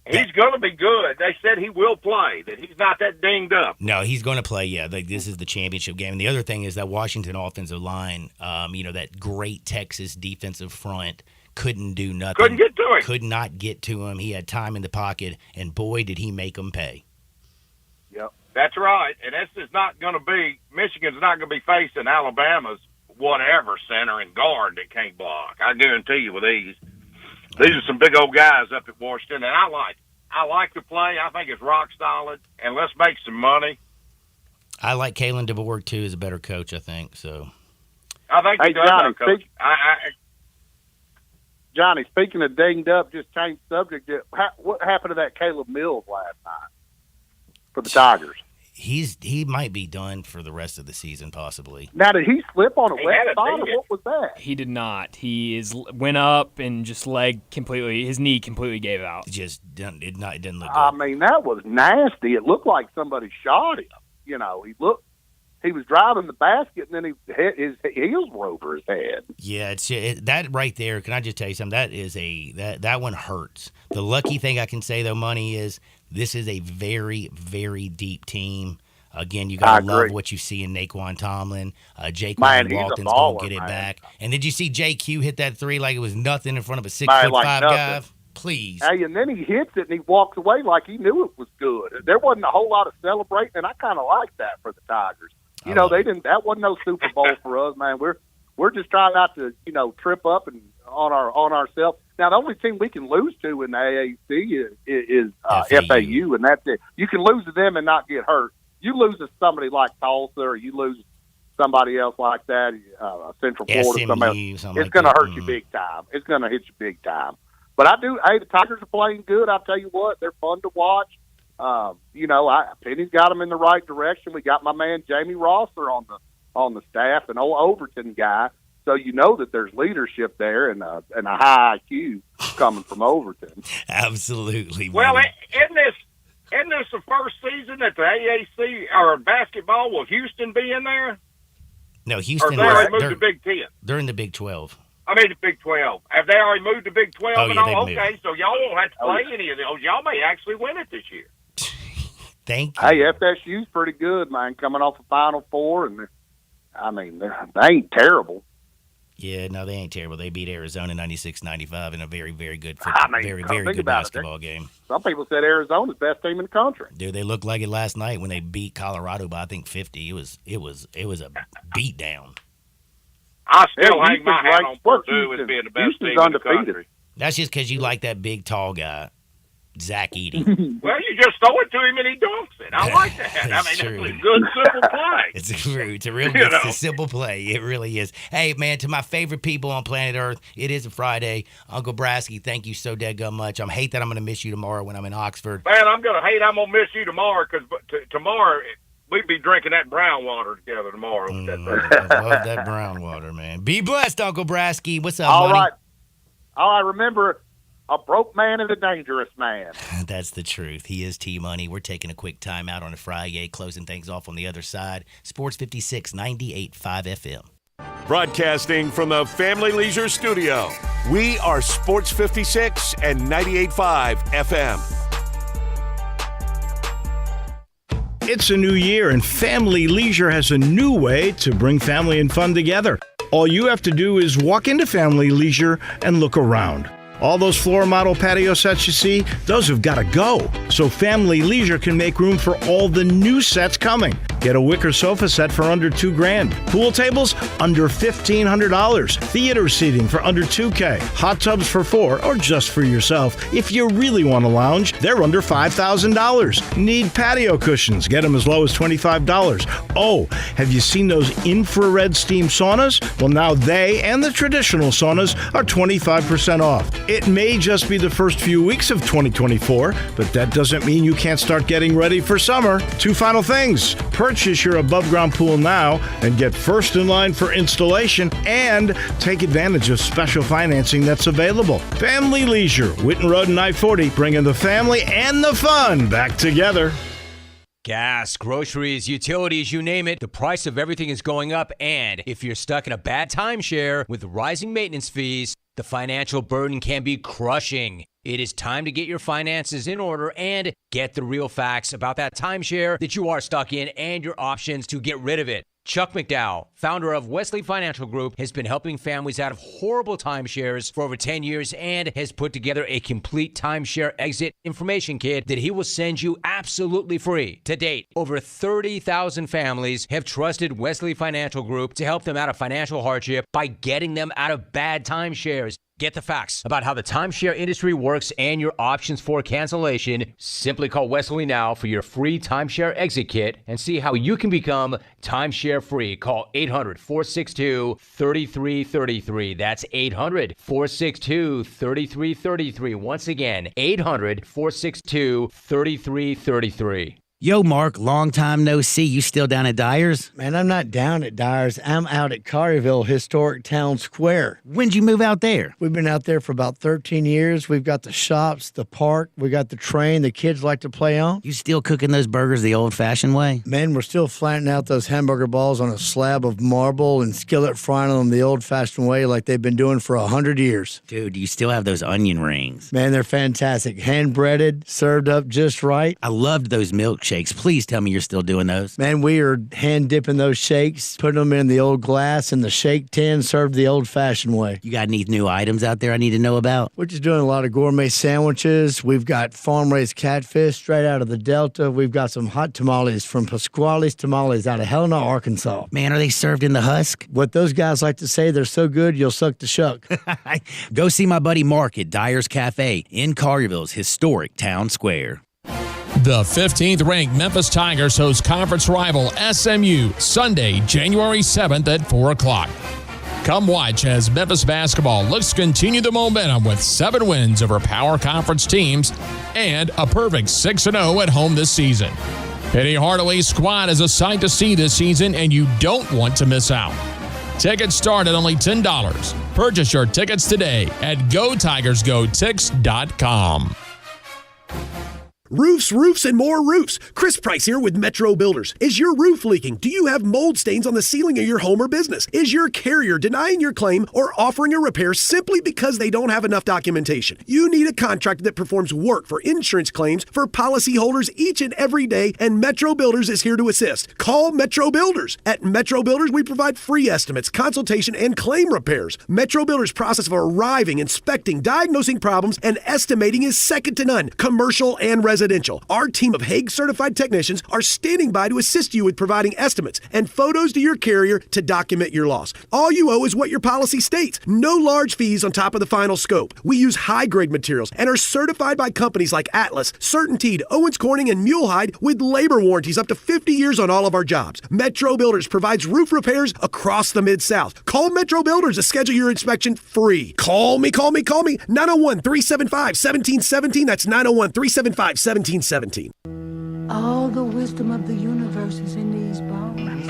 [SPEAKER 11] he's going to be good. They said he will play, that he's not that dinged up.
[SPEAKER 1] No, he's going to play, yeah. This is the championship game. And the other thing is that Washington offensive line, that great Texas defensive front, couldn't do nothing.
[SPEAKER 11] Couldn't get to him.
[SPEAKER 1] Could not get to him. He had time in the pocket, and boy, did he make them pay.
[SPEAKER 11] Yep, that's right. And this is not going to be – Michigan's not going to be facing Alabama's whatever center and guard that can't block. I guarantee you with these. These are some big old guys up at Washington, and I like the play. I think it's rock solid, and let's make some money.
[SPEAKER 1] I like Kalen DeBoer, too, as a better coach, I think. So
[SPEAKER 11] I think he does better coach.
[SPEAKER 10] Johnny, speaking of dinged up, just change subject. What happened to that Caleb Mills last night for the Tigers?
[SPEAKER 1] He might be done for the rest of the season, possibly.
[SPEAKER 10] Now, did he slip on a wet spot, or what was that?
[SPEAKER 2] He did not. He went up and just his knee completely gave out.
[SPEAKER 1] It didn't look good.
[SPEAKER 10] I mean, that was nasty. It looked like somebody shot him. He was driving the basket, and then his heels were over his head.
[SPEAKER 1] Yeah, that right there. Can I just tell you something? That one hurts. The lucky thing I can say though, Money, is this is a very, very deep team. Again, you gotta love what you see in Naquan Tomlin. Jaquan Walton's gonna get it back. And did you see JQ hit that 3 like it was nothing in front of a 6'5" guy? Please.
[SPEAKER 10] Hey, and then he hits it and he walks away like he knew it was good. There wasn't a whole lot of celebrating, and I kind of like that for the Tigers. They didn't. That wasn't no Super Bowl for us, man. We're just trying not to, trip up and on ourselves. Now, the only team we can lose to in the AAC is FAU, and that's it. You can lose to them and not get hurt. You lose to somebody like Tulsa, or you lose somebody else like that, Central Florida, somebody else. It's going to hurt you big time. It's going to hit you big time. But the Tigers are playing good. I'll tell you what, they're fun to watch. Penny's got them in the right direction. We got my man Jamie Rosser on the staff, an old Overton guy. So you know that there's leadership there and a high IQ coming from Overton.
[SPEAKER 1] Absolutely.
[SPEAKER 11] Well, isn't this the first season that the AAC or basketball will Houston be in there?
[SPEAKER 1] No, Houston.
[SPEAKER 11] Or they already moved to Big 10?
[SPEAKER 1] They're in the Big 12.
[SPEAKER 11] I mean the Big 12. Have they already moved to Big 12
[SPEAKER 1] Oh,
[SPEAKER 11] and
[SPEAKER 1] yeah,
[SPEAKER 11] all?
[SPEAKER 1] they've
[SPEAKER 11] Okay,
[SPEAKER 1] moved.
[SPEAKER 11] so y'all won't have to play any of those. Y'all may actually win it this year.
[SPEAKER 1] Thank you.
[SPEAKER 10] Hey, FSU's pretty good, man, coming off a Final Four, and they ain't terrible.
[SPEAKER 1] Yeah, no, they ain't terrible. They beat Arizona 96-95 in a very, very good, very
[SPEAKER 10] think
[SPEAKER 1] good
[SPEAKER 10] about it.
[SPEAKER 1] basketball game.
[SPEAKER 10] Some people said Arizona's best team in the country.
[SPEAKER 1] Dude, they looked like it last night when they beat Colorado by I think 50. It was a beat down.
[SPEAKER 11] I still hang my
[SPEAKER 10] Houston's
[SPEAKER 11] hat
[SPEAKER 10] ranked-
[SPEAKER 11] on
[SPEAKER 10] what's
[SPEAKER 11] Purdue as
[SPEAKER 10] Houston?
[SPEAKER 11] being the best
[SPEAKER 10] Houston's
[SPEAKER 11] team in the
[SPEAKER 10] undefeated.
[SPEAKER 11] country.
[SPEAKER 1] That's just because you like that big tall guy, Zach Edey.
[SPEAKER 11] Well, you just throw it to him and he dunks it. I like that. I mean,
[SPEAKER 1] That's
[SPEAKER 11] that's
[SPEAKER 1] true.
[SPEAKER 11] a good, simple play.
[SPEAKER 1] It's a real
[SPEAKER 11] You
[SPEAKER 1] good,
[SPEAKER 11] know.
[SPEAKER 1] it's a simple play. It really is. Hey, man, to my favorite people on planet Earth, it is a Friday. Uncle Brasky, thank you so dead much. I hate that I'm going to miss you tomorrow when I'm in Oxford.
[SPEAKER 11] Man, I'm going to miss you tomorrow because tomorrow we'd be drinking that brown water together tomorrow.
[SPEAKER 1] I love that brown water, man. Be blessed, Uncle Brasky. What's up,
[SPEAKER 10] All
[SPEAKER 1] buddy?
[SPEAKER 10] right. I remember a broke man is a dangerous man.
[SPEAKER 1] That's the truth. He is T-Money. We're taking a quick time out on a Friday, closing things off on the other side. Sports 56, 98.5 FM.
[SPEAKER 3] Broadcasting from the Family Leisure Studio, we are Sports 56 and 98.5 FM.
[SPEAKER 5] It's a new year, and Family Leisure has a new way to bring family and fun together. All you have to do is walk into Family Leisure and look around. All those floor model patio sets you see, those have got to go. So Family Leisure can make room for all the new sets coming. Get a wicker sofa set for under $2,000. Pool tables under $1,500. Theater seating for under $2,000. Hot tubs for $4,000 or just for yourself. If you really want to lounge, they're under $5,000. Need patio cushions? Get them as low as $25. Oh, have you seen those infrared steam saunas? Well, now they and the traditional saunas are 25% off. It may just be the first few weeks of 2024, but that doesn't mean you can't start getting ready for summer. Two final things. Purchase your above-ground pool now and get first in line for installation, and take advantage of special financing that's available. Family Leisure, Whitten Road and I-40, bringing the family and the fun back together.
[SPEAKER 14] Gas, groceries, utilities, you name it, the price of everything is going up, and if you're stuck in a bad timeshare with rising maintenance fees, the financial burden can be crushing. It is time to get your finances in order and get the real facts about that timeshare that you are stuck in and your options to get rid of it. Chuck McDowell, founder of Wesley Financial Group, has been helping families out of horrible timeshares for over 10 years and has put together a complete timeshare exit information kit that he will send you absolutely free. To date, over 30,000 families have trusted Wesley Financial Group to help them out of financial hardship by getting them out of bad timeshares. Get the facts about how the timeshare industry works and your options for cancellation. Simply call Wesley now for your free timeshare exit kit and see how you can become timeshare free. Call 800-462-3333. That's 800-462-3333. Once again, 800-462-3333.
[SPEAKER 18] Yo, Mark, long time no see. You still down at Dyer's?
[SPEAKER 15] Man, I'm not down at Dyer's. I'm out at Collierville Historic Town Square.
[SPEAKER 18] When'd you move out there?
[SPEAKER 15] We've been out there for about 13 years. We've got the shops, the park, we got the train the kids like to play on.
[SPEAKER 18] You still cooking those burgers the old-fashioned way?
[SPEAKER 15] Man, we're still flattening out those hamburger balls on a slab of marble and skillet frying them the old-fashioned way like they've been doing for 100 years.
[SPEAKER 18] Dude, you still have those onion rings.
[SPEAKER 15] Man, they're fantastic. Hand-breaded, served up just right.
[SPEAKER 18] I loved those milkshakes. Please tell me you're still doing those.
[SPEAKER 15] Man, we are hand-dipping those shakes, putting them in the old glass in the shake tin, served the old-fashioned way.
[SPEAKER 18] You got any new items out there I need to know about?
[SPEAKER 15] We're just doing a lot of gourmet sandwiches. We've got farm-raised catfish straight out of the Delta. We've got some hot tamales from Pasquale's Tamales out of Helena, Arkansas.
[SPEAKER 18] Man, are they served in the husk?
[SPEAKER 15] What those guys like to say, they're so good, you'll suck the shuck.
[SPEAKER 18] Go see my buddy Mark at Dyer's Cafe in Collierville's historic town square.
[SPEAKER 16] The 15th-ranked Memphis Tigers host conference rival SMU Sunday, January 7th at 4 o'clock. Come watch as Memphis basketball looks to continue the momentum with 7 wins over power conference teams and a perfect 6-0 at home this season. Penny Hardaway's squad is a sight to see this season, and you don't want to miss out. Tickets start at only $10. Purchase your tickets today at GoTigersGoTix.com.
[SPEAKER 21] Roofs, and more roofs. Chris Price here with Metro Builders. Is your roof leaking? Do you have mold stains on the ceiling of your home or business? Is your carrier denying your claim or offering a repair simply because they don't have enough documentation? You need a contractor that performs work for insurance claims for policyholders each and every day, and Metro Builders is here to assist. Call Metro Builders. At Metro Builders, we provide free estimates, consultation, and claim repairs. Metro Builders' process of arriving, inspecting, diagnosing problems, and estimating is second to none, commercial and residential. Our team of Hague-certified technicians are standing by to assist you with providing estimates and photos to your carrier to document your loss. All you owe is what your policy states. No large fees on top of the final scope. We use high-grade materials and are certified by companies like Atlas, CertainTeed, Owens Corning, and Mulehide with labor warranties up to 50 years on all of our jobs. Metro Builders provides roof repairs across the Mid-South. Call Metro Builders to schedule your inspection free. Call me. 901-375-1717. That's 901-375-1717.
[SPEAKER 13] All the wisdom of the universe is in these bones.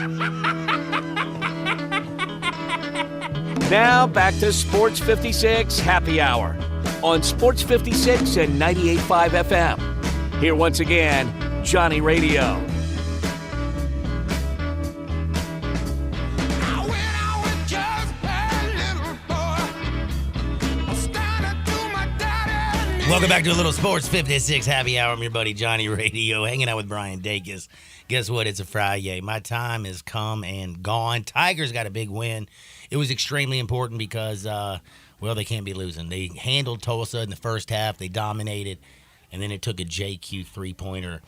[SPEAKER 22] Now back to Sports 56 Happy Hour on Sports 56 and 98.5 FM. Here once again, Johnny Radio.
[SPEAKER 1] Welcome back to a little Sports 56 Happy Hour. I'm your buddy Johnny Radio, hanging out with Brian Dacus. Guess what? It's a Friday. My time has come and gone. Tigers got a big win. It was extremely important because, they can't be losing. They handled Tulsa in the first half. They dominated, and then it took a JQ three-pointer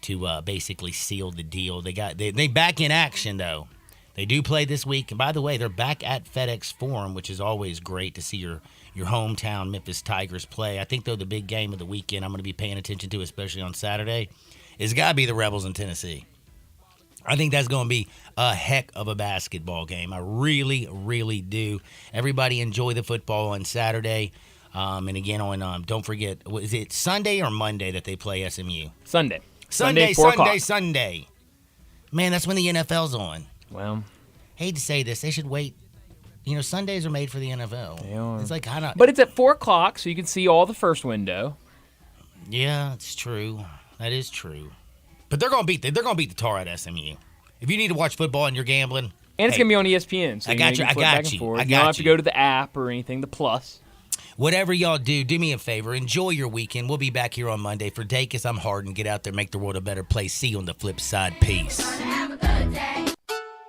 [SPEAKER 1] to basically seal the deal. They back in action, though. They do play this week. And by the way, they're back at FedEx Forum, which is always great to see your hometown Memphis Tigers play. I think, though, the big game of the weekend I'm going to be paying attention to, especially on Saturday, is got to be the Rebels in Tennessee. I think that's going to be a heck of a basketball game. I really, really do. Everybody enjoy the football on Saturday. And again, don't forget, is it Sunday or Monday that they play SMU?
[SPEAKER 2] Sunday.
[SPEAKER 1] Sunday, 4 o'clock. Sunday. Man, that's when the NFL's on.
[SPEAKER 2] Well,
[SPEAKER 1] hate to say this, they should wait. You know, Sundays are made for the NFL.
[SPEAKER 2] They are.
[SPEAKER 1] It's like
[SPEAKER 2] but it's at 4 o'clock, so you can see all the first window.
[SPEAKER 1] Yeah, it's true. That is true. But they're gonna beat the tar at SMU. If you need to watch football and you're gambling,
[SPEAKER 2] and it's gonna be on ESPN. So
[SPEAKER 1] I got you.
[SPEAKER 2] You don't have to go to the app or anything. The Plus.
[SPEAKER 1] Whatever y'all do me a favor. Enjoy your weekend. We'll be back here on Monday. For Dacus, I'm Harden. Get out there, make the world a better place. See you on the flip side. Peace.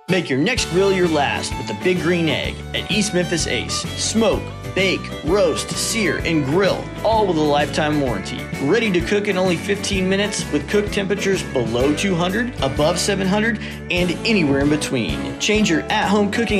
[SPEAKER 17] Make your next grill your last with the Big Green Egg at East Memphis Ace. Smoke, bake, roast, sear, and grill, all with a lifetime warranty. Ready to cook in only 15 minutes with cook temperatures below 200, above 700, and anywhere in between. Change your at-home cooking